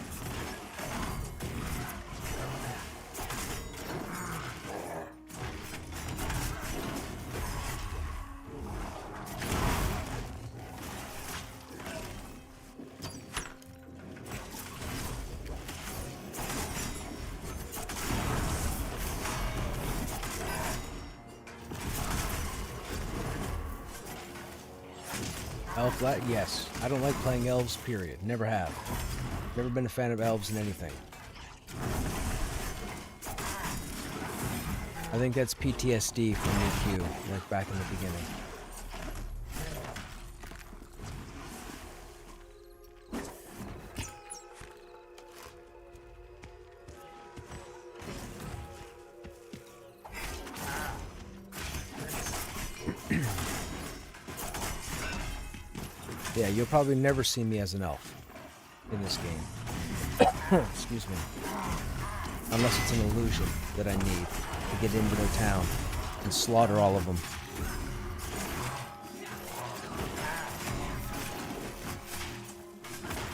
Elf, yes. I don't like playing elves, period. Never have. Never been a fan of elves in anything. I think that's PTSD from EQ, like back in the beginning. Yeah, you'll probably never see me as an elf in this game. Excuse me. Unless it's an illusion that I need to get into their town and slaughter all of them.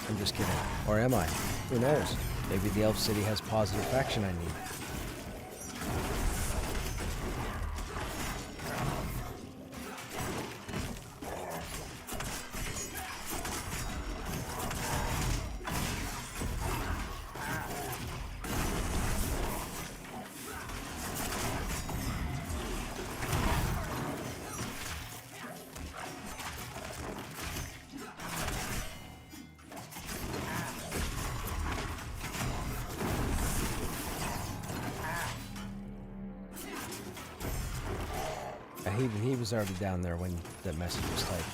I'm just kidding. Or am I? Who knows? Maybe the Elf City has positive faction I need. he was already down there when that message was typed.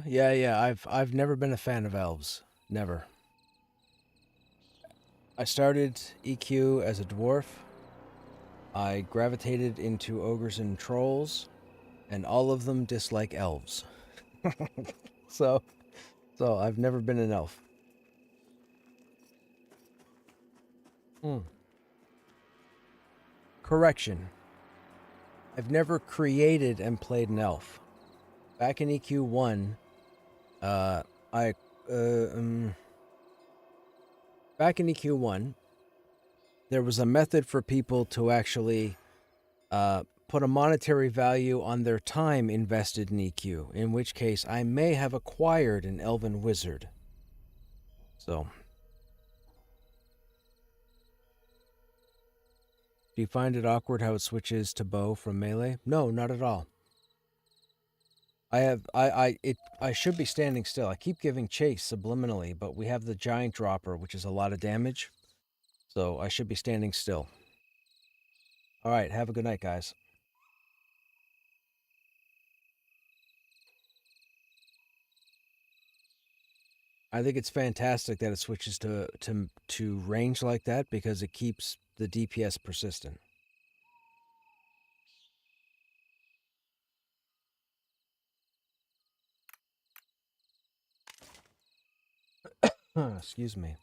Yeah. I've never been a fan of elves. Never. I started EQ as a dwarf. I gravitated into ogres and trolls, and all of them dislike elves. so I've never been an elf. Correction. I've never created and played an elf. Back in EQ1, back in EQ1, there was a method for people to actually put a monetary value on their time invested in EQ, in which case I may have acquired an elven wizard. So, do you find it awkward how it switches to bow from melee? No, not at all. I should be standing still. I keep giving chase subliminally, but we have the giant dropper, which is a lot of damage. So I should be standing still. All right, have a good night, guys. I think it's fantastic that it switches to range like that because it keeps the DPS persistent. Excuse me.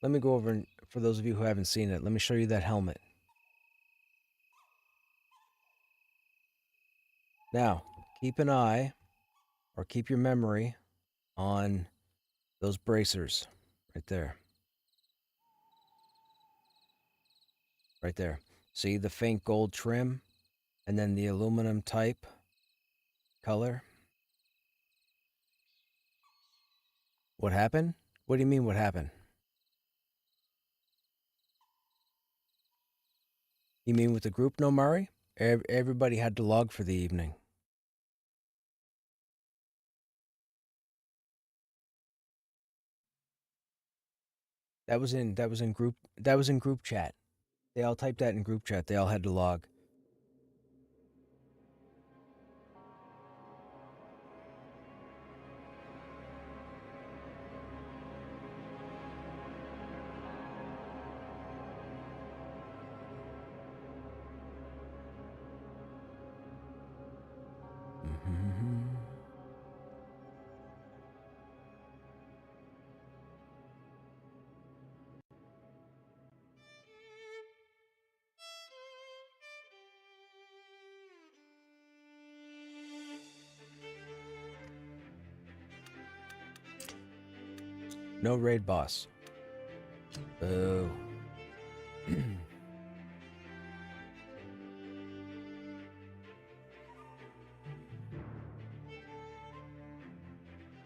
Let me go over, and for those of you who haven't seen it, let me show you that helmet. Now, keep an eye, or keep your memory, on those bracers right there. Right there. See the faint gold trim, and then the aluminum type color? What happened? What do you mean, what happened? You mean with the group, no Murray? Everybody had to log for the evening. That was in group chat. They all typed that in group chat. They all had to log. No raid boss. Boo.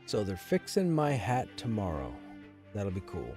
So they're fixing my hat tomorrow. That'll be cool.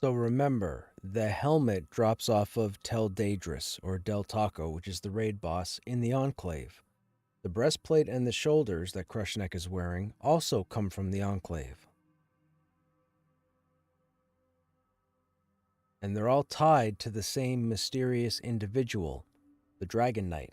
So remember, the helmet drops off of Tel Daedris, or Del Taco, which is the raid boss, in the Enclave. The breastplate and the shoulders that Krushnek is wearing also come from the Enclave. And they're all tied to the same mysterious individual, the Dragon Knight.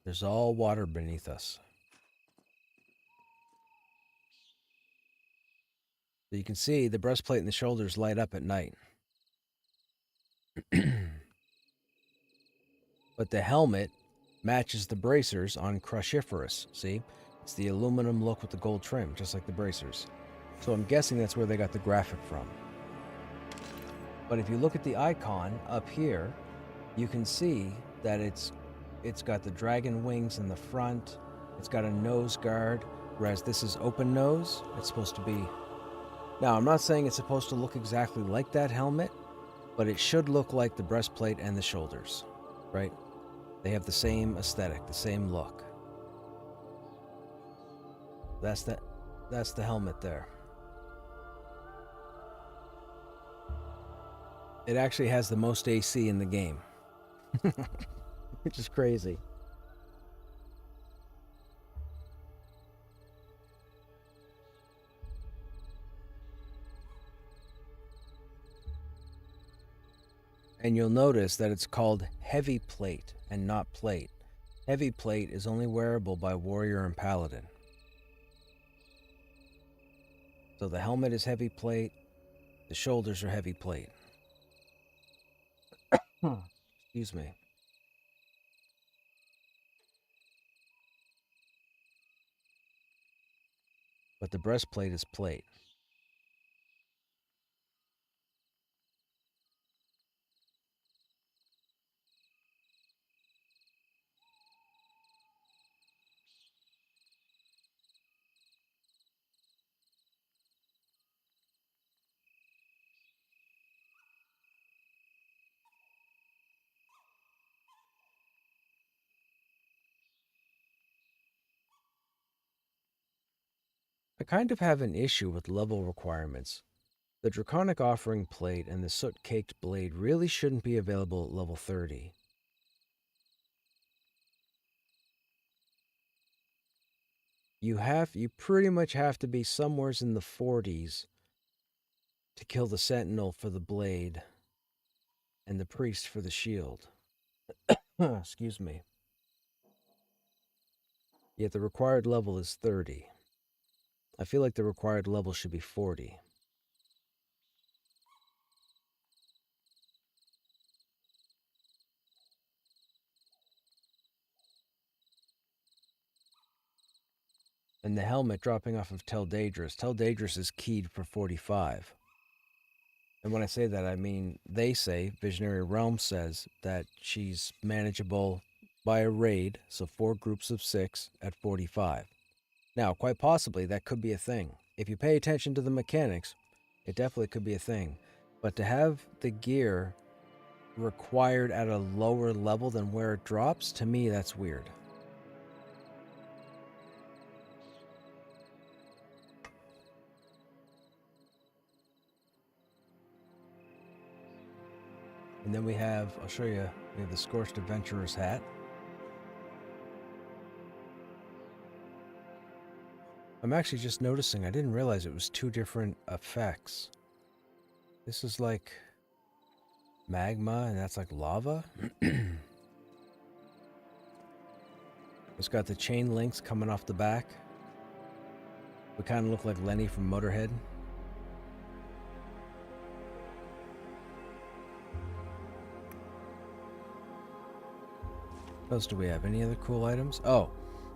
There's all water beneath us. So you can see the breastplate and the shoulders light up at night. But the helmet matches the bracers on Cruciferous. See? It's the aluminum look with the gold trim, just like the bracers. So I'm guessing that's where they got the graphic from. But if you look at the icon up here, you can see that it's got the dragon wings in the front. It's got a nose guard, whereas this is open nose. It's supposed to be... Now, I'm not saying it's supposed to look exactly like that helmet, but it should look like the breastplate and the shoulders, right? They have the same aesthetic, the same look. That's the helmet there. It actually has the most AC in the game. Which is crazy. And you'll notice that it's called heavy plate and not plate. Heavy plate is only wearable by warrior and paladin. So the helmet is heavy plate, the shoulders are heavy plate. Excuse me. But the breastplate is plate. I kind of have an issue with level requirements. The Draconic Offering Plate and the Soot-Caked Blade really shouldn't be available at level 30. You pretty much have to be somewheres in the 40s to kill the Sentinel for the blade and the Priest for the shield. Excuse me. Yet the required level is 30. I feel like the required level should be 40. And the helmet dropping off of Tel Daedris. Tel Daedris is keyed for 45. And when I say that, I mean, they say, Visionary Realm says, that she's manageable by a raid, so 4 groups of 6 at 45. Now, quite possibly, that could be a thing. If you pay attention to the mechanics, it definitely could be a thing. But to have the gear required at a lower level than where it drops, to me, that's weird. And then we have, I'll show you, we have the Scorched Adventurer's hat. I'm actually just noticing, I didn't realize it was 2 different effects. This is like magma, and that's like lava. It's got the chain links coming off the back. We kind of look like Lenny from Motorhead. What else do we have? Any other cool items? Oh,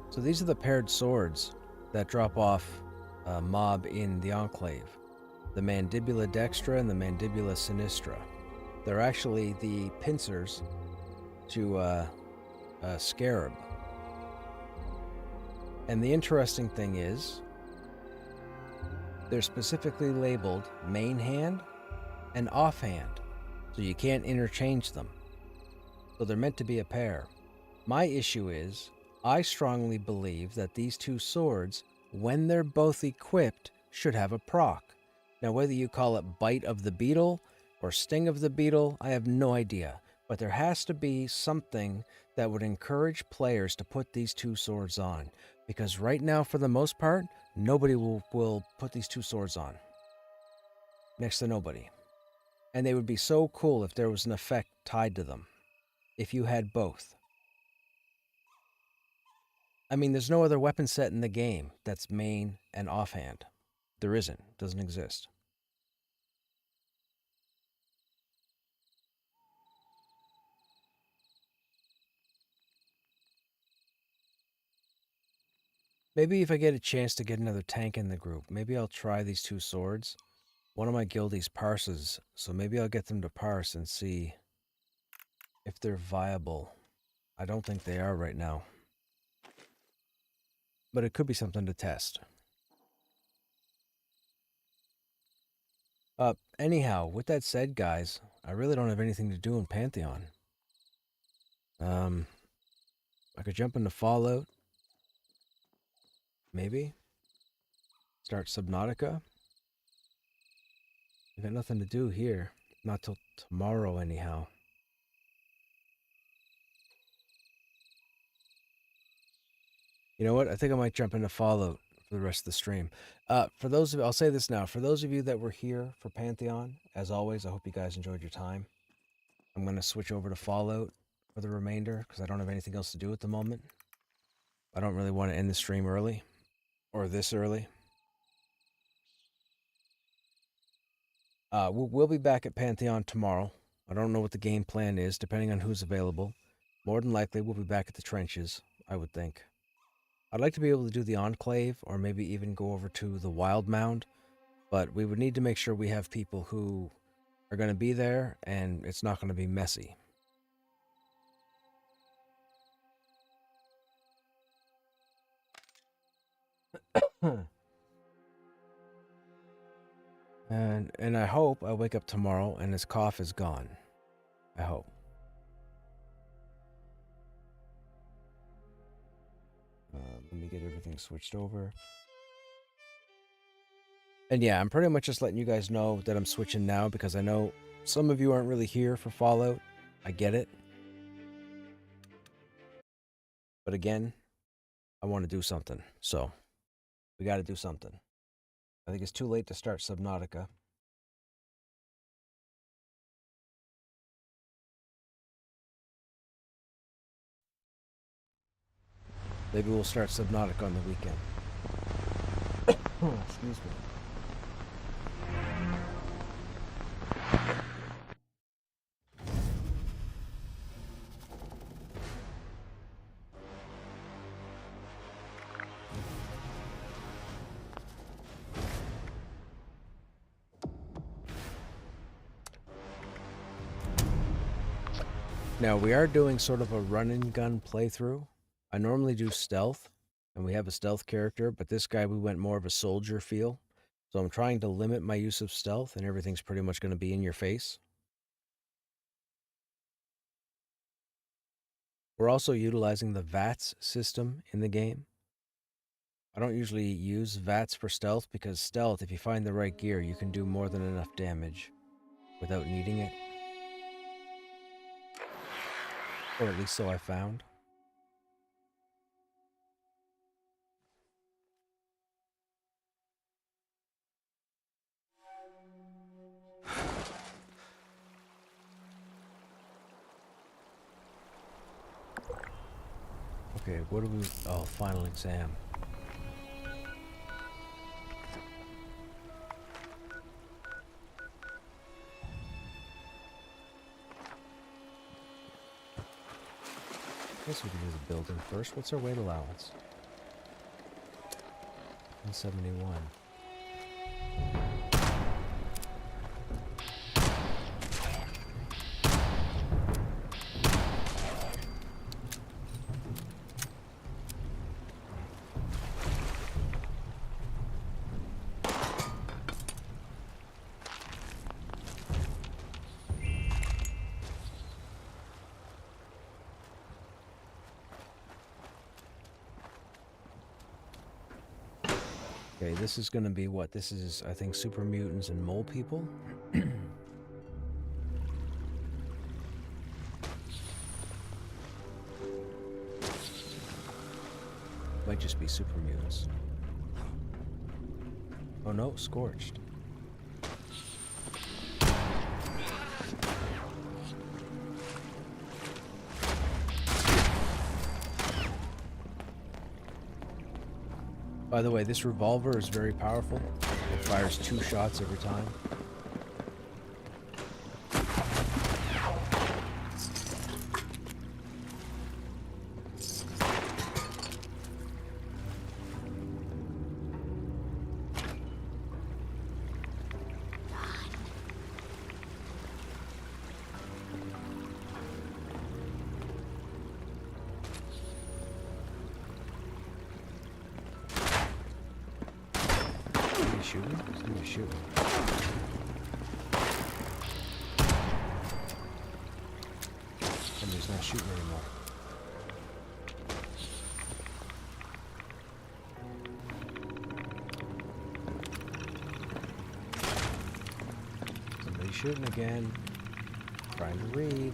so these are the paired swords that drop off a mob in the Enclave. The Mandibula Dextra and the Mandibula Sinistra. They're actually the pincers to a scarab. And the interesting thing is, they're specifically labeled main hand and offhand, so you can't interchange them. So they're meant to be a pair. My issue is, I strongly believe that these two swords, when they're both equipped, should have a proc. Now, whether you call it Bite of the Beetle or Sting of the Beetle, I have no idea. But there has to be something that would encourage players to put these two swords on. Because right now, for the most part, nobody will put these two swords on. Next to nobody. And they would be so cool if there was an effect tied to them. If you had both. I mean, there's no other weapon set in the game that's main and offhand. There isn't. Doesn't exist. Maybe if I get a chance to get another tank in the group, maybe I'll try these two swords. One of my guildies parses, so maybe I'll get them to parse and see if they're viable. I don't think they are right now. But it could be something to test. Anyhow, with that said, guys, I really don't have anything to do in Pantheon. I could jump into Fallout. Maybe. Start Subnautica. I got nothing to do here. Not till tomorrow, anyhow. You know what? I think I might jump into Fallout for the rest of the stream. For those of I'll say this now. For those of you that were here for Pantheon, as always, I hope you guys enjoyed your time. I'm going to switch over to Fallout for the remainder because I don't have anything else to do at the moment. I don't really want to end the stream early or this early. We'll be back at Pantheon tomorrow. I don't know what the game plan is, depending on who's available. More than likely, we'll be back at the trenches, I would think. I'd like to be able to do the Enclave, or maybe even go over to the Wild Mound, but we would need to make sure we have people who are going to be there, and it's not going to be messy. And I hope I wake up tomorrow and his cough is gone. I hope. Let me get everything switched over. And yeah, I'm pretty much just letting you guys know that I'm switching now because I know some of you aren't really here for Fallout. I get it. But again, I want to do something. So, we got to do something. I think it's too late to start Subnautica. Maybe we'll start Subnautica on the weekend. Excuse me. Now, we are doing sort of a run-and-gun playthrough. I normally do stealth, and we have a stealth character, but this guy we went more of a soldier feel. So I'm trying to limit my use of stealth, and everything's pretty much going to be in your face. We're also utilizing the VATS system in the game. I don't usually use VATS for stealth, because stealth, if you find the right gear, you can do more than enough damage without needing it. Or at least so I found. Okay, what do we... Oh, final exam. I guess we can do the building first. What's our weight allowance? 171. Okay, this is gonna be what? This is, I think, super mutants and mole people. Might just be super mutants. Oh no, scorched. By the way, this revolver is very powerful. It fires 2 shots every time. Shooting? Somebody's shooting. Somebody's not shooting anymore. Somebody's shooting again. Trying to read.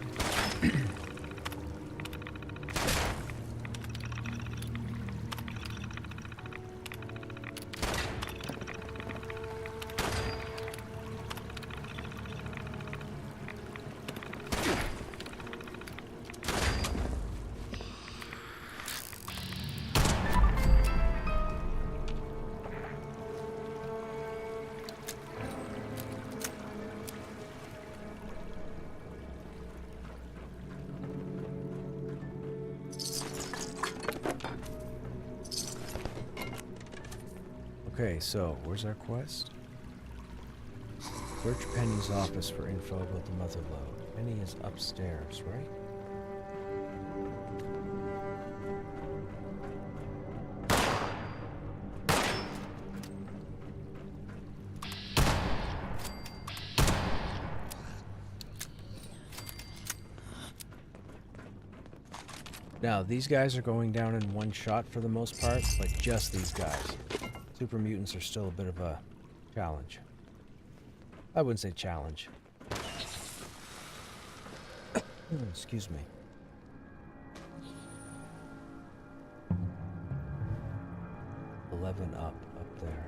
Okay, so where's our quest? Search Penny's office for info about the mother lode. Penny is upstairs, right? Now, these guys are going down in one shot for the most part, like just these guys. Super mutants are still a bit of a challenge. I wouldn't say challenge. Excuse me. Up there.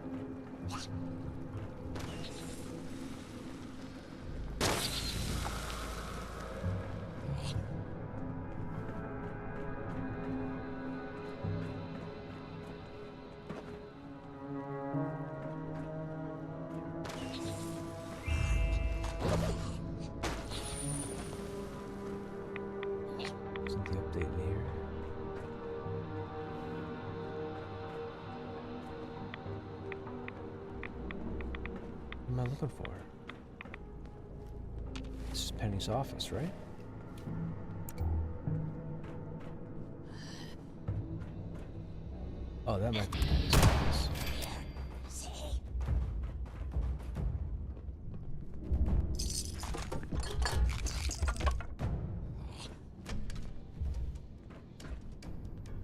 Isn't the update here? What am I looking for? This is Penny's office, right? Oh, that might be Penny's office.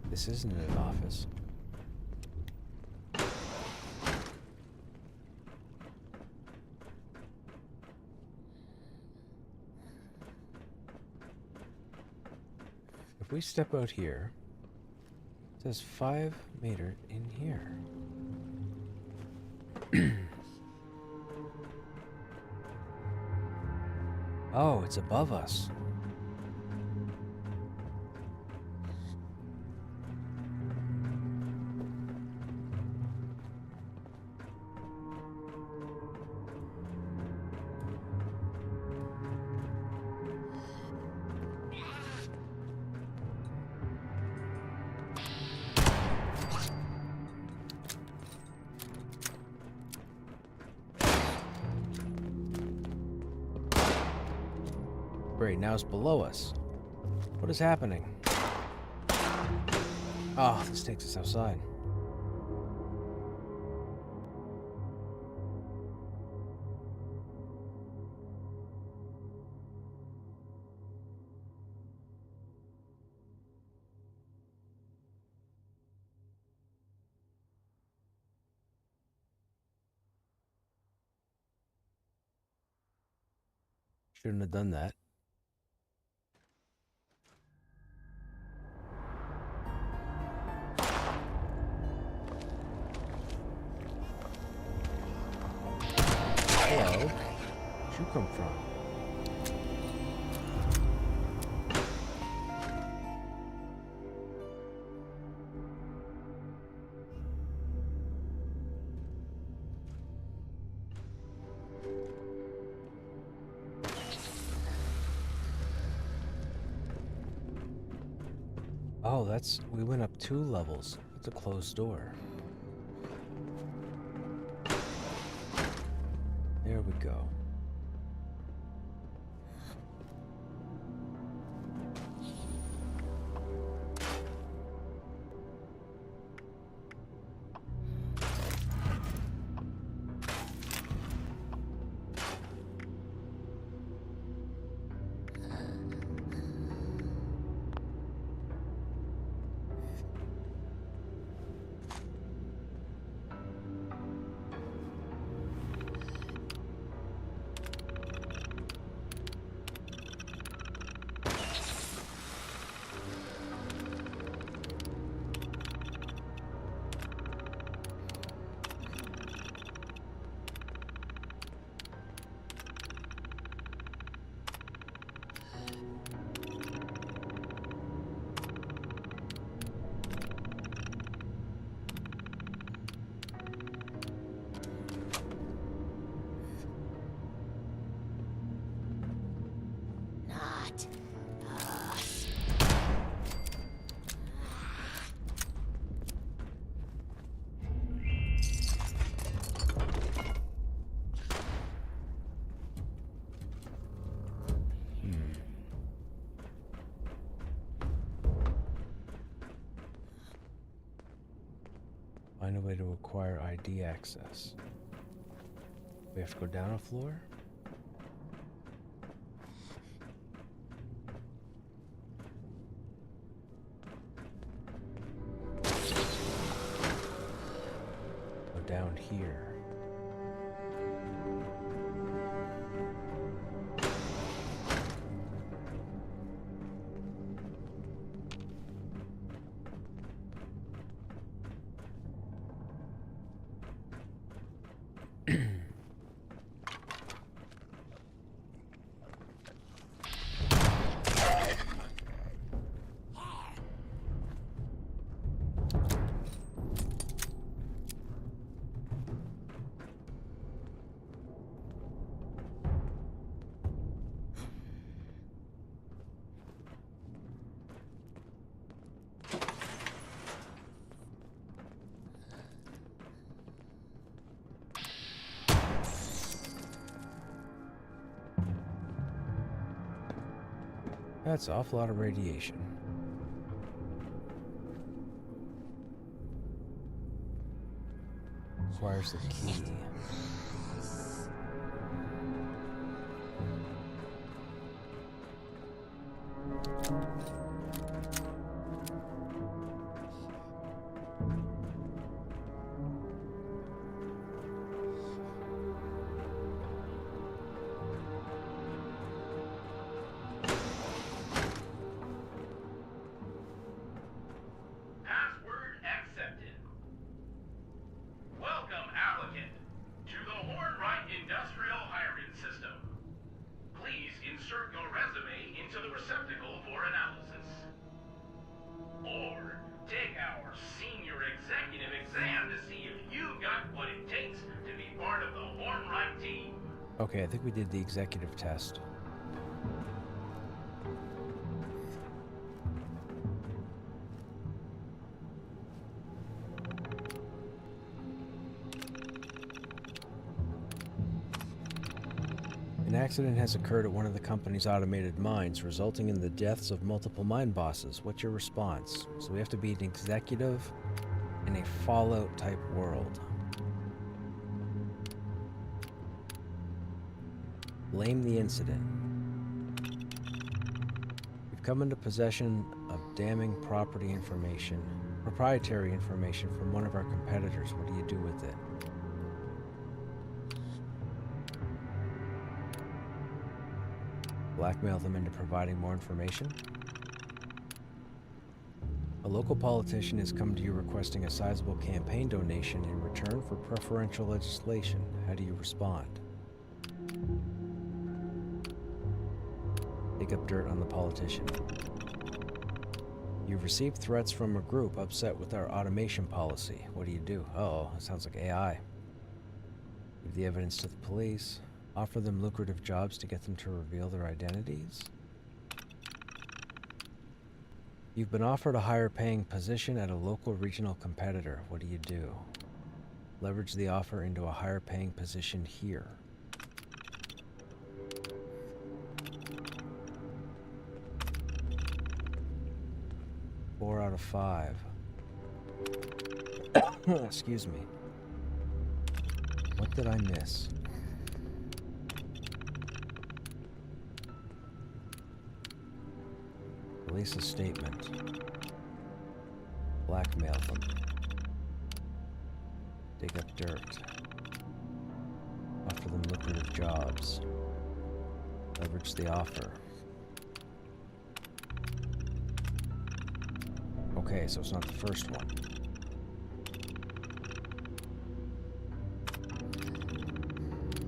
This isn't an office. If we step out here, it says 5 meter in here. Oh, it's above us. Great, now it's below us. What is happening? Oh, this takes us outside. Shouldn't have done that. Hello. Where'd you come from? Oh, we went up 2 levels. It's a closed door. There we go. Find a way to acquire ID access. We have to go down a floor? Go down here. That's an awful lot of radiation. Requires the key. Okay, I think we did the executive test. An accident has occurred at one of the company's automated mines, resulting in the deaths of multiple mine bosses. What's your response? So we have to be an executive in a Fallout-type world. Blame the incident. You've come into possession of damning proprietary information from one of our competitors. What do you do with it? Blackmail them into providing more information? A local politician has come to you requesting a sizable campaign donation in return for preferential legislation. How do you respond? Dig up dirt on the politician. You've received threats from a group upset with our automation policy. What do you do? Uh-oh, it sounds like AI. Give the evidence to the police. Offer them lucrative jobs to get them to reveal their identities. You've been offered a higher paying position at a local regional competitor. What do you do? Leverage the offer into a higher paying position here. Four out of 5. Excuse me. What did I miss? Release a statement. Blackmail them. Dig up dirt. Offer them lucrative jobs. Leverage the offer. Okay, so it's not the first one.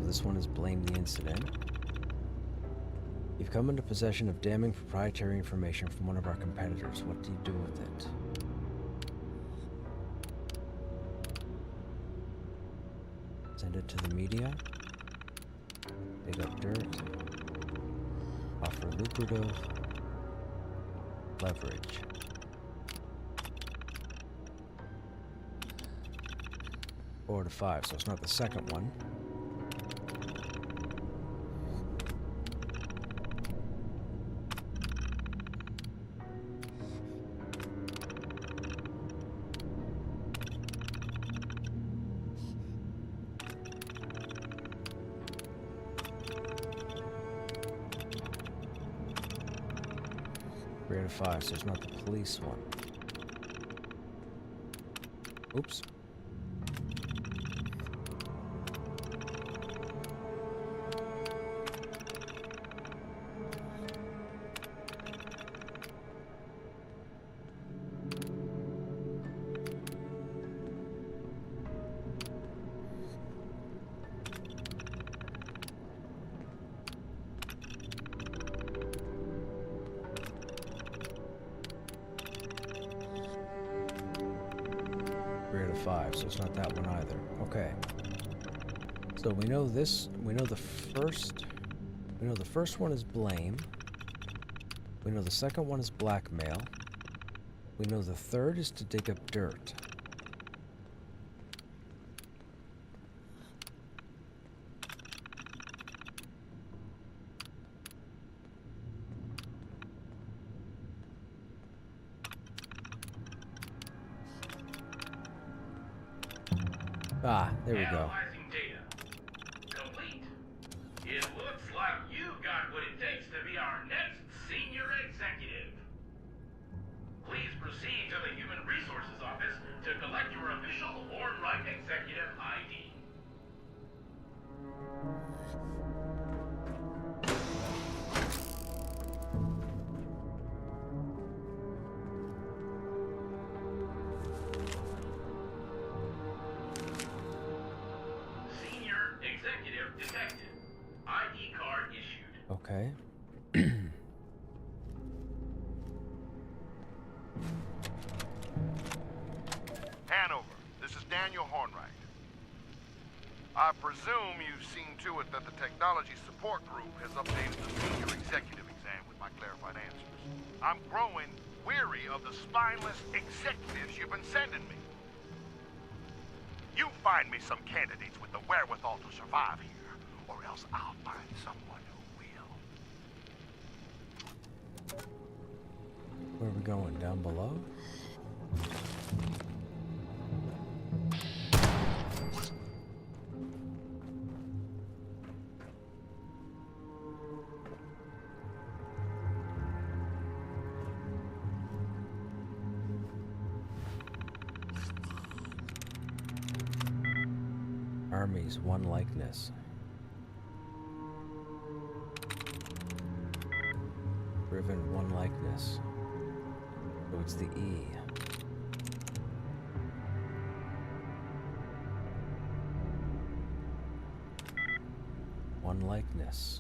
This one is blame the incident. You've come into possession of damning proprietary information from one of our competitors. What do you do with it? Send it to the media. Dig up dirt. Offer lucrative. Leverage. Four to 5, so it's not the second one. Three out of 5, so it's not the police one. Oops. Out of 5, so it's not that one either. Okay. So we know this, we know the first one is blame. We know the second one is blackmail. We know the third is to dig up dirt. Ah, there we go. Analyzing data. Complete. It looks like you got what it takes to be our next senior executive. Please proceed to the Human Resources Office to collect your official Hornwright Executive ID. Detected. ID card issued. Okay. Hanover, this is Daniel Hornwright. I presume you've seen to it that the Technology Support Group has updated the senior executive exam with my clarified answers. I'm growing weary of the spineless executives you've been sending me. You find me some candidates with the wherewithal to survive here, or else I'll find someone who will. Where are we going? Down below? Armies, one likeness. Driven one likeness. So it's the E. One likeness.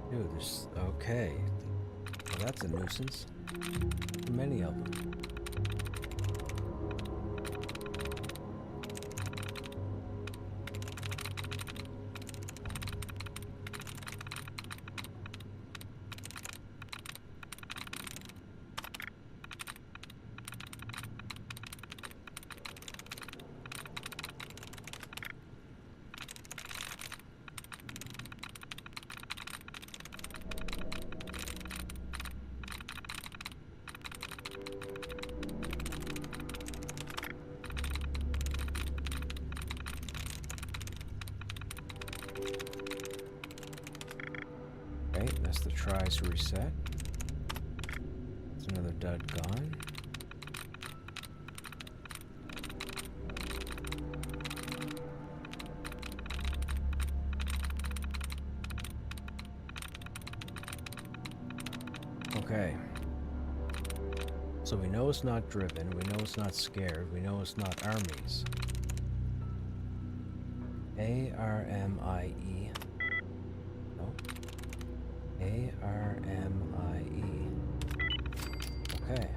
Dude, there's... Okay. Well, that's a nuisance. Many of them. Okay, that's the tries to reset. There's another dud gone. Okay. So we know it's not driven, we know it's not scared, we know it's not armies. A-R-M-I-E. No. A-R-M-I-E. Okay.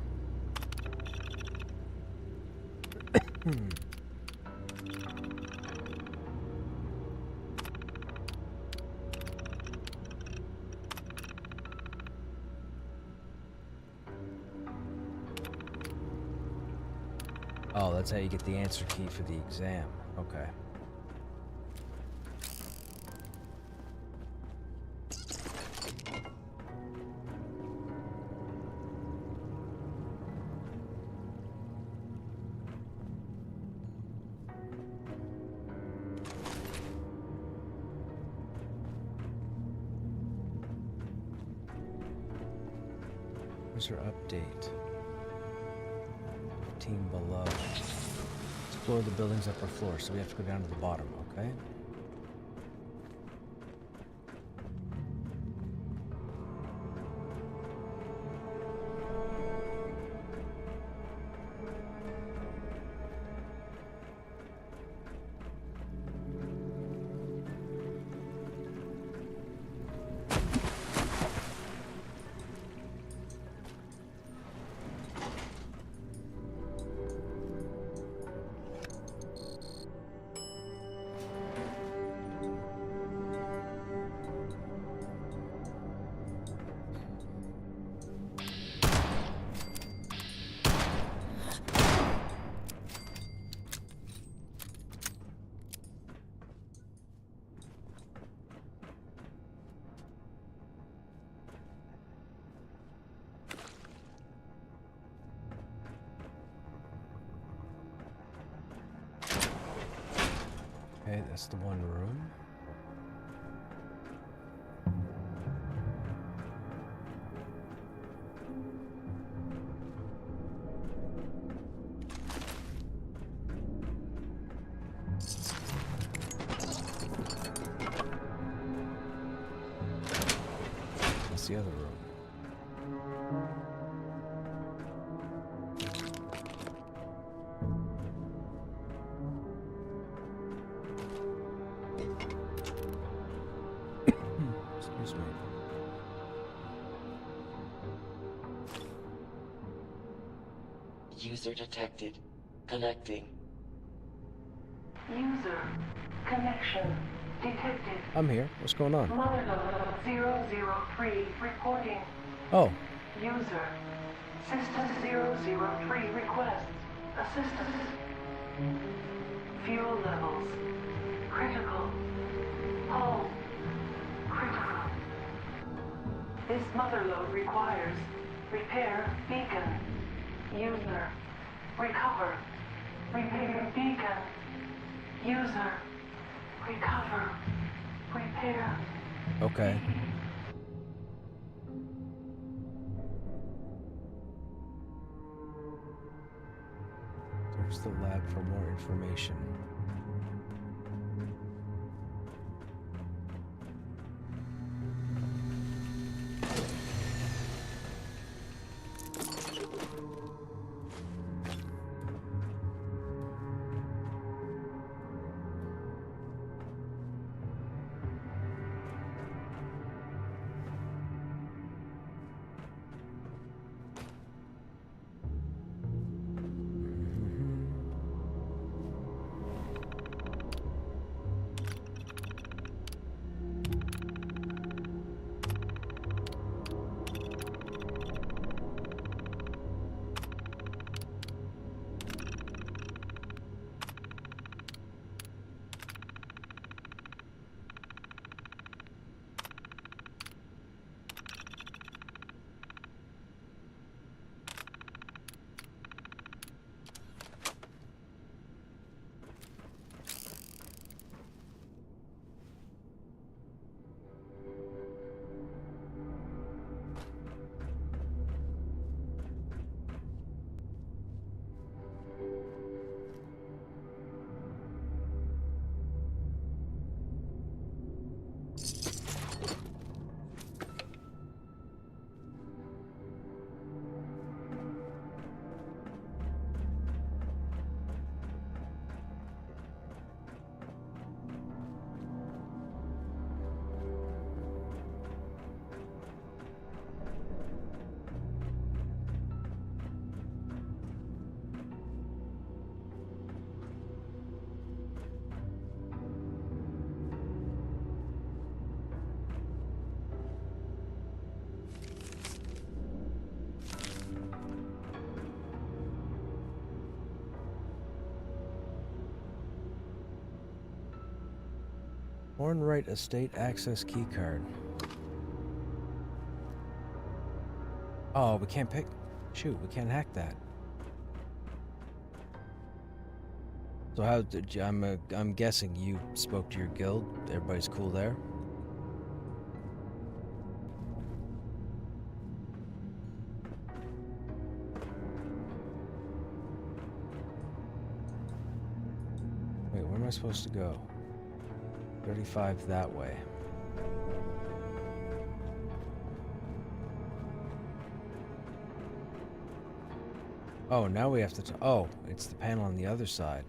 Oh, that's how you get the answer key for the exam. Okay. Where's our update? Team below. Explore the building's upper floor, so we have to go down to the bottom, okay? Okay, that's the one room. That's the other room. Excuse me. User detected. Connecting. User connection detected. I'm here. What's going on? Motherlode 003 reporting. Oh, User System 003 requests assistance. Fuel levels critical. Hull critical. This motherlode requires repair beacon. User recover. Repair beacon. User recover. Repair. okay. Search the lab for more information. Hornwright Estate access keycard. Oh, we can't pick. Shoot, we can't hack that. So how did you, I'm guessing you spoke to your guild. Everybody's cool there. Wait, where am I supposed to go? 35 that way. Oh, now we have to. Oh, it's the panel on the other side.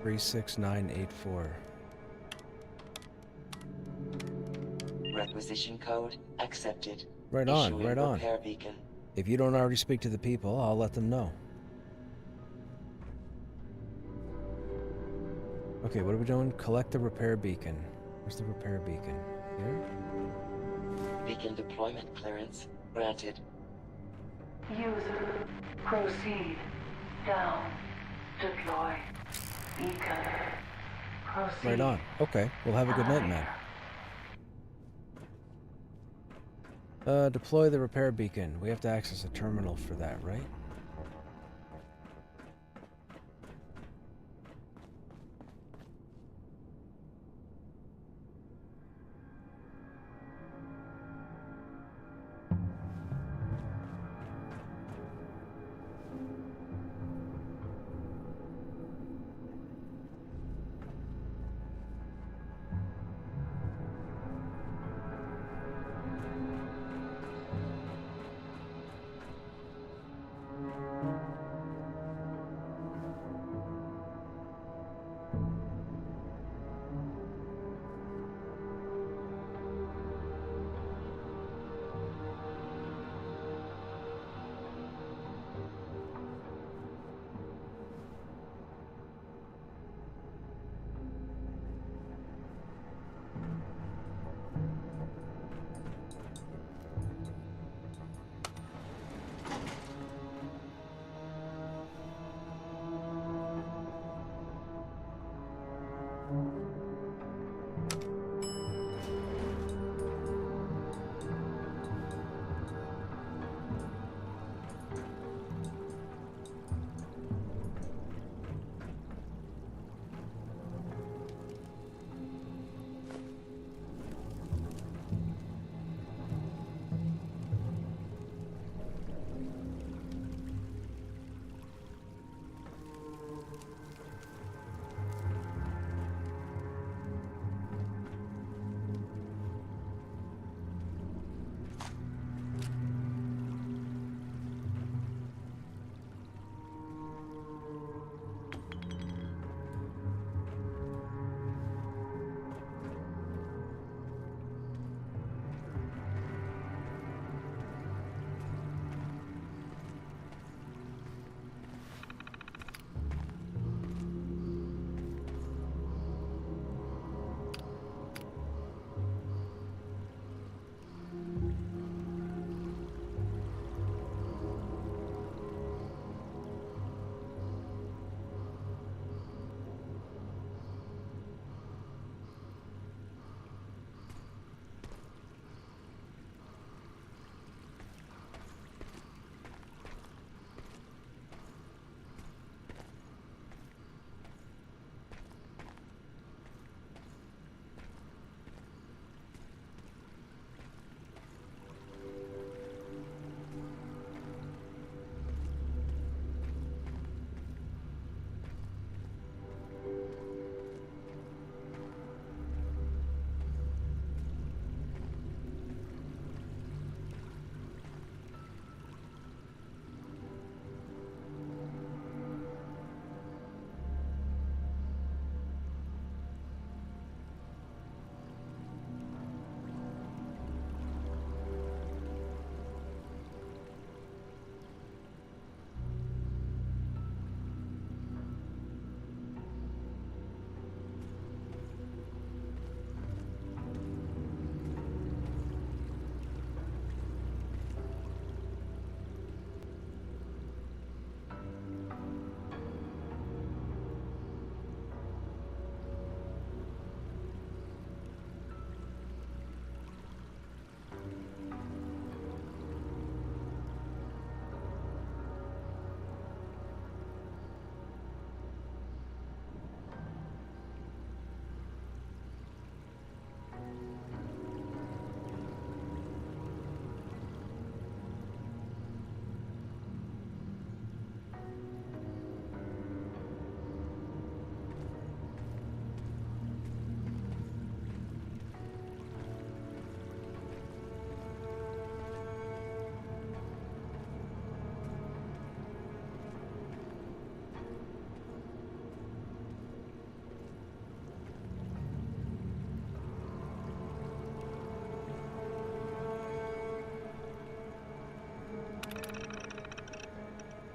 $36984. Requisition code accepted. Right on, Issuing right on. repair beacon. If you don't already speak to the people, I'll let them know. Okay, what are we doing? Collect the repair beacon. Where's the repair beacon? Here? Beacon deployment clearance granted. User, proceed. Down. Deploy. Beacon. Proceed. Right on. Okay, well have a good night, man. Deploy the repair beacon. We have to access a terminal for that, right?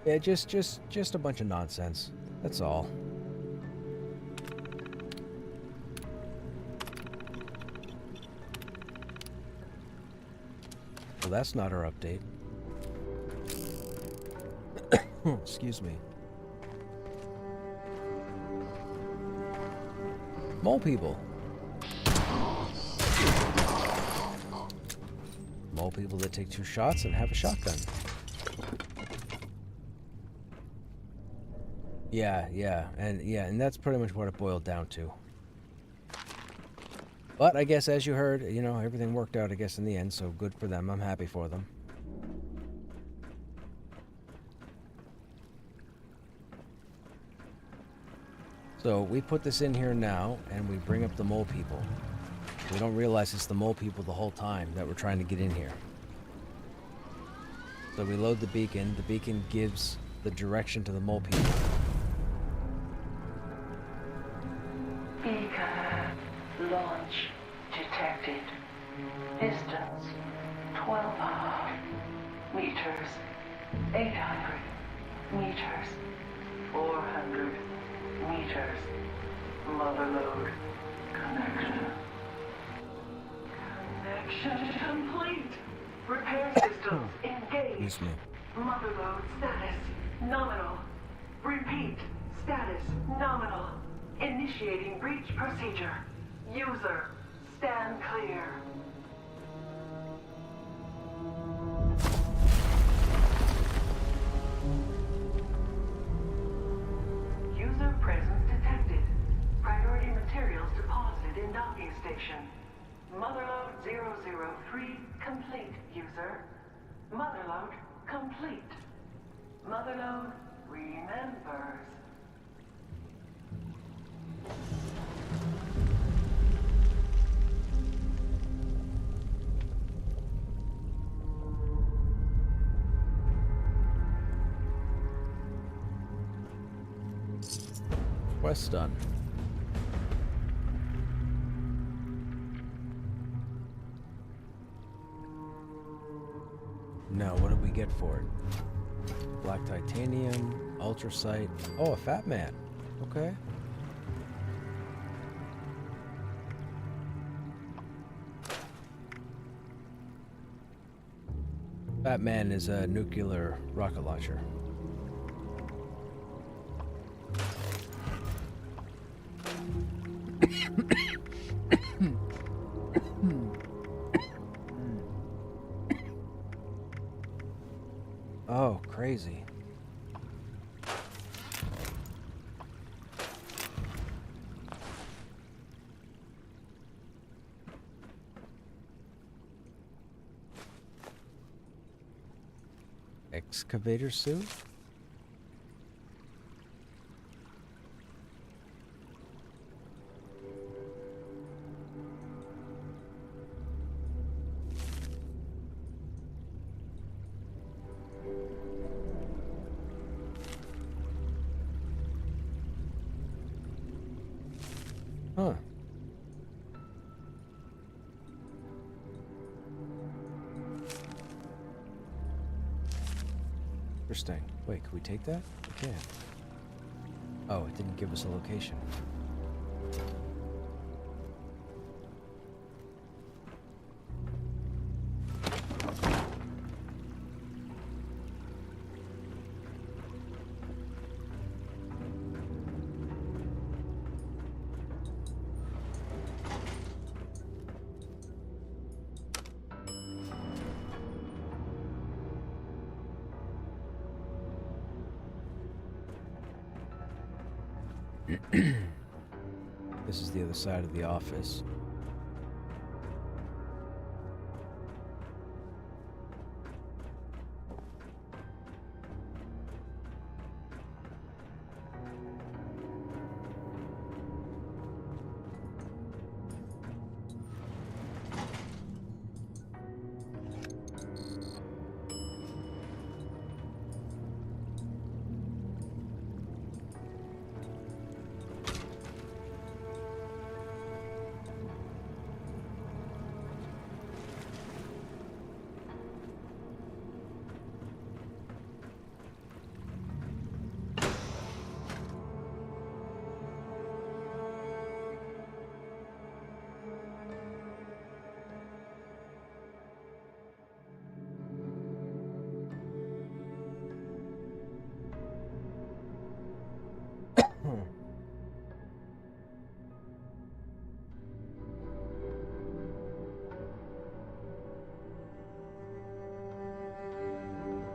Yeah, just a bunch of nonsense. That's all. Well, that's not our update. Excuse me. Mole people. Mole people that take 2 shots and have a shotgun. Yeah, and that's pretty much what it boiled down to. But I guess, as you heard, you know, everything worked out, I guess, in the end, so good for them. I'm happy for them. So we put this in here now, and we bring up the mole people. We don't realize it's the mole people the whole time that we're trying to get in here. So we load the beacon. The beacon gives the direction to the mole people. Beacon launch detected. Distance 1,200 meters. 800 meters. 400 meters. Mother load connection. Connection complete. Repair systems engaged. Excuse me. Mother load status nominal. Repeat. Status nominal. Initiating breach procedure. User, stand clear. User presence detected. Priority materials deposited in docking station. Motherload 003 complete, user. Motherload complete. Motherload remembers. Quest done. No, what did we get for it? Black titanium, ultrasight. Oh, a fat man. Okay. Fat man is a nuclear rocket launcher. Oh, crazy. Excavator suit? Huh. Interesting. Wait, can we take that? We can. Oh, it didn't give us a location. This is the other side of the office.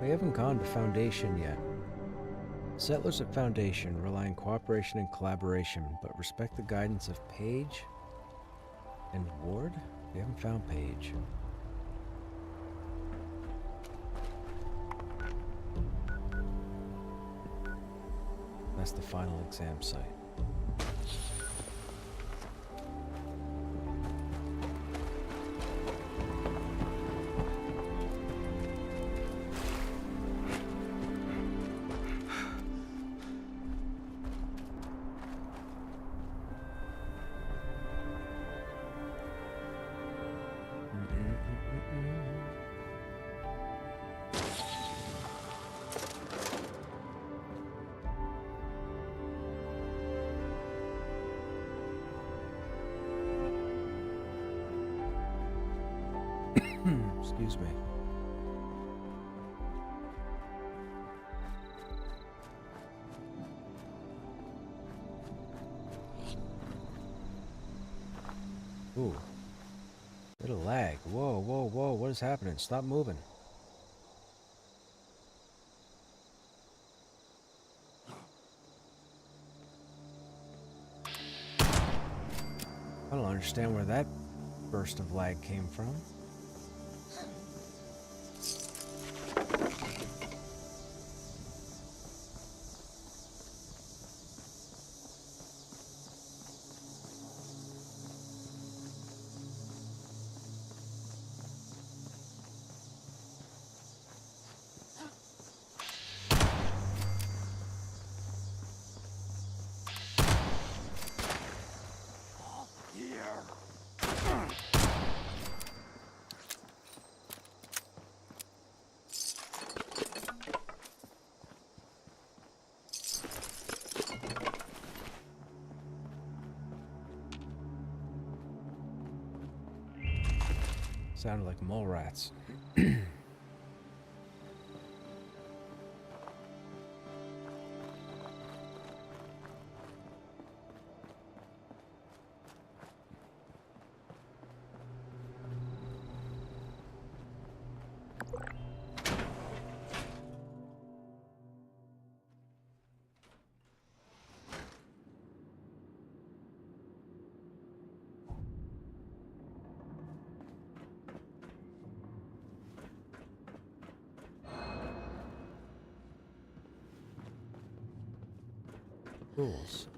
We haven't gone to Foundation yet. Settlers at Foundation rely on cooperation and collaboration, but respect the guidance of Page and Ward? We haven't found Page. That's the final exam site. Excuse me. Ooh. Bit of lag. Whoa, whoa, whoa. What is happening? Stop moving. I don't understand where that burst of lag came from. Sounded like mole rats. Rules.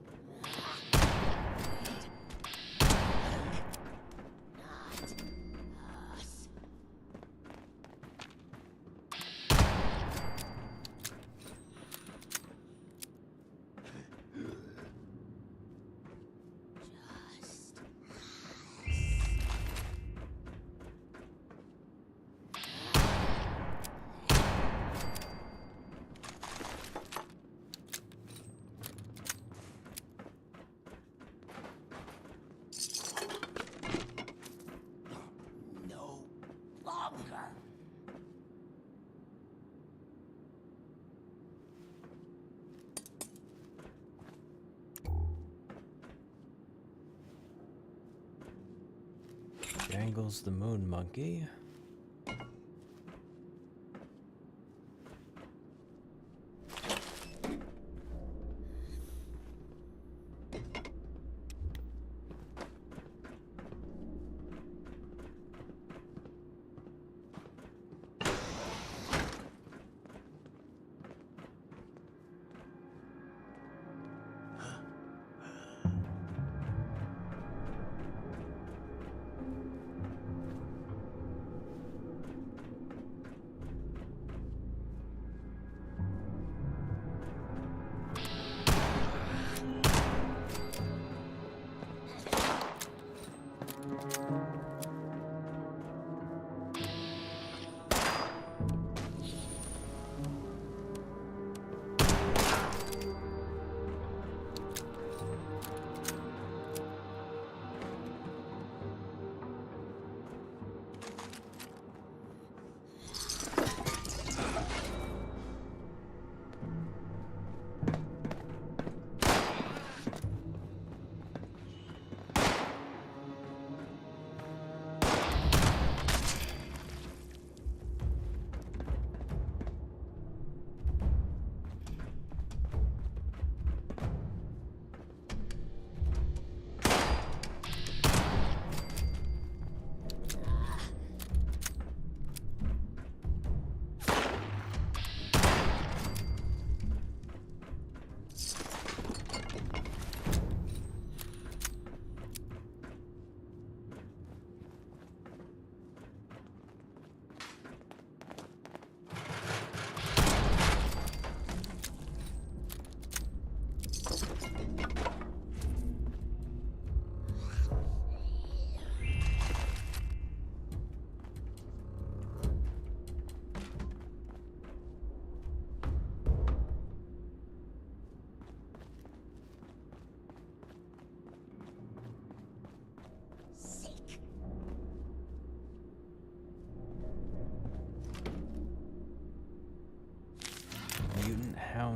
Jangles the moon monkey.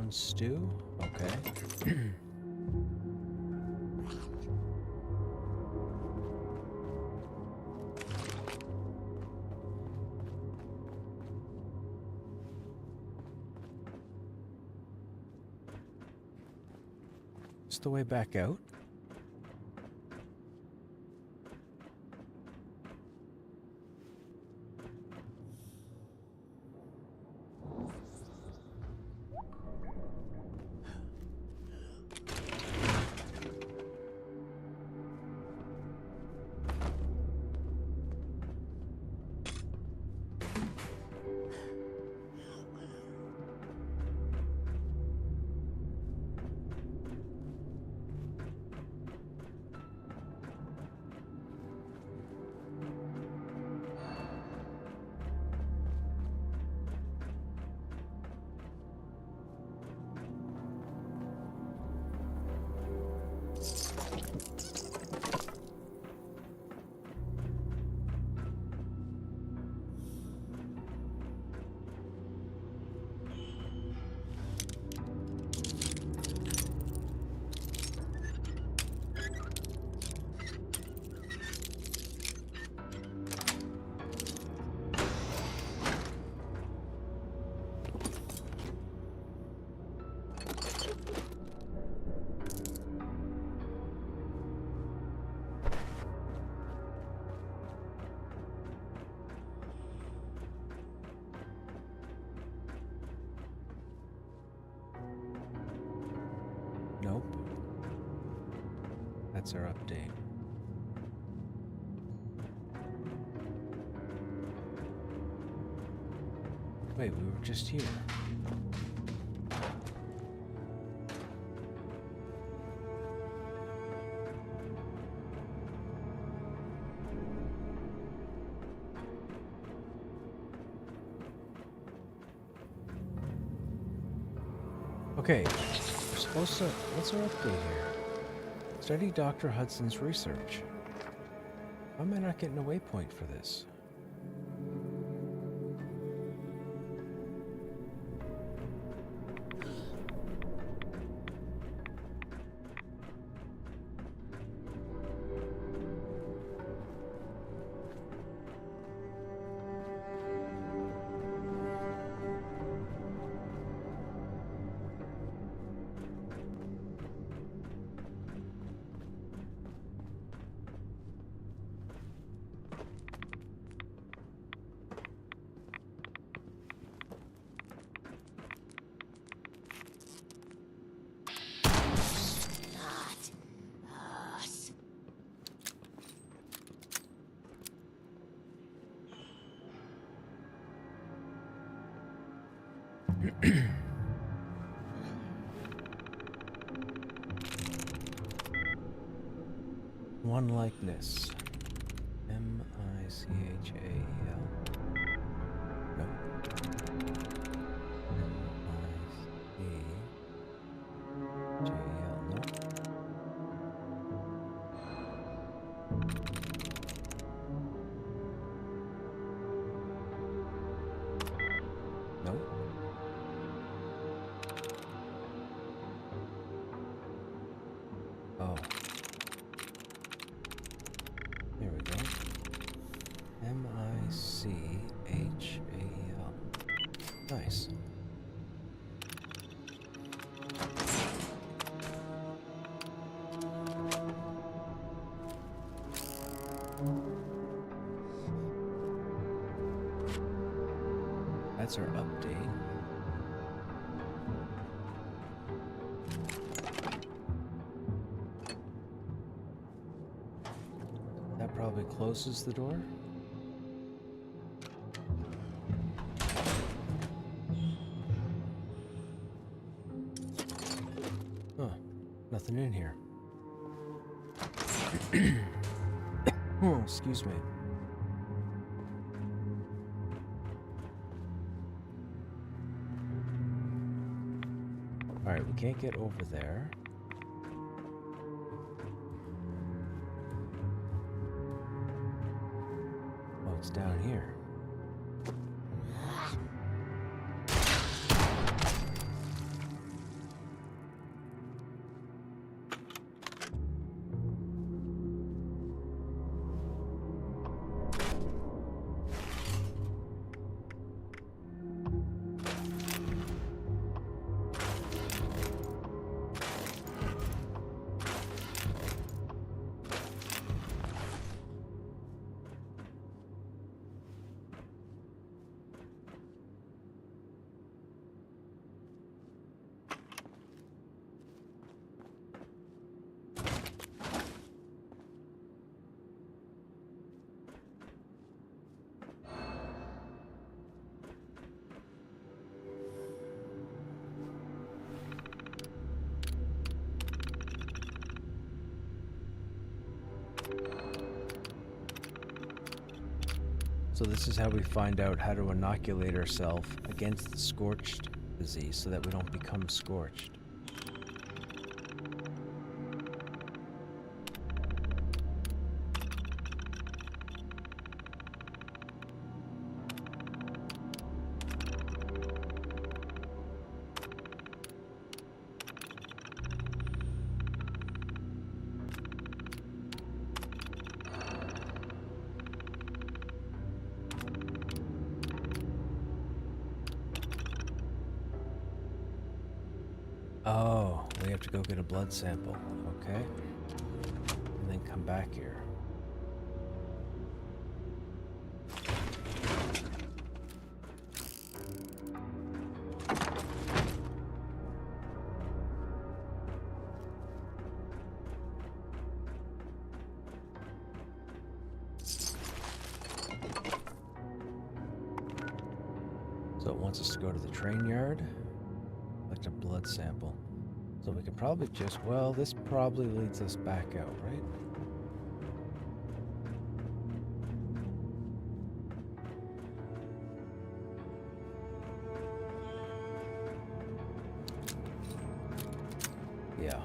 Prawn stew? Okay. Is the way back out? Nope. That's our update. Wait, we were just here. Okay, we're supposed to... What's our update here? Study Dr. Hudson's research. Why am I not getting a waypoint for this? One likeness. M-I-C-H-A-E-L. No. M-I-C-H-A-E-L. No. No. Oh. There we go. M-I-C-H-A-E-L. Nice. That's our update. That probably closes the door. Huh. Nothing in here. Oh, excuse me. Alright, we can't get over there. Oh, it's down here. So this is how we find out how to inoculate ourselves against the scorched disease so that we don't become scorched. Oh, we have to go get a blood sample. Okay. And then come back here. So it wants us to go to the train yard. Collect a blood sample. So we could probably just, well, this probably leads us back out, right? Yeah.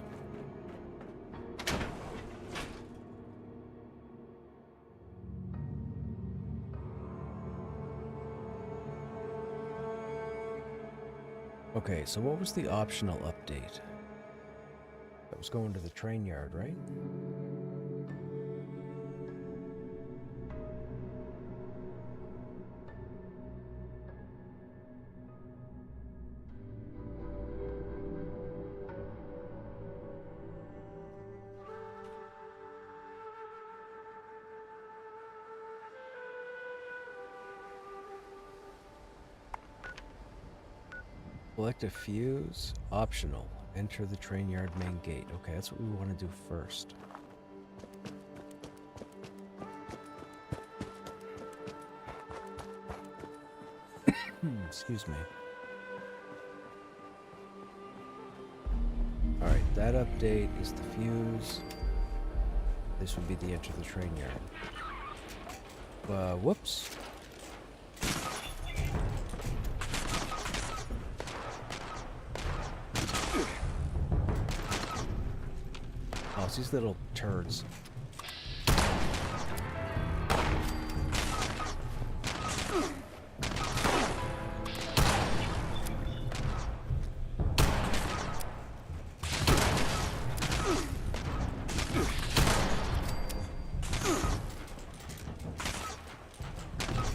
Okay, so what was the optional update? That was going to the train yard, right? Select a fuse, optional. Enter the train yard main gate. Okay, that's what we want to do first. Excuse me. Alright, that update is the fuse. This would be the enter the train yard. Whoops. Oh, it's these little turds.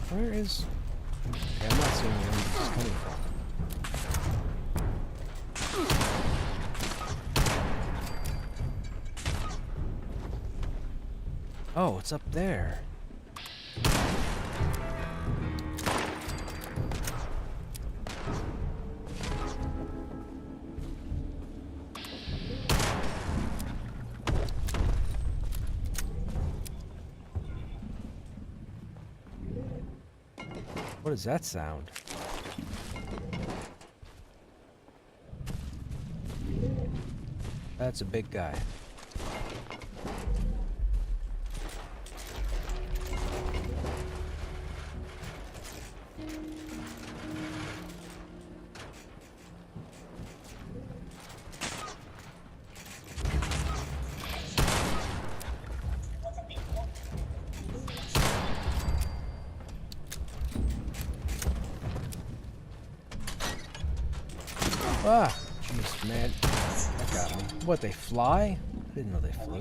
Where is... Okay, I'm not seeing where this is coming from. Oh, it's up there. What does that sound? That's a big guy. Ah, jeez, man. That got me. What, they fly? I didn't know they flew.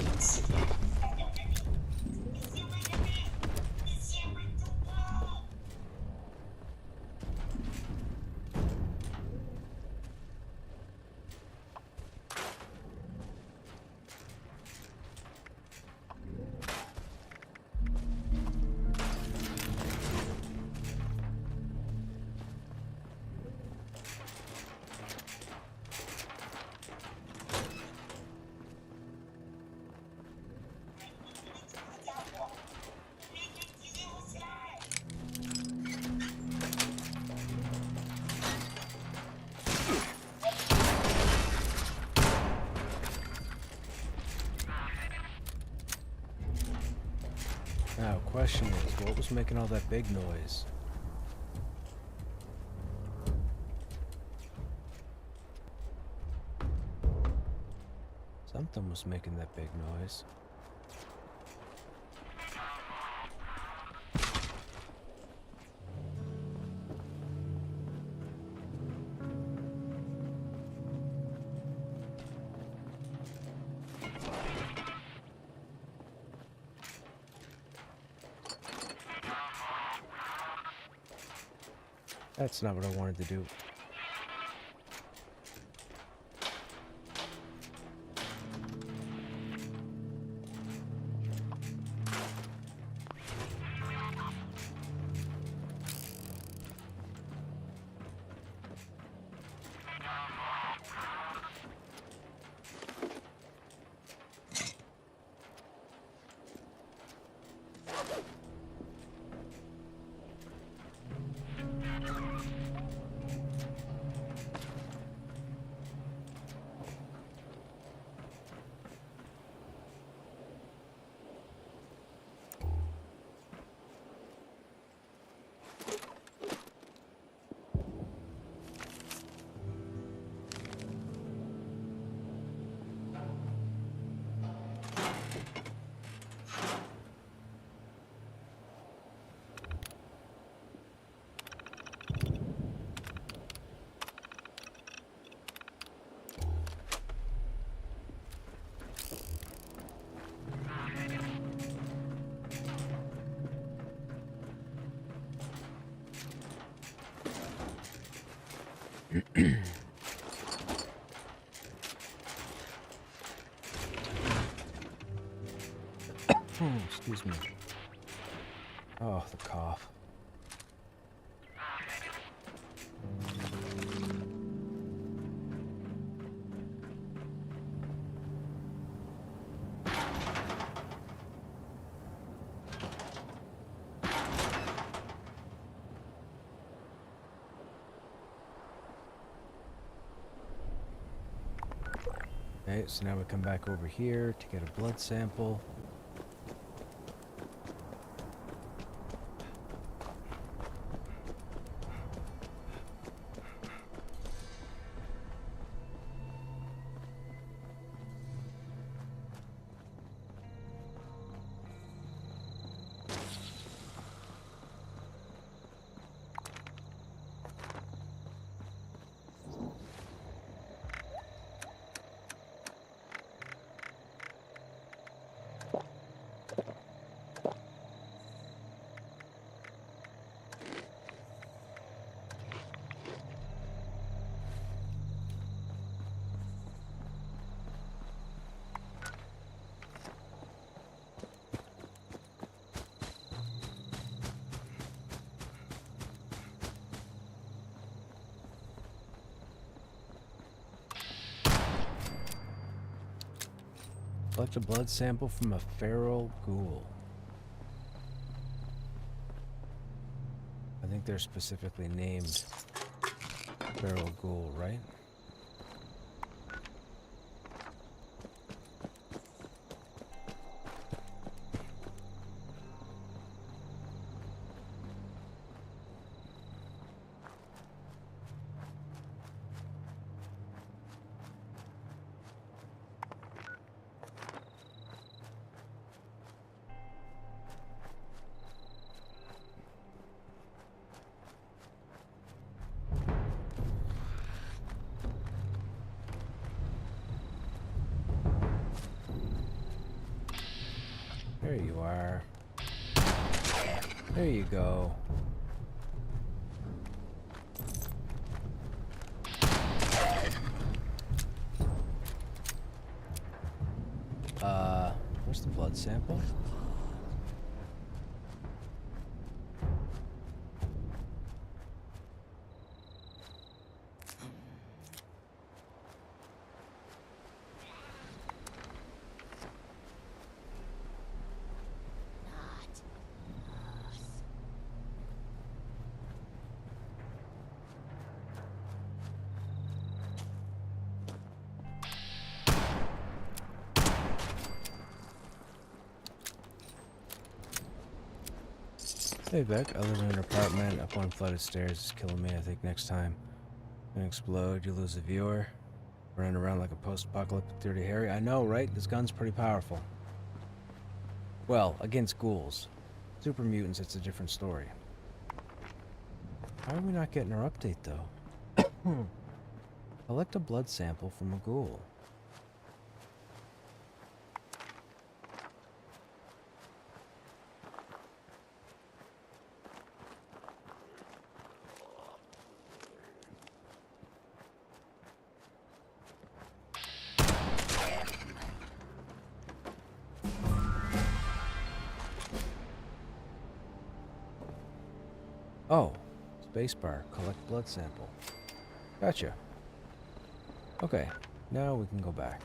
Now, question is, what was making all that big noise? Something was making that big noise. That's not what I wanted to do. Excuse me. Oh, the cough. Okay, so now we come back over here to get a blood sample. Collect a blood sample from a feral ghoul. I think they're specifically named feral ghoul, right? There you are. There you go. Where's the blood sample? Hey Beck, I live in an apartment. Up one flight of stairs is killing me. I think next time you explode, you lose a viewer. Running around like a post-apocalyptic Dirty Harry. I know, right? This gun's pretty powerful. Well, against ghouls. Super mutants, it's a different story. How are we not getting our update, though? Collect a blood sample from a ghoul. Oh, spacebar, collect blood sample. Gotcha. Okay, now we can go back.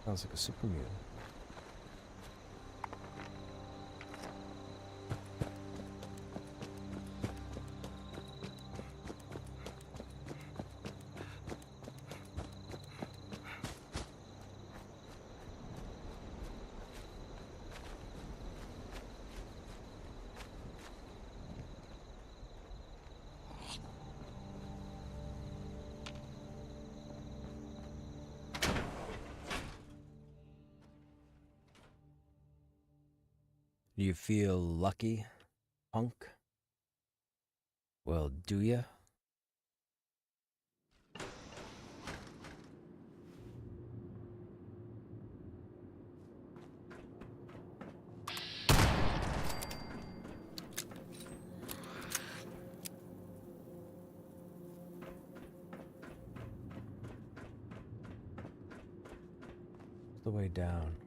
Sounds like a super mutant. Do you feel lucky, punk? Well, do ya? The way down.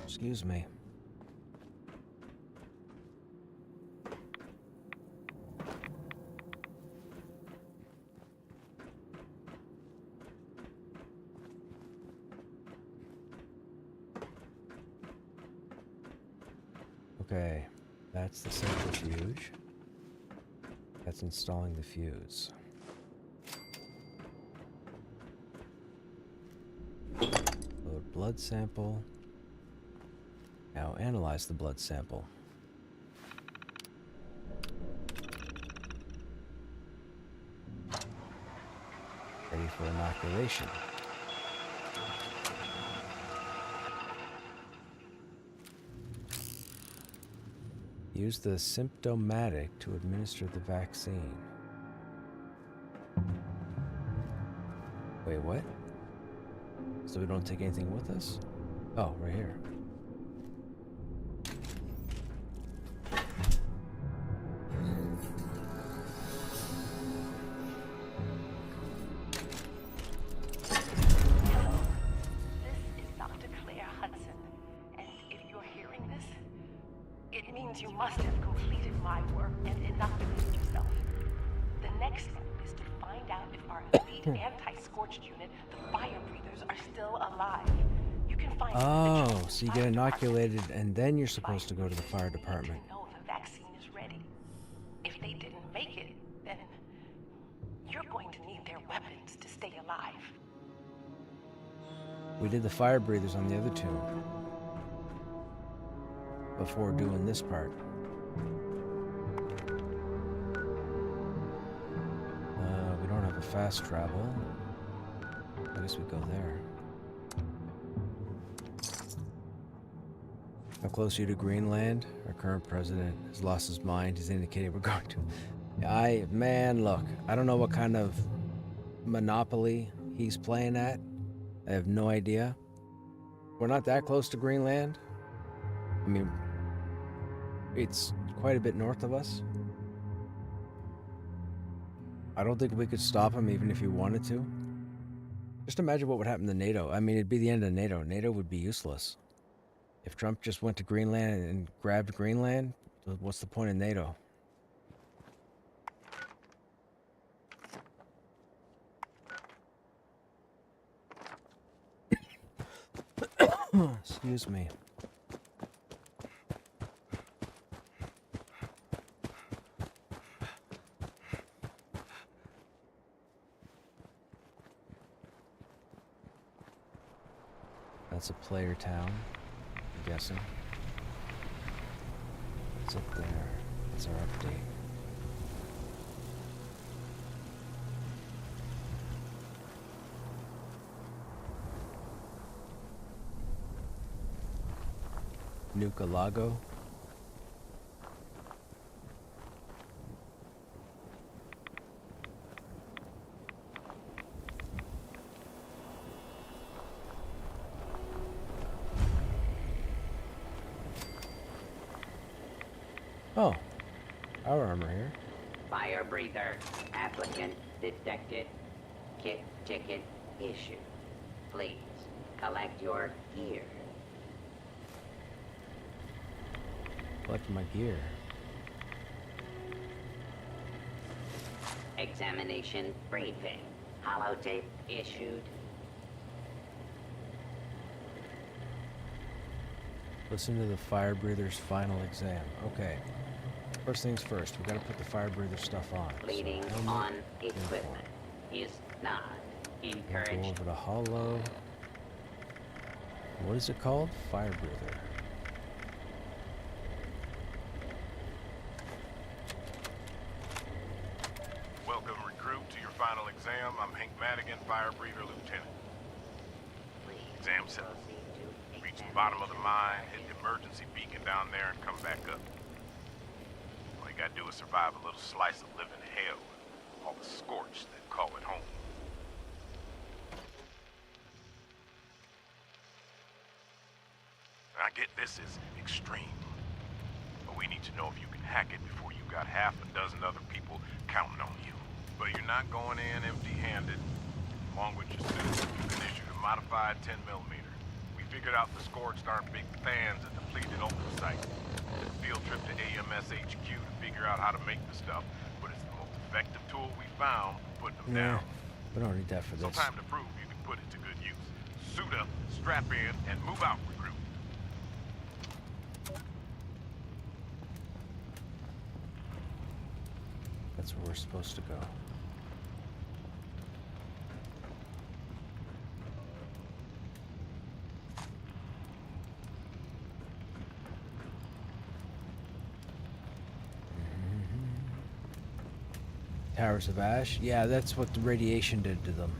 Excuse me. Okay, that's the centrifuge. That's installing the fuse. Load blood sample. Now analyze the blood sample. Ready for inoculation. Use the symptomatic to administer the vaccine. Wait, what? So we don't take anything with us? Oh, right here. You must have completed my work and inoculated yourself. The next step is to find out if our elite anti-scorched unit, the fire breathers, are still alive. You can find Oh, so you get inoculated and then you're supposed to go to the fire department. Know the vaccine is ready. If they didn't make it, then you're going to need their weapons to stay alive. We did the fire breathers on the other two before doing this part. We don't have a fast travel. I guess we go there. How close are you to Greenland? Our current president has lost his mind. He's indicated we're going to. Man, look, I don't know what kind of monopoly he's playing at I have no idea. We're not that close to Greenland. I mean, it's quite a bit north of us. I don't think we could stop him even if he wanted to. Just imagine what would happen to NATO. I mean, it'd be the end of NATO. NATO would be useless. If Trump just went to Greenland and grabbed Greenland, what's the point of NATO? Excuse me. That's a player town, I'm guessing. What's up there? That's our update. Nuka-Lago. Oh, our armor here. Fire breather. Applicant detected. Kit ticket issued. Please collect your gear. Collect my gear. Examination briefing. Holotape issued. Listen to the fire breather's final exam. Okay. First things first, we gotta put the fire breather stuff on. Bleeding So, helmet, on uniform. equipment is not Go encouraged. over to hollow. What is it called? Fire breather. Welcome, recruit, to your final exam. I'm Hank Madigan, fire breather lieutenant. Please Exam set. proceed to Reach the bottom of the mine, hit the emergency beacon down there, and come back up. All you gotta do is survive a little slice of living hell, all the scorch that call it home. I get this is extreme, but we need to know if you can hack it before you got half a dozen other people counting on you. But you're not going in empty-handed. Along with your suit, you've been issued a modified 10mm. We figured out the Scorched aren't big fans of depleted Opal-Site. Did a field trip to AMS HQ to figure out how to make the stuff, but it's the most effective tool we found for putting them down. We don't need that for So this. time to prove you can put it to good use. Suit up, strap in, and move out, recruit. That's where we're supposed to go. Towers of Ash? Yeah, that's what the radiation did to them.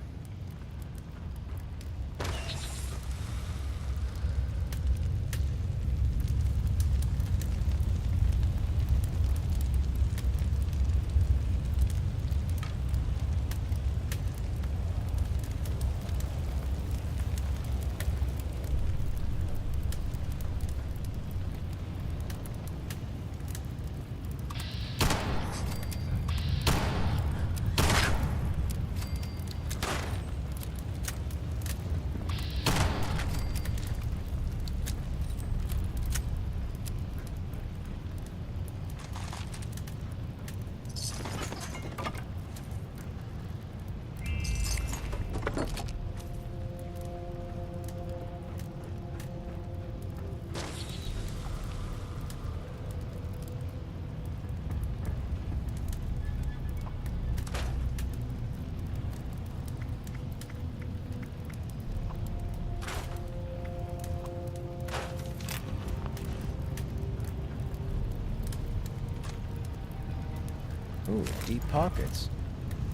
Ooh, deep pockets.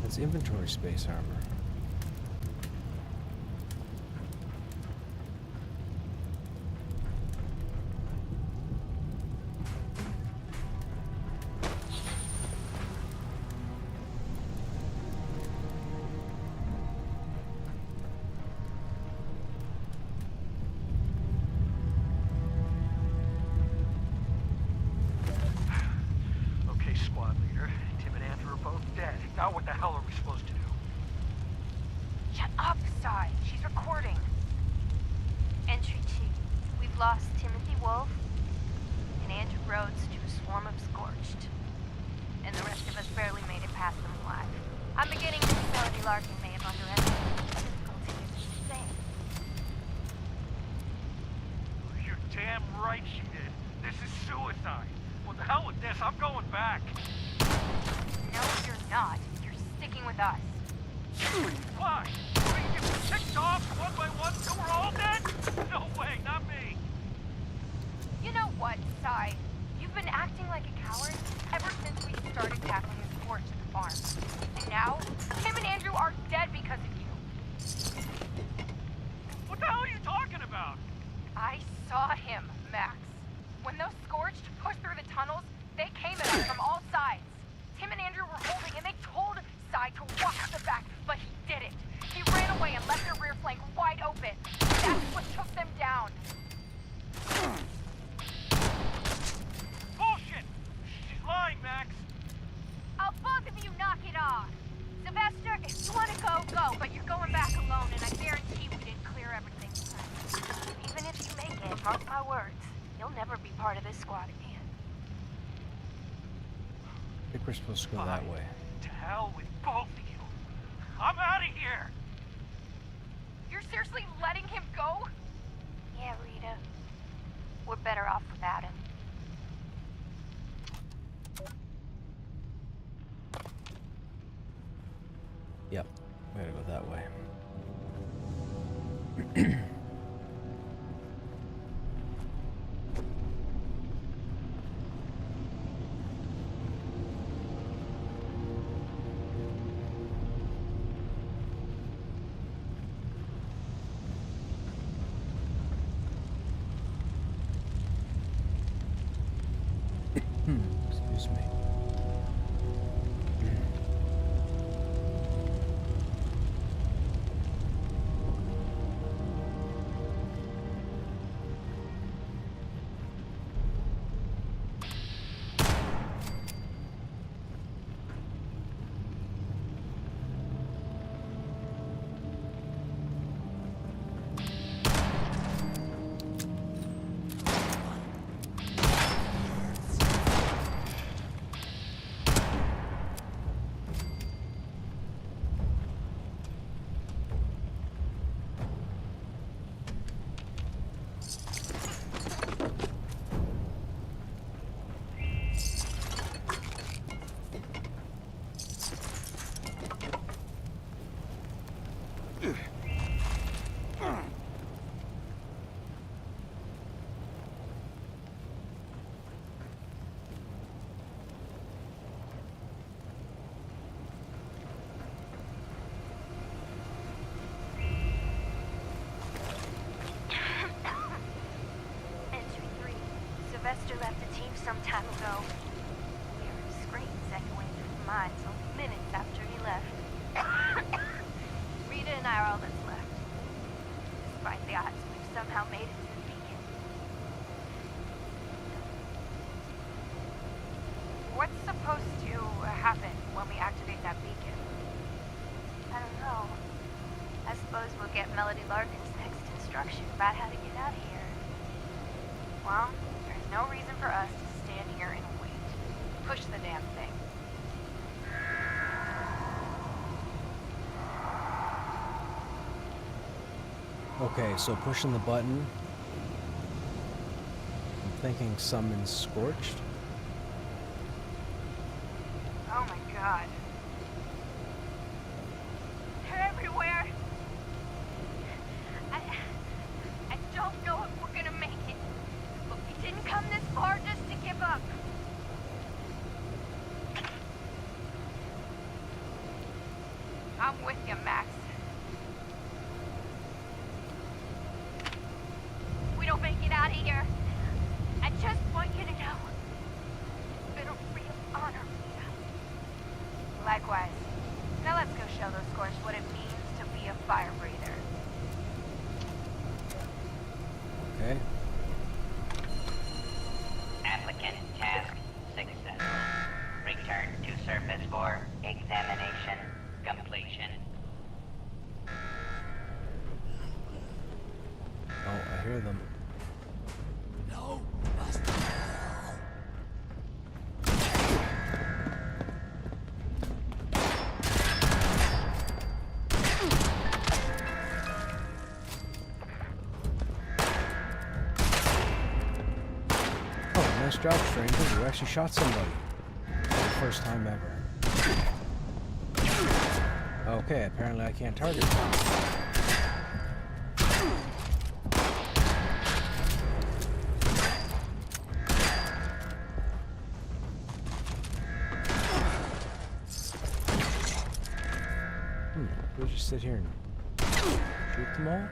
That's inventory space armor. lost Timothy Wolf and Andrew Rhodes to a swarm of Scorched. And the rest of us barely made it past them alive. I'm beginning to think Melody Larkin may have underestimated the difficulty of this thing. You're damn right she did. This is suicide. What the hell with this? I'm going back. No, you're not. You're sticking with us. Why? Are you getting ticked off one by one till we're all dead? No way, not me. You know what, Sai? You've been acting like a coward ever since we started tackling the Scorch at the farm. And now, Tim and Andrew are dead because of you. What the hell are you talking about? I saw him, Max. When those Scorched pushed through the tunnels, they came at us from all sides. Tim and Andrew were holding, and they told Sai to watch the back, but he didn't. He ran away and left their rear flank wide open. That's what took them down. Bullshit! She's lying, Max. Oh, both of you knock it off. Sylvester, if you want to go, go, but you're going back alone, and I guarantee we didn't clear everything. Even if you make it, mark my words, you'll never be part of this squad again. I think we're supposed to go that way. To hell with both of you. I'm out of here. You're seriously letting him go? Yeah, Rita. We're better off without him. Yep, we gotta go that way. Excuse me. Sylvester left the team some time ago. We heard screams echoing through the mines only minutes after he left. Rita and I are all that's left. Despite the odds, we've somehow made it to the beacon. What's supposed to happen when we activate that beacon? I don't know. I suppose we'll get Melody Larkin's next instruction about how to get out of here. Well, there's no reason for us to stand here and wait. Push the damn thing. Okay, so pushing the button. I'm thinking summon Scorched. Oh my god. They're everywhere. I don't know if we're gonna make it. But we didn't come this far just to give up. I'm with you, Max. If we don't make it out of here, I just want you to know it's been a real honor, Rita. Likewise. Now let's go show those Scorched what it means to be a fire breather. Okay. Applicant task successful. Return to surface for examination completion. Oh, I hear them. Nice job, stranger. You actually shot somebody. For the first time ever. Okay, apparently I can't target them. We'll just sit here and shoot them all?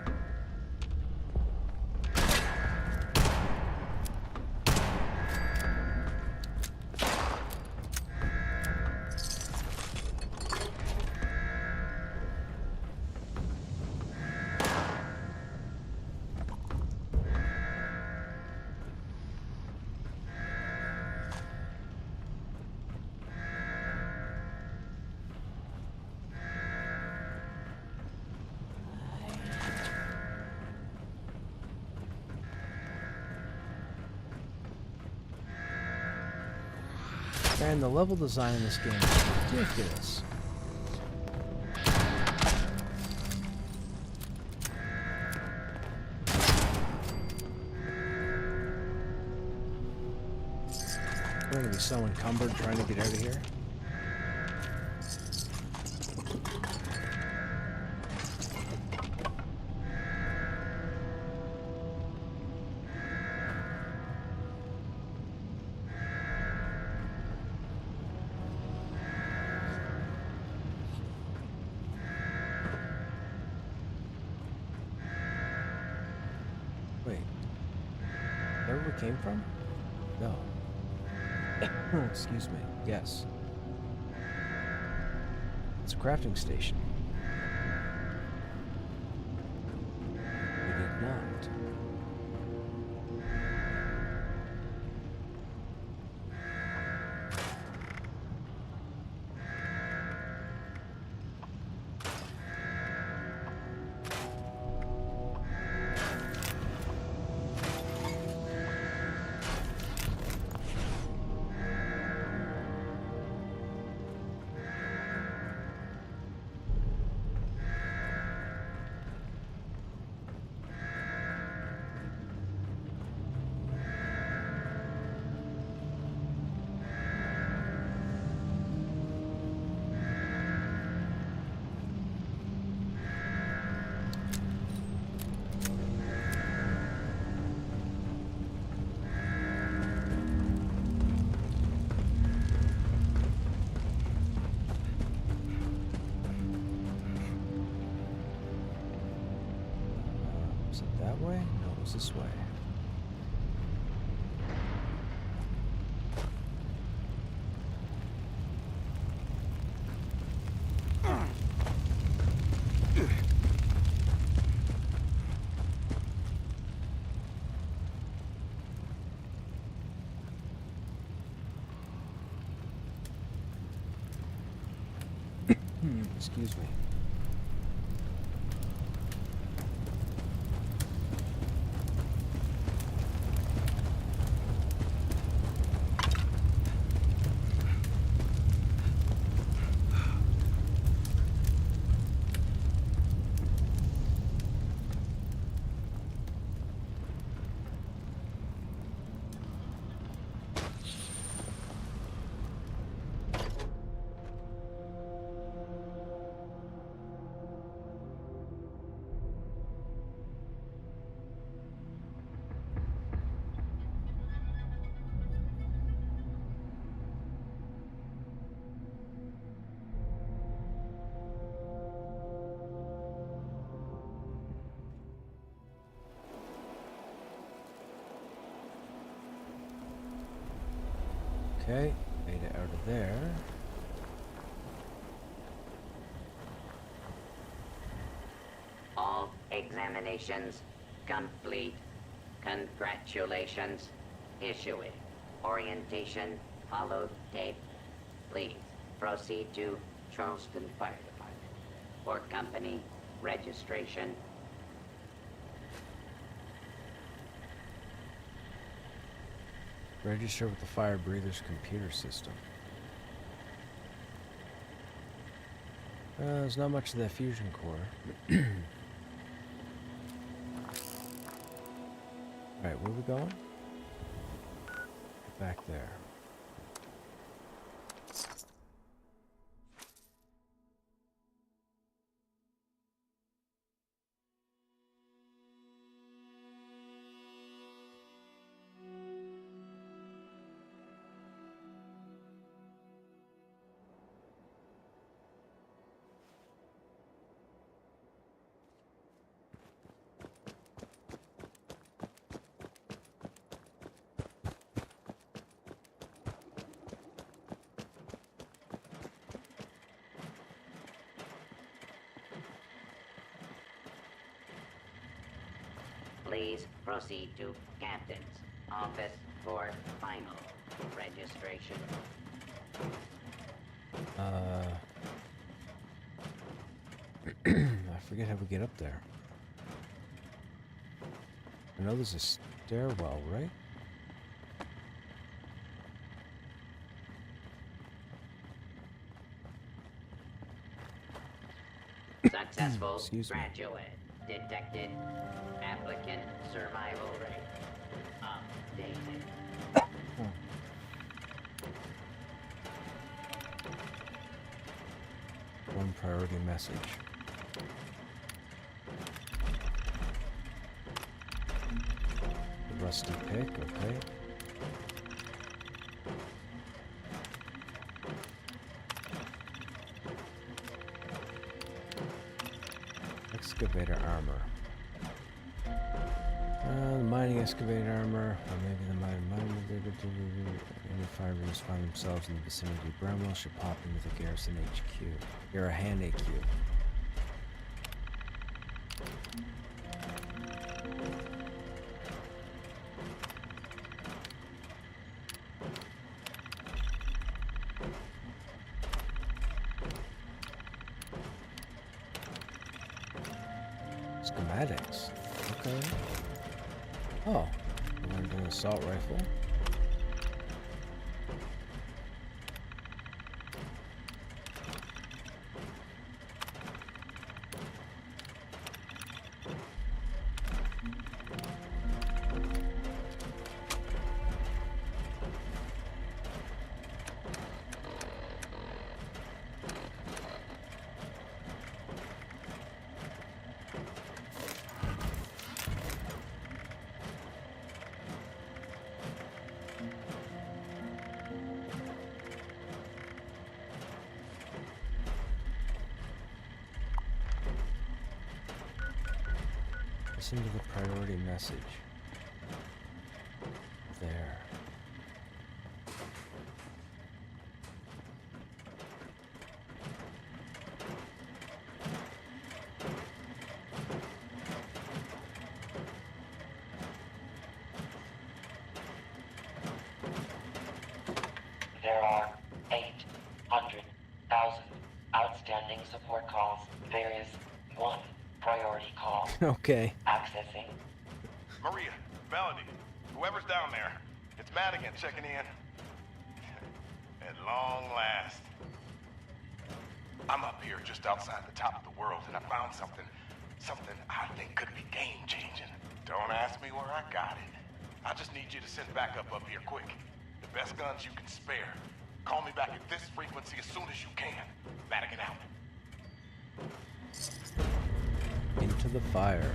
Man, the level design in this game is ridiculous. We're gonna be so encumbered trying to get out of here. Wait, is that where we came from? No. Excuse me. Yes. It's a crafting station. We did not. Was it that way? No, it was this way. Excuse me. Okay, made it out of there. All examinations complete. Congratulations. Issue it. Orientation followed tape. Please proceed to Charleston Fire Department for company registration. Register with the fire breather's computer system. There's not much of that fusion core. Alright, where are we going? back there. Please proceed to Captain's office for final registration. I forget how we get up there. I know there's a stairwell, right? Successful Excuse me. graduate. Detected applicant survival rate. Updated. One priority message. The rusty pick, okay. Excavator armor. The mining excavator armor, or maybe the mining any fibers find themselves in the vicinity of Bramwell should pop into the garrison HQ. You're a hand AQ. Schematics. Okay. Oh, I learned an assault rifle. Listen to the priority message. There. There are 800,000 outstanding support calls. There is one priority call. Okay. Accessing. Maria, Melody, whoever's down there, it's Madigan checking in. At long last. I'm up here just outside the top of the world, and I found something I think could be game-changing. Don't ask me where I got it. I just need you to send backup up here quick. The best guns you can spare. Call me back at this frequency as soon as you can. Madigan out. Into the fire.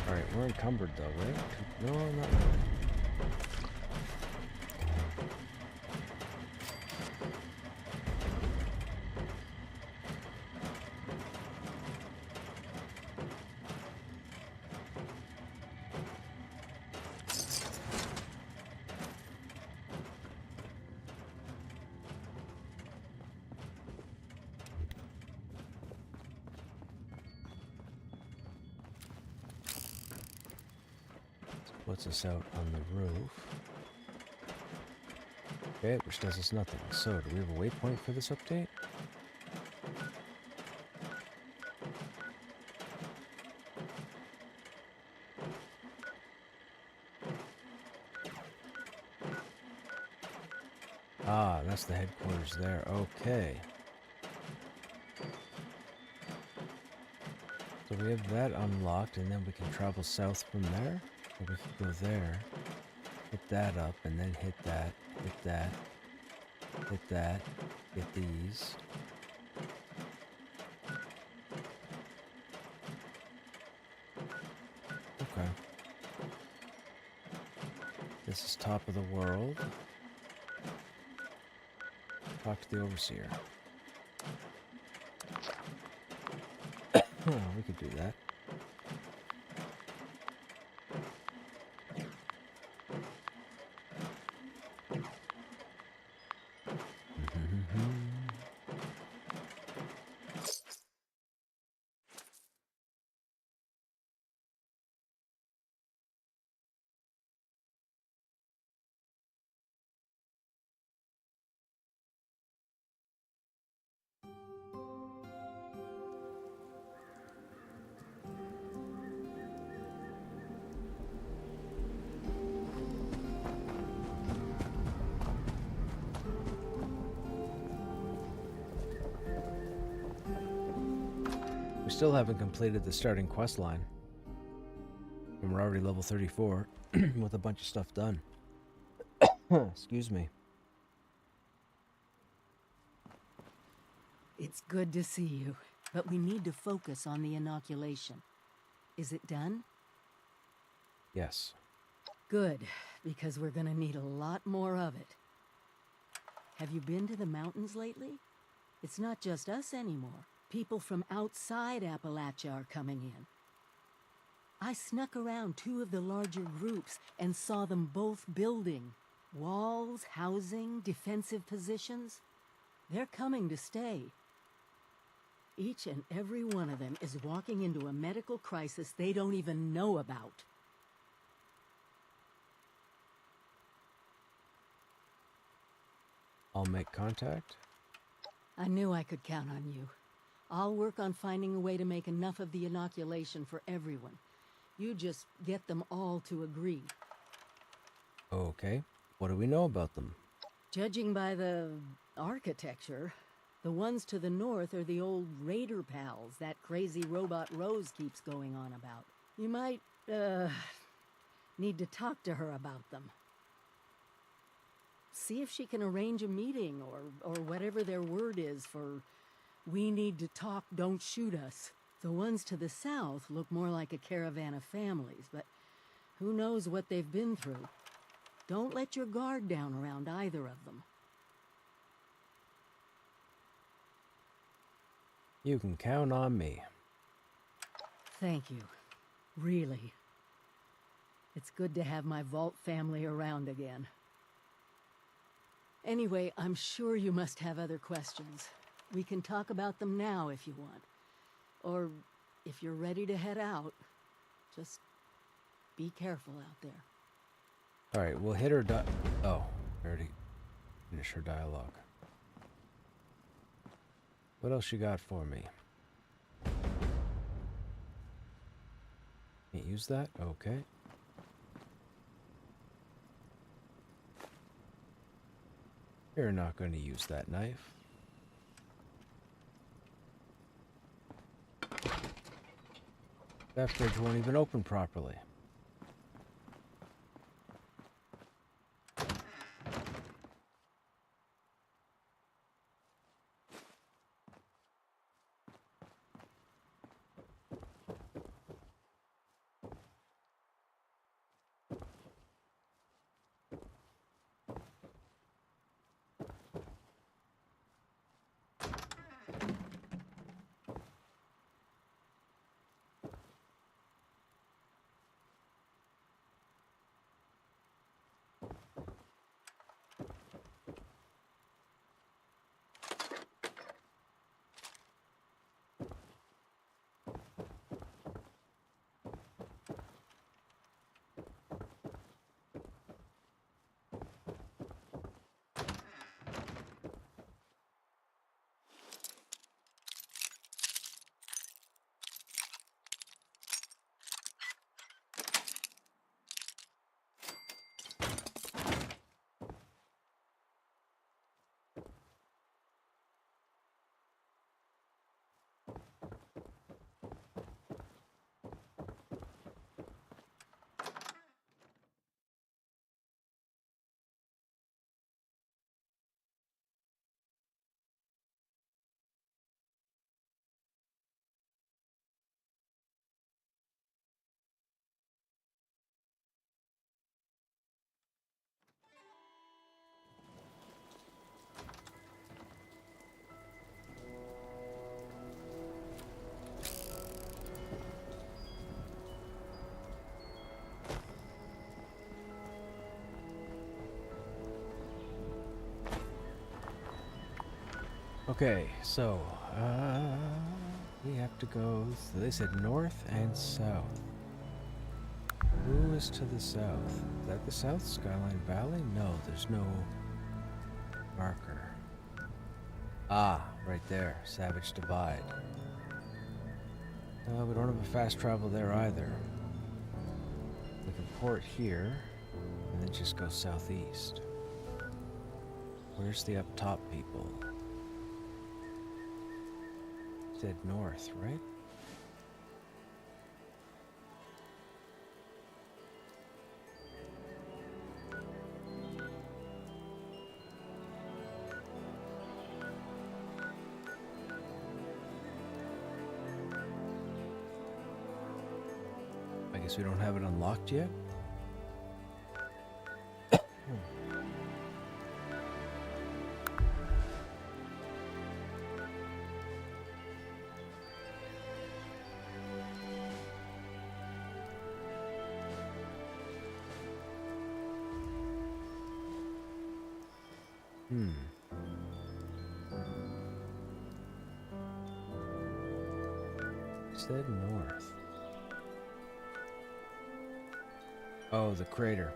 Alright, we're encumbered though, right? No, not really. Puts us out on the roof. Okay, which does us nothing. So, do we have a waypoint for this update? Ah, that's the headquarters there. Okay. So we have that unlocked, and then we can travel south from there. Or we could go there. Hit that up, and then hit that, hit that, hit that, get these. Okay. This is top of the world. Talk to the overseer. Oh, we could do that. We still haven't completed the starting quest line. And we're already level 34 with a bunch of stuff done. Excuse me. It's good to see you, but we need to focus on the inoculation. Is it done? Yes. Good, because we're gonna need a lot more of it. Have you been to the mountains lately? It's not just us anymore. People from outside Appalachia are coming in. I snuck around two of the larger groups and saw them both building. Walls, housing, defensive positions. They're coming to stay. Each and every one of them is walking into a medical crisis they don't even know about. I'll make contact. I knew I could count on you. I'll work on finding a way to make enough of the inoculation for everyone. You just get them all to agree. Okay. What do we know about them? Judging by the architecture, the ones to the north are the old Raider pals that crazy robot Rose keeps going on about. You might, need to talk to her about them. See if she can arrange a meeting or whatever their word is for "we need to talk, don't shoot us." The ones to the south look more like a caravan of families, but who knows what they've been through. Don't let your guard down around either of them. You can count on me. Thank you. Really. It's good to have my Vault family around again. Anyway, I'm sure you must have other questions. We can talk about them now if you want. Or if you're ready to head out, just be careful out there. All right, we'll hit her oh, I already finished her dialogue. What else you got for me? Can't use that? Okay. You're not going to use that knife. That fridge won't even open properly. Okay, so we have to go. So they said north and south. Who is to the south? Is that the South Skyline Valley? No, there's no marker. Ah, right there, Savage Divide. We don't have a fast travel there either. We can port here, and then just go southeast. Where's the up top people? Said north, right? I guess we don't have it unlocked yet. Said north. Oh, the crater.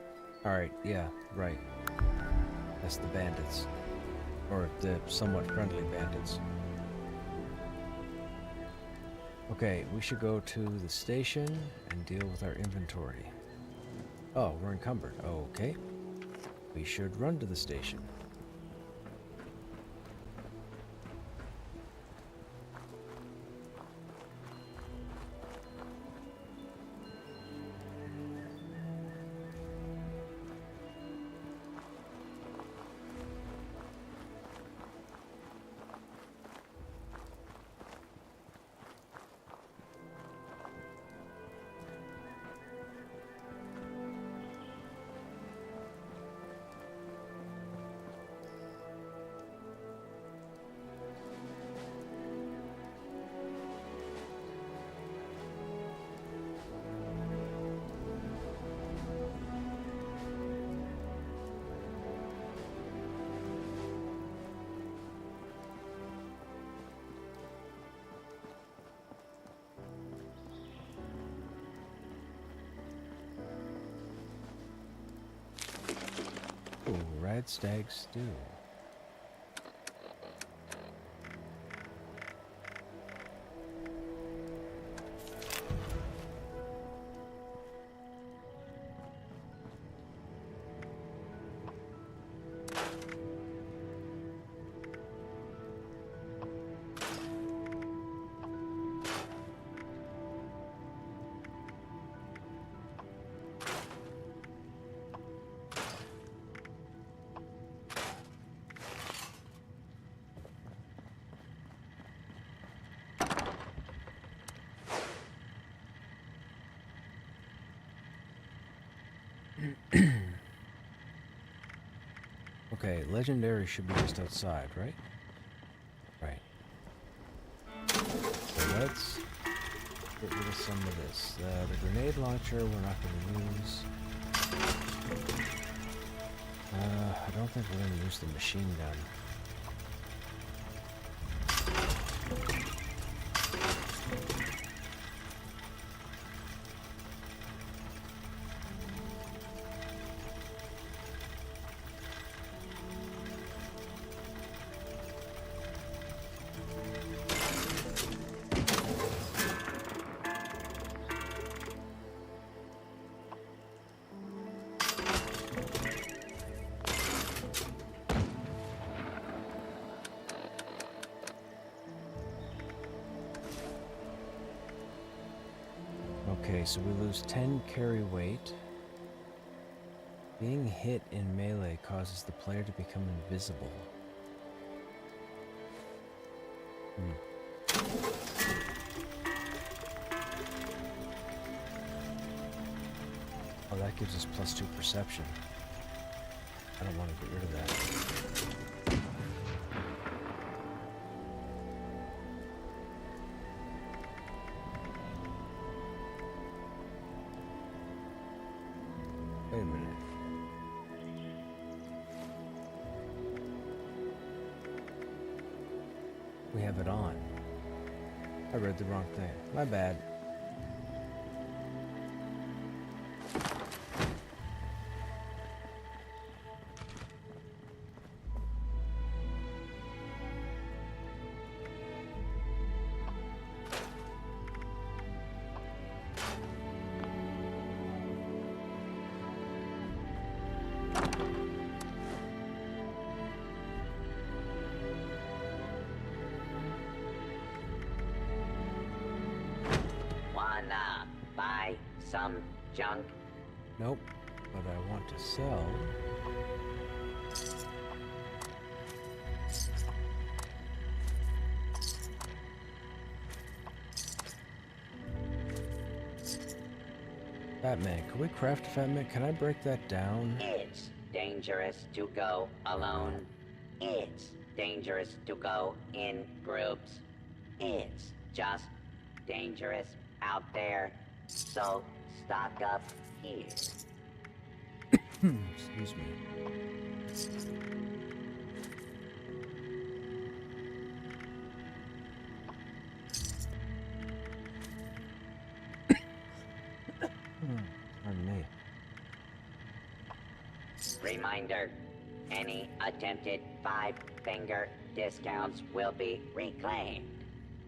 Alright, yeah, right. That's the bandits. Or the somewhat friendly bandits. Okay, we should go to the station and deal with our inventory. Oh, we're encumbered. Okay. We should run to the station. Ooh, red stag stew. Okay, legendary should be just outside, right? Right. So let's get rid of some of this. The grenade launcher we're not going to use. I don't think we're going to use the machine gun. Okay, so we lose 10 carry weight. Being hit in melee causes the player to become invisible. Oh, that gives us +2 perception. I don't want to get rid of that. Wait a minute. We have it on. I read the wrong thing. My bad. Wanna buy some junk? Nope. But I want to sell. Batman. Can we craft a Fatman? Can I break that down? It's dangerous to go alone. It's dangerous to go in groups. It's just dangerous out there. So stock up here. Excuse me. Pardon me. Reminder, any attempted 5-finger discounts will be reclaimed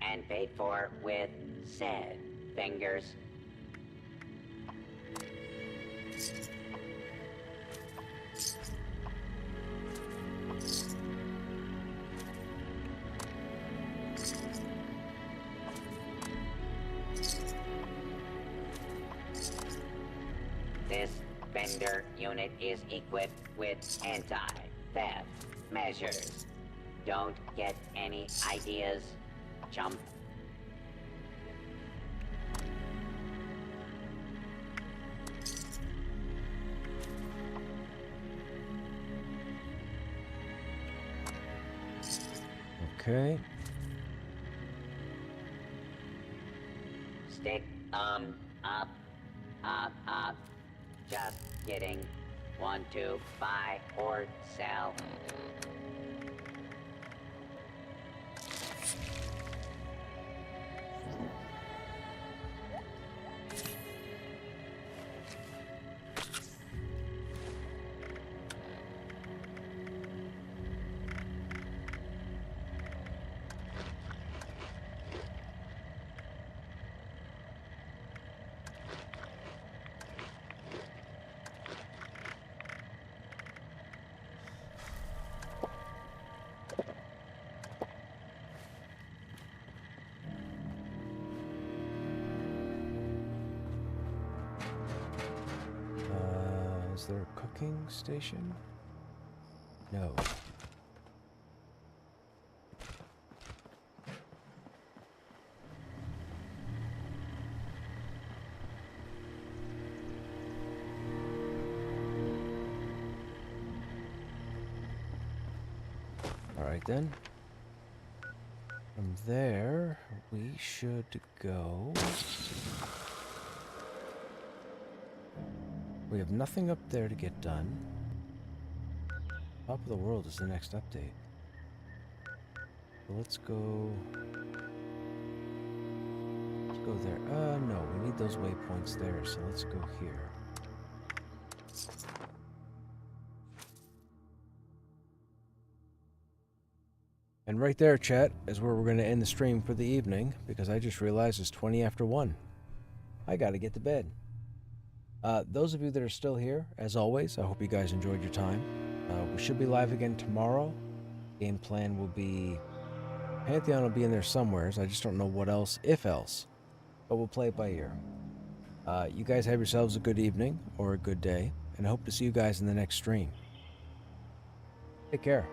and paid for with said fingers. This vendor unit is equipped with anti-theft measures. Don't get any ideas, chump. Okay. Stick up. Just kidding. Want to buy or sell? Is there a cooking station? No. Alright then. From there, we should go... We have nothing up there to get done. Top of the world is the next update. So let's go... Let's go there. No, we need those waypoints there, so let's go here. And right there, chat, is where we're going to end the stream for the evening, because I just realized it's 20 after 1. I gotta get to bed. Those of you that are still here, as always, I hope you guys enjoyed your time. We should be live again tomorrow. Game plan will be... Pantheon will be in there somewheres. I just don't know what else, if else. But we'll play it by ear. You guys have yourselves a good evening, or a good day, and I hope to see you guys in the next stream. Take care.